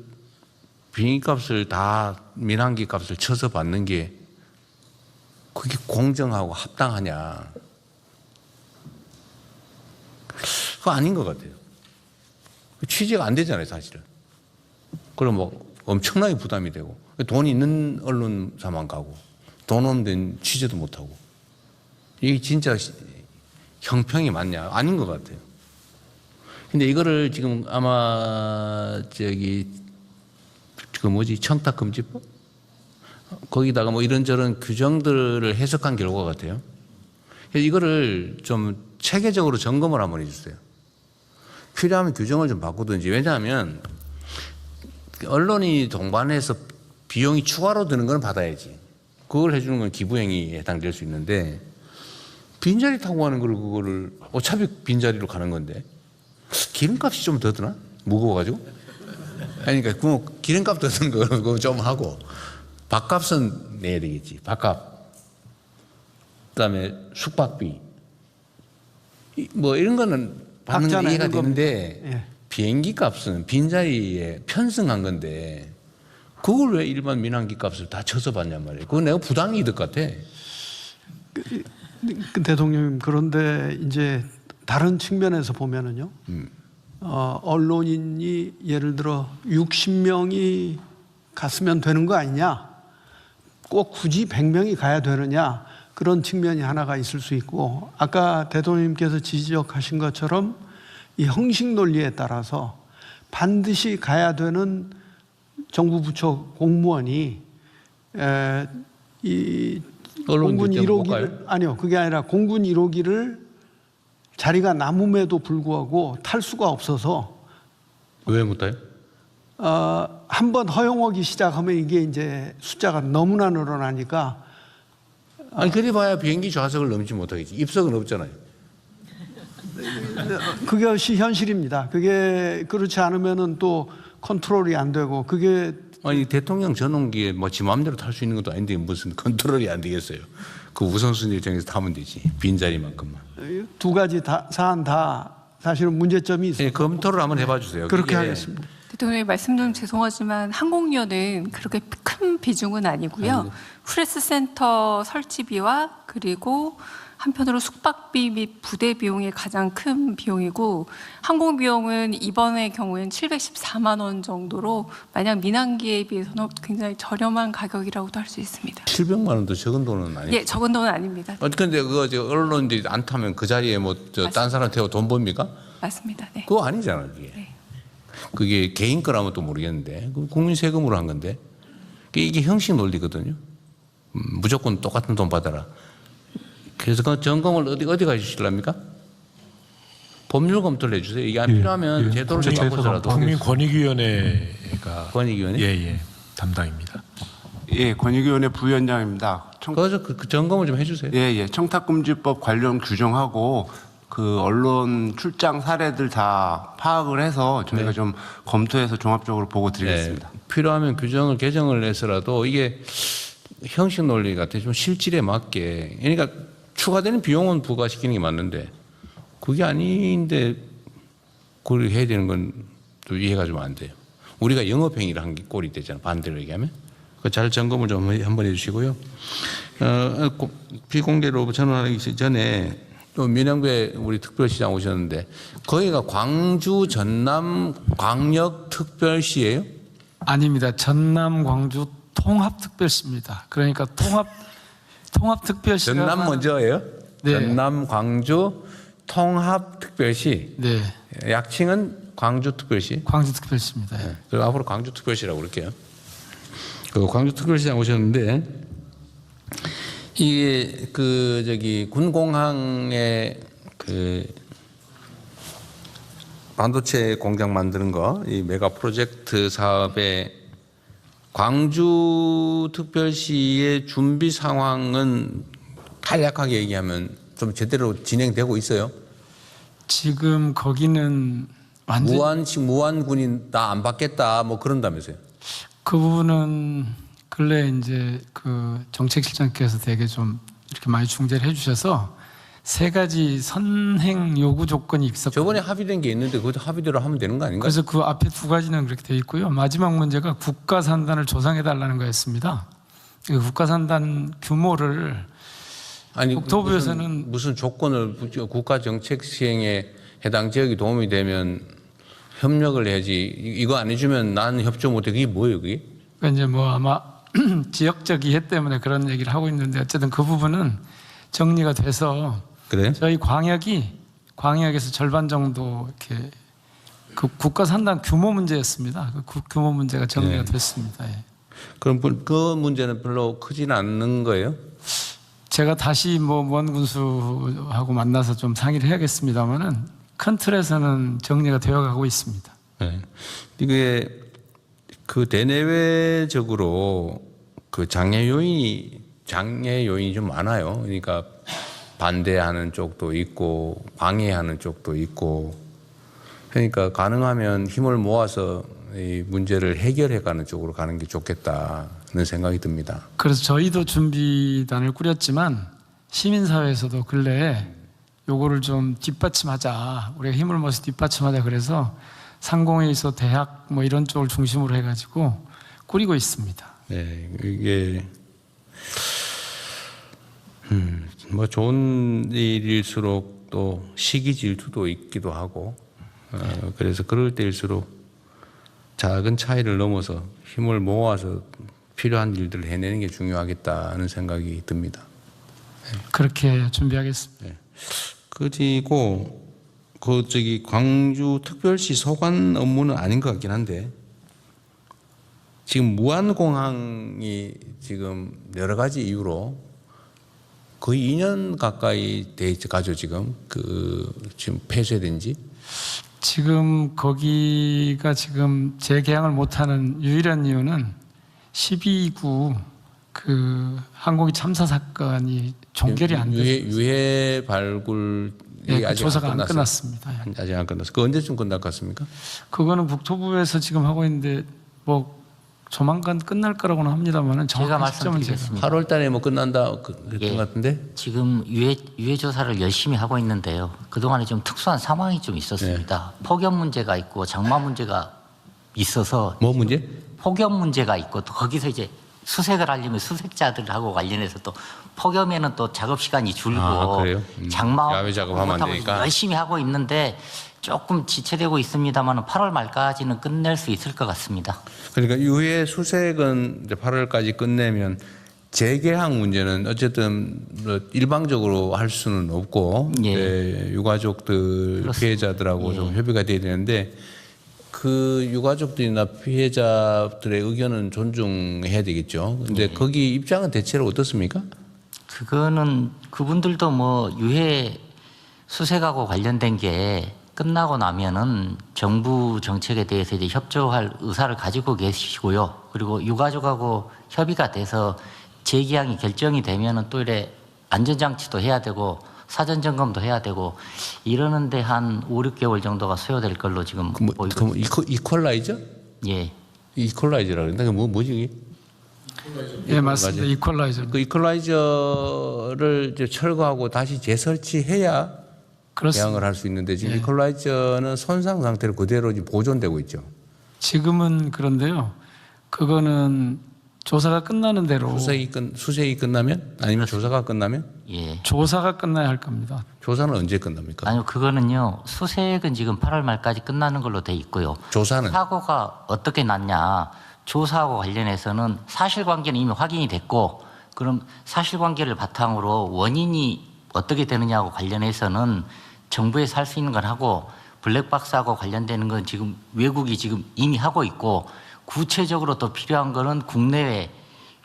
[SPEAKER 3] 비행기 값을 다 민항기 값을 쳐서 받는 게 그게 공정하고 합당하냐? 그거 아닌 것 같아요. 취재가 안 되잖아요, 사실은. 그럼 뭐 엄청나게 부담이 되고 돈 있는 언론사만 가고 돈 없는 데는 취재도 못 하고 이게 진짜 형평이 맞냐? 아닌 것 같아요. 근데 이거를 지금 아마 청탁금지법? 거기다가 뭐 이런저런 규정들을 해석한 결과 같아요. 그래서 이거를 좀 체계적으로 점검을 한번 해주세요. 필요하면 규정을 좀 바꾸든지. 왜냐하면 언론이 동반해서 비용이 추가로 드는 건 받아야지. 그걸 해주는 건 기부행위에 해당될 수 있는데 빈자리 타고 가는 걸 그거를 어차피 빈자리로 가는 건데 기름값이 좀 더 드나? 무거워가지고? 아니, 그러니까 기름값 더 드는 거 좀 하고 밥값은 내야 되겠지. 밥값. 그다음에 숙박비. 뭐 이런 거는 받는 게 이해가 되는데
[SPEAKER 5] 예.
[SPEAKER 3] 비행기 값은 빈자리에 편승한 건데 그걸 왜 일반 민항기 값을 다 쳐서 받냔 말이에요. 그건 내가 부당이득 같아.
[SPEAKER 5] 대통령님, 그런데 이제 다른 측면에서 보면은요. 언론인이 예를 들어 60명이 갔으면 되는 거 아니냐? 꼭 굳이 100명이 가야 되느냐? 그런 측면이 하나가 있을 수 있고, 아까 대통령님께서 지적하신 것처럼 이 형식 논리에 따라서 반드시 가야 되는 정부 부처 공무원이 이 공군 1호기를 아니요, 그게 아니라 공군 1호기를 자리가 남음에도 불구하고 탈 수가 없어서.
[SPEAKER 3] 왜 못 타요?
[SPEAKER 5] 한번 허용하기 시작하면 이게 이제 숫자가 너무나 늘어나니까.
[SPEAKER 3] 아니, 그래 봐야 비행기 좌석을 넘지 못하겠지. 입석은 없잖아요.
[SPEAKER 5] 그것이 현실입니다. 그게 그렇지 않으면은 또 컨트롤이 안 되고, 그게
[SPEAKER 3] 아니, 대통령 전용기에 뭐 지 마음대로 탈 수 있는 것도 아닌데 무슨 컨트롤이 안 되겠어요. 그 우선순위 정해서 타면 되지. 빈자리만큼만.
[SPEAKER 5] 두 가지 사안 다 사실은 문제점이 있어요.
[SPEAKER 3] 네, 검토를 한번 해봐 주세요.
[SPEAKER 5] 그렇게 하겠습니다.
[SPEAKER 7] 대통령님, 말씀 좀 죄송하지만 항공료는 그렇게 큰 비중은 아니고요. 프레스센터 설치비와 그리고 한편으로 숙박비 및 부대 비용이 가장 큰 비용이고, 항공 비용은 이번의 경우에는 714만 원 정도로 만약 민항기에 비해서는 굉장히 저렴한 가격이라고도 할 수 있습니다.
[SPEAKER 3] 700만 원도 적은 돈은 아니에요.
[SPEAKER 7] 예, 적은 돈은 아닙니다.
[SPEAKER 3] 근데 그거 언론들이 안 타면 그 자리에 뭐 딴 사람 태워 돈 법니까?
[SPEAKER 7] 맞습니다. 네.
[SPEAKER 3] 그거 아니잖아요, 그게.
[SPEAKER 7] 네.
[SPEAKER 3] 그게 개인 거라면 또 모르겠는데 국민 세금으로 한 건데 이게 형식 논리거든요. 무조건 똑같은 돈 받아라. 그래서 그 점검을 어디 가주실랍니까? 법률 검토를 해주세요. 이게 안 필요하면 제도를 좀 바꿔서라도.
[SPEAKER 8] 국민권익위원회가
[SPEAKER 3] 권익위원회?
[SPEAKER 8] 예, 담당입니다.
[SPEAKER 9] 예, 권익위원회 부위원장입니다.
[SPEAKER 3] 그래서 그 점검을 좀 해주세요.
[SPEAKER 9] 예, 청탁금지법 관련 규정하고 그 언론 출장 사례들 다 파악을 해서 저희가 좀 검토해서 종합적으로 보고 드리겠습니다.
[SPEAKER 3] 네, 필요하면 규정을 개정을 해서라도 이게 형식 논리 같아 좀 실질에 맞게. 그러니까 추가되는 비용은 부과시키는 게 맞는데 그게 아닌데 그걸 해야 되는 건 또 이해가 좀 안 돼요. 우리가 영업행위를 한 게 꼴이 되잖아요. 반대로 얘기하면. 잘 점검을 좀 한번 해주시고요. 비공개로 전환하기 전에
[SPEAKER 2] 또 민영배 우리 특별시장 오셨는데 거기가 광주 전남 광역 특별시예요?
[SPEAKER 10] 아닙니다. 전남 광주 통합특별시입니다. 그러니까 통합특별시가
[SPEAKER 2] 전남 먼저예요?
[SPEAKER 10] 네.
[SPEAKER 2] 전남 광주 통합특별시.
[SPEAKER 10] 네.
[SPEAKER 2] 약칭은 광주특별시.
[SPEAKER 10] 광주특별시입니다.
[SPEAKER 2] 네. 그럼 앞으로 광주특별시라고 그럴게요. 그 광주특별시장 오셨는데 이게 그 저기 군공항에 그 반도체 공장 만드는 거 이 메가 프로젝트 사업에 광주특별시의 준비 상황은 간략하게 얘기하면 좀 제대로 진행되고 있어요?
[SPEAKER 10] 지금 거기는 완전
[SPEAKER 2] 무한군인 나 안 받겠다 뭐 그런다면서요?
[SPEAKER 10] 그 부분은 근래 이제 그 정책실장께서 되게 좀 이렇게 많이 중재를 해주셔서 3가지 선행 요구 조건이 있었거든요.
[SPEAKER 2] 저번에 합의된 게 있는데 그것도 합의대로 하면 되는 거 아닌가?
[SPEAKER 10] 그래서 그 앞에 2가지는 그렇게 되어 있고요. 마지막 문제가 국가 산단을 조성해 달라는 거였습니다. 그 국가 산단 규모를
[SPEAKER 2] 아니
[SPEAKER 10] 국토부에서는
[SPEAKER 2] 무슨 조건을 국가 정책 시행에 해당 지역이 도움이 되면 협력을 해야지 이거 안 해주면 난 협조 못해. 그게 뭐예요 그게?
[SPEAKER 10] 그러니까 이제 뭐 아마 지역적 이해 때문에 그런 얘기를 하고 있는데 어쨌든 그 부분은 정리가 돼서
[SPEAKER 2] 그래요?
[SPEAKER 10] 저희 광역에서 절반 정도 이렇게 그 국가 산단 규모 문제였습니다. 그 규모 문제가 정리가 됐습니다. 예.
[SPEAKER 2] 그럼 그 문제는 별로 크지는 않는 거예요?
[SPEAKER 10] 제가 다시 뭐 무한군수하고 만나서 좀 상의를 해야겠습니다만은 큰 틀에서는 정리가 되어가고 있습니다.
[SPEAKER 2] 네. 이게 그 대내외적으로 그 장애 요인이 좀 많아요. 그러니까 반대하는 쪽도 있고 방해하는 쪽도 있고 그러니까 가능하면 힘을 모아서 이 문제를 해결해가는 쪽으로 가는 게 좋겠다는 생각이 듭니다.
[SPEAKER 10] 그래서 저희도 준비단을 꾸렸지만 시민사회에서도 근래에 요거를 좀 뒷받침하자, 우리가 힘을 모아서 뒷받침하자 그래서 상공에 있어 대학 뭐 이런 쪽을 중심으로 해가지고 꾸리고 있습니다.
[SPEAKER 2] 네, 이게 뭐 좋은 일일수록 또 시기 질투도 있기도 하고 그래서 그럴 때일수록 작은 차이를 넘어서 힘을 모아서 필요한 일들을 해내는 게 중요하겠다는 생각이 듭니다. 네.
[SPEAKER 10] 그렇게 준비하겠습니다.
[SPEAKER 2] 네. 그리고 그 저기 광주 특별시 소관 업무는 아닌 것 같긴 한데 지금 무안공항이 지금 여러 가지 이유로 거의 2년 가까이 돼 가죠 지금 지금 폐쇄된 지.
[SPEAKER 10] 지금 거기가 지금 재개항을 못하는 유일한 이유는 12구 그 항공기 참사 사건이 종결이 안 돼요.
[SPEAKER 2] 유해 발굴이
[SPEAKER 10] 그
[SPEAKER 2] 아직
[SPEAKER 10] 조사가 안
[SPEAKER 2] 끝났어요?
[SPEAKER 10] 끝났습니다.
[SPEAKER 2] 아직 안 끝났어요. 그 언제쯤 끝날 것 같습니까?
[SPEAKER 10] 그거는 국토부에서 지금 하고 있는데 뭐 조만간 끝날 거라고는 합니다만은
[SPEAKER 12] 제가 말씀드리겠습니다.
[SPEAKER 2] 8월 달에 뭐 끝난다 그랬던 것 같은데.
[SPEAKER 12] 지금 유해 조사를 열심히 하고 있는데요. 그동안에 좀 특수한 상황이 좀 있었습니다. 폭염 문제가 있고 장마 문제가 있어서.
[SPEAKER 2] 뭐 문제?
[SPEAKER 12] 폭염 문제가 있고 또 거기서 이제 수색을 하려면 수색자들하고 관련해서 또 폭염에는 또 작업 시간이 줄고
[SPEAKER 2] 그래요?
[SPEAKER 12] 장마
[SPEAKER 2] 야외 작업하면 안 되니까.
[SPEAKER 12] 열심히 하고 있는데 조금 지체되고 있습니다만 8월 말까지는 끝낼 수 있을 것 같습니다.
[SPEAKER 2] 그러니까 유해 수색은 이제 8월까지 끝내면 재개항 문제는 어쨌든 일방적으로 할 수는 없고 유가족들 그렇습니다. 피해자들하고 좀 협의가 돼야 되는데 그 유가족들이나 피해자들의 의견은 존중해야 되겠죠. 근데 거기 입장은 대체로 어떻습니까?
[SPEAKER 12] 그거는 그분들도 뭐 유해 수색하고 관련된 게 끝나고 나면은 정부 정책에 대해서 이제 협조할 의사를 가지고 계시고요. 그리고 유가족하고 협의가 돼서 재개항이 결정이 되면은 또 이래 안전장치도 해야 되고 사전 점검도 해야 되고 이러는데 한 5, 6개월 정도가 소요될 걸로 지금 보이고 있습니다.
[SPEAKER 2] 이퀄라이저?
[SPEAKER 12] 예.
[SPEAKER 2] 이퀄라이저라 그랬나? 그 뭐지 이게?
[SPEAKER 10] 예, 맞습니다. 이퀄라이저.
[SPEAKER 2] 그 이퀄라이저를 이제 철거하고 다시 재설치해야 개항을 할 수 있는데 지금 이퀄라이저는 손상 상태로 그대로 보존되고 있죠.
[SPEAKER 10] 지금은 그런데요. 그거는 조사가 끝나는 대로
[SPEAKER 3] 수색이 끝나면 아니면 조사가 끝나면
[SPEAKER 12] 예.
[SPEAKER 10] 조사가 끝나야 할 겁니다.
[SPEAKER 3] 조사는 언제 끝납니까?
[SPEAKER 12] 아니요, 그거는요. 수색은 지금 8월 말까지 끝나는 걸로 돼 있고요.
[SPEAKER 3] 조사는
[SPEAKER 12] 사고가 어떻게 났냐? 조사하고 관련해서는 사실관계는 이미 확인이 됐고, 그럼 사실관계를 바탕으로 원인이 어떻게 되느냐하고 관련해서는 정부에서 할 수 있는 건 하고, 블랙박스하고 관련되는 건 지금 외국이 지금 이미 하고 있고, 구체적으로 또 필요한 거는 국내외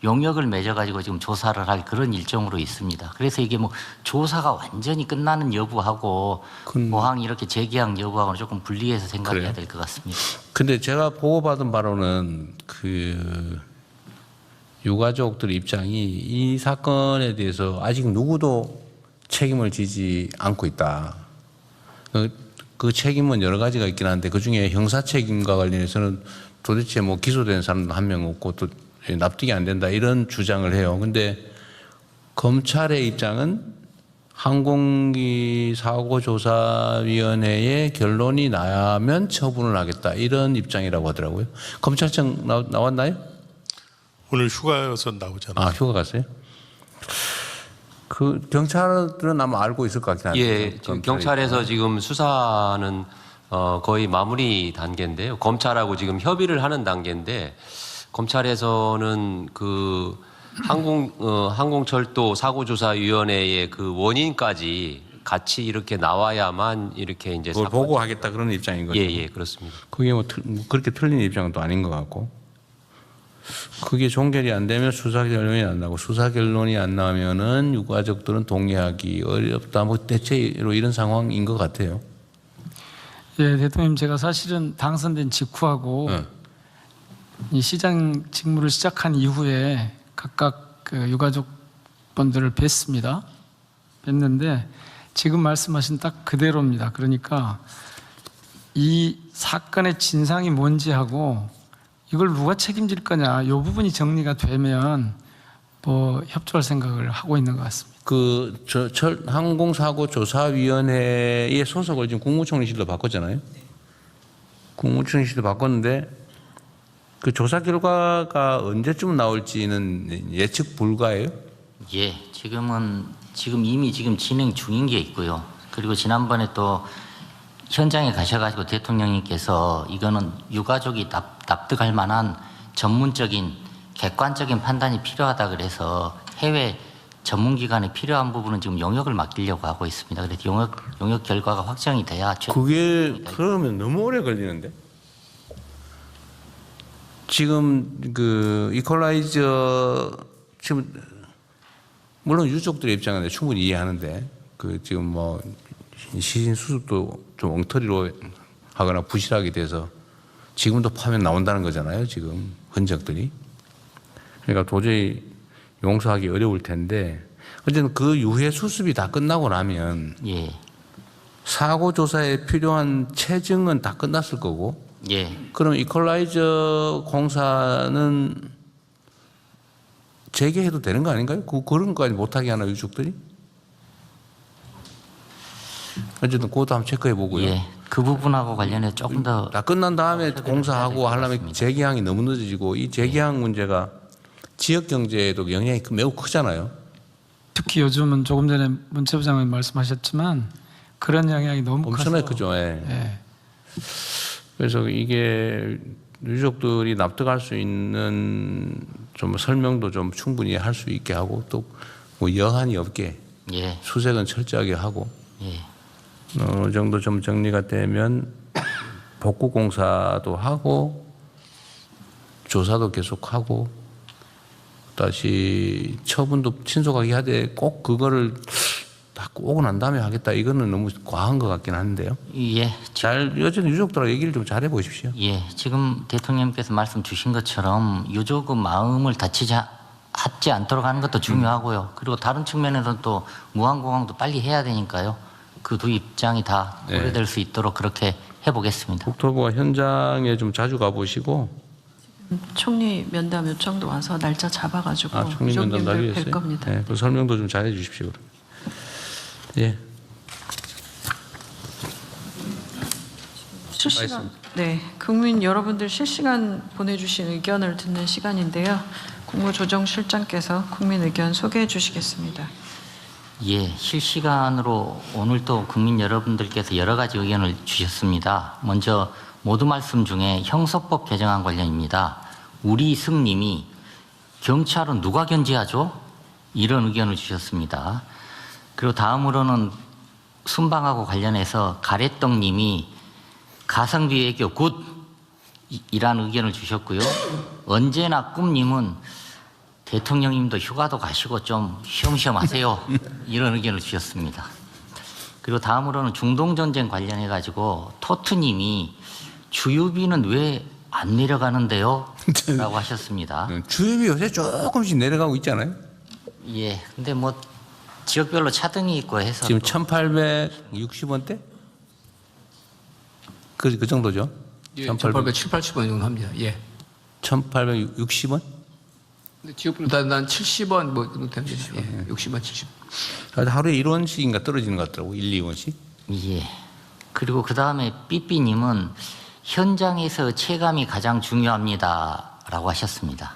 [SPEAKER 12] 용역을 맺어가지고 지금 조사를 할 그런 일정으로 있습니다. 그래서 이게 뭐 조사가 완전히 끝나는 여부하고 모항 이렇게 재계약 여부하고는 조금 분리해서 생각해야 될 것 같습니다.
[SPEAKER 3] 근데 제가 보고받은 바로는 그 유가족들 입장이 이 사건에 대해서 아직 누구도 책임을 지지 않고 있다. 그 책임은 여러 가지가 있긴 한데 그 중에 형사 책임과 관련해서는 도대체 뭐 기소된 사람도 한 명 없고 또 납득이 안 된다 이런 주장을 해요. 근데 검찰의 입장은 항공기 사고조사위원회의 결론이 나면 처분을 하겠다 이런 입장이라고 하더라고요. 검찰청 나왔나요?
[SPEAKER 1] 오늘 휴가여서 나오잖아요.
[SPEAKER 3] 아, 휴가 갔어요? 그 경찰들은 아마 알고 있을 것 같긴 한데.
[SPEAKER 13] 예, 지금 경찰에서 지금 수사는 거의 마무리 단계인데요. 검찰하고 지금 협의를 하는 단계인데 검찰에서는 그 항공철도 사고조사위원회의 그 원인까지 같이 이렇게 나와야만 이렇게 이제
[SPEAKER 3] 그걸 보고하겠다 그런 입장인 거죠.
[SPEAKER 13] 예, 예, 그렇습니다.
[SPEAKER 3] 그게 뭐 그렇게 틀린 입장은 또 아닌 것 같고. 그게 종결이 안 되면 수사 결론이 안 나고 수사 결론이 안 나면은 유가족들은 동의하기 어렵다. 뭐 대체로 이런 상황인 것 같아요.
[SPEAKER 10] 예, 대통령 제가 사실은 당선된 직후하고 이 시장 직무를 시작한 이후에 각각 그 유가족분들을 뵀습니다. 뵀는데 지금 말씀하신 딱 그대로입니다. 그러니까 이 사건의 진상이 뭔지 하고 이걸 누가 책임질 거냐 이 부분이 정리가 되면 뭐 협조할 생각을 하고 있는 것 같습니다.
[SPEAKER 3] 그 항공사고조사위원회의 소속을 지금 국무총리실로 바꿨잖아요. 국무총리실로 바꿨는데 그 조사 결과가 언제쯤 나올지는 예측 불가예요?
[SPEAKER 12] 예, 지금 이미 진행 중인 게 있고요. 그리고 지난번에 또 현장에 가셔가지고 대통령님께서 이거는 유가족이 납득할 만한 전문적인 객관적인 판단이 필요하다 그래서 해외 전문기관에 필요한 부분은 지금 용역을 맡기려고 하고 있습니다. 그래서 용역 결과가 확정이 돼야
[SPEAKER 3] 그게 그러면 너무 오래 걸리는데? 지금 그 이퀄라이저 지금 물론 유족들의 입장은 충분히 이해하는데 그 지금 뭐 시신 수습도 좀 엉터리로 하거나 부실하게 돼서 지금도 파면 나온다는 거잖아요. 지금 흔적들이. 그러니까 도저히 용서하기 어려울 텐데 어쨌든 그 유해 수습이 다 끝나고 나면 사고 조사에 필요한 체증은 다 끝났을 거고 그럼 이퀄라이저 공사는 재개해도 되는 거 아닌가요? 그런 거까지 못하게 하나 유족들이? 어쨌든 그것도 한번 체크해 보고요.
[SPEAKER 12] 예, 그 부분하고 관련해 조금 더
[SPEAKER 3] 다 끝난 다음에 공사하고 하려면 재개항이 너무 늦어지고 이 재개항 문제가 지역 경제에도 영향이 매우 크잖아요.
[SPEAKER 10] 특히 요즘은 조금 전에 문체부 장관님 말씀하셨지만 그런 영향이 너무
[SPEAKER 3] 엄청나게
[SPEAKER 10] 커서
[SPEAKER 3] 크죠. 예. 그래서 이게 유족들이 납득할 수 있는 좀 설명도 좀 충분히 할 수 있게 하고 또 뭐 여한이 없게 수색은 철저하게 하고 어느 정도 좀 정리가 되면 복구 공사도 하고 조사도 계속하고 다시 처분도 신속하게 하되 꼭 그거를 다 오고 난 다음에 하겠다 이거는 너무 과한 것 같긴 한데요.
[SPEAKER 12] 예.
[SPEAKER 3] 잘 여전히 유족들하고 얘기를 좀 잘해 보십시오.
[SPEAKER 12] 예, 지금 대통령께서 말씀 주신 것처럼 유족의 마음을 다치지 않도록 하는 것도 중요하고요. 그리고 다른 측면에서는 또 무항공항도 빨리 해야 되니까요. 그 두 입장이 다 고려될 수 있도록 그렇게 해보겠습니다.
[SPEAKER 3] 국토부가 현장에 좀 자주 가보시고
[SPEAKER 4] 총리 면담 요청도 와서 날짜 잡아가지고
[SPEAKER 3] 총리 면담
[SPEAKER 4] 유족님들 뵐
[SPEAKER 3] 날이었어요?
[SPEAKER 4] 겁니다.
[SPEAKER 3] 네, 그 설명도 좀 잘해 주십시오. 예.
[SPEAKER 4] 실시간 국민 여러분들 실시간 보내주신 의견을 듣는 시간인데요. 국무조정실장께서 국민 의견 소개해 주시겠습니다.
[SPEAKER 12] 예, 실시간으로 오늘 또 국민 여러분들께서 여러 가지 의견을 주셨습니다. 먼저 모두 말씀 중에 형사법 개정안 관련입니다. 우리 승님이 경찰은 누가 견제하죠? 이런 의견을 주셨습니다. 그리고 다음으로는 순방하고 관련해서 가래떡님이 가성비 외교 굿! 이라는 의견을 주셨고요. 언제나 꿈님은 대통령님도 휴가도 가시고 좀 쉬엄쉬엄 하세요. 이런 의견을 주셨습니다. 그리고 다음으로는 중동전쟁 관련해 가지고 토트님이 주유비는 왜 안 내려가는데요? 라고 하셨습니다.
[SPEAKER 2] 주유비 요새 조금씩 내려가고 있잖아요.
[SPEAKER 12] 예, 근데 뭐 지역별로 차등이 있고 해서
[SPEAKER 2] 지금 1,860원대? 그 정도죠?
[SPEAKER 11] 예, 1,870, 80원 정도 합니다. 예.
[SPEAKER 2] 1,860원?
[SPEAKER 11] 근데 지역별로 한 70원 뭐 정도 됩니다. 예, 60원, 70원.
[SPEAKER 2] 하루에 1원씩인가 떨어지는 것 같더라고. 1, 2원씩.
[SPEAKER 12] 예. 그리고 그 다음에 삐삐님은 현장에서 체감이 가장 중요합니다라고 하셨습니다.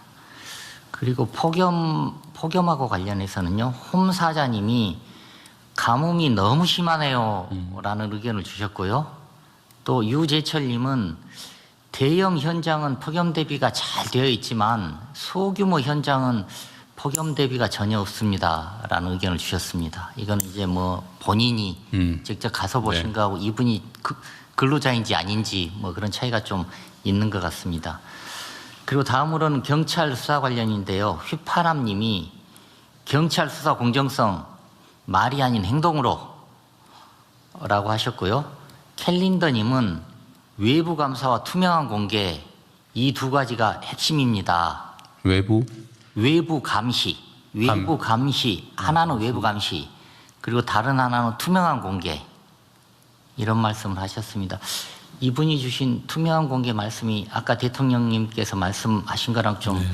[SPEAKER 12] 그리고 폭염하고 관련해서는요, 홈사자님이 가뭄이 너무 심하네요라는 의견을 주셨고요. 또 유재철님은 대형 현장은 폭염 대비가 잘 되어 있지만 소규모 현장은 폭염 대비가 전혀 없습니다라는 의견을 주셨습니다. 이건 이제 뭐 본인이 직접 가서 보신 거하고 이분이 근로자인지 아닌지 뭐 그런 차이가 좀 있는 것 같습니다. 그리고 다음으로는 경찰 수사 관련인데요. 휘파람님이 경찰 수사 공정성 말이 아닌 행동으로 라고 하셨고요. 캘린더님은 외부 감사와 투명한 공개 이 두 가지가 핵심입니다. 외부 감시, 하나는 외부 감시, 그리고 다른 하나는 투명한 공개 이런 말씀을 하셨습니다. 이분이 주신 투명한 공개 말씀이 아까 대통령님께서 말씀하신 거랑 좀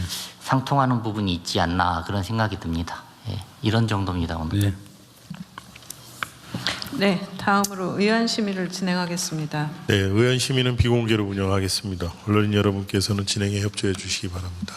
[SPEAKER 12] 상통하는 부분이 있지 않나 그런 생각이 듭니다. 예, 이런 정도입니다 오늘.
[SPEAKER 4] 네, 다음으로 의원 심의를 진행하겠습니다.
[SPEAKER 1] 네, 의원 심의는 비공개로 운영하겠습니다. 언론인 여러분께서는 진행에 협조해 주시기 바랍니다.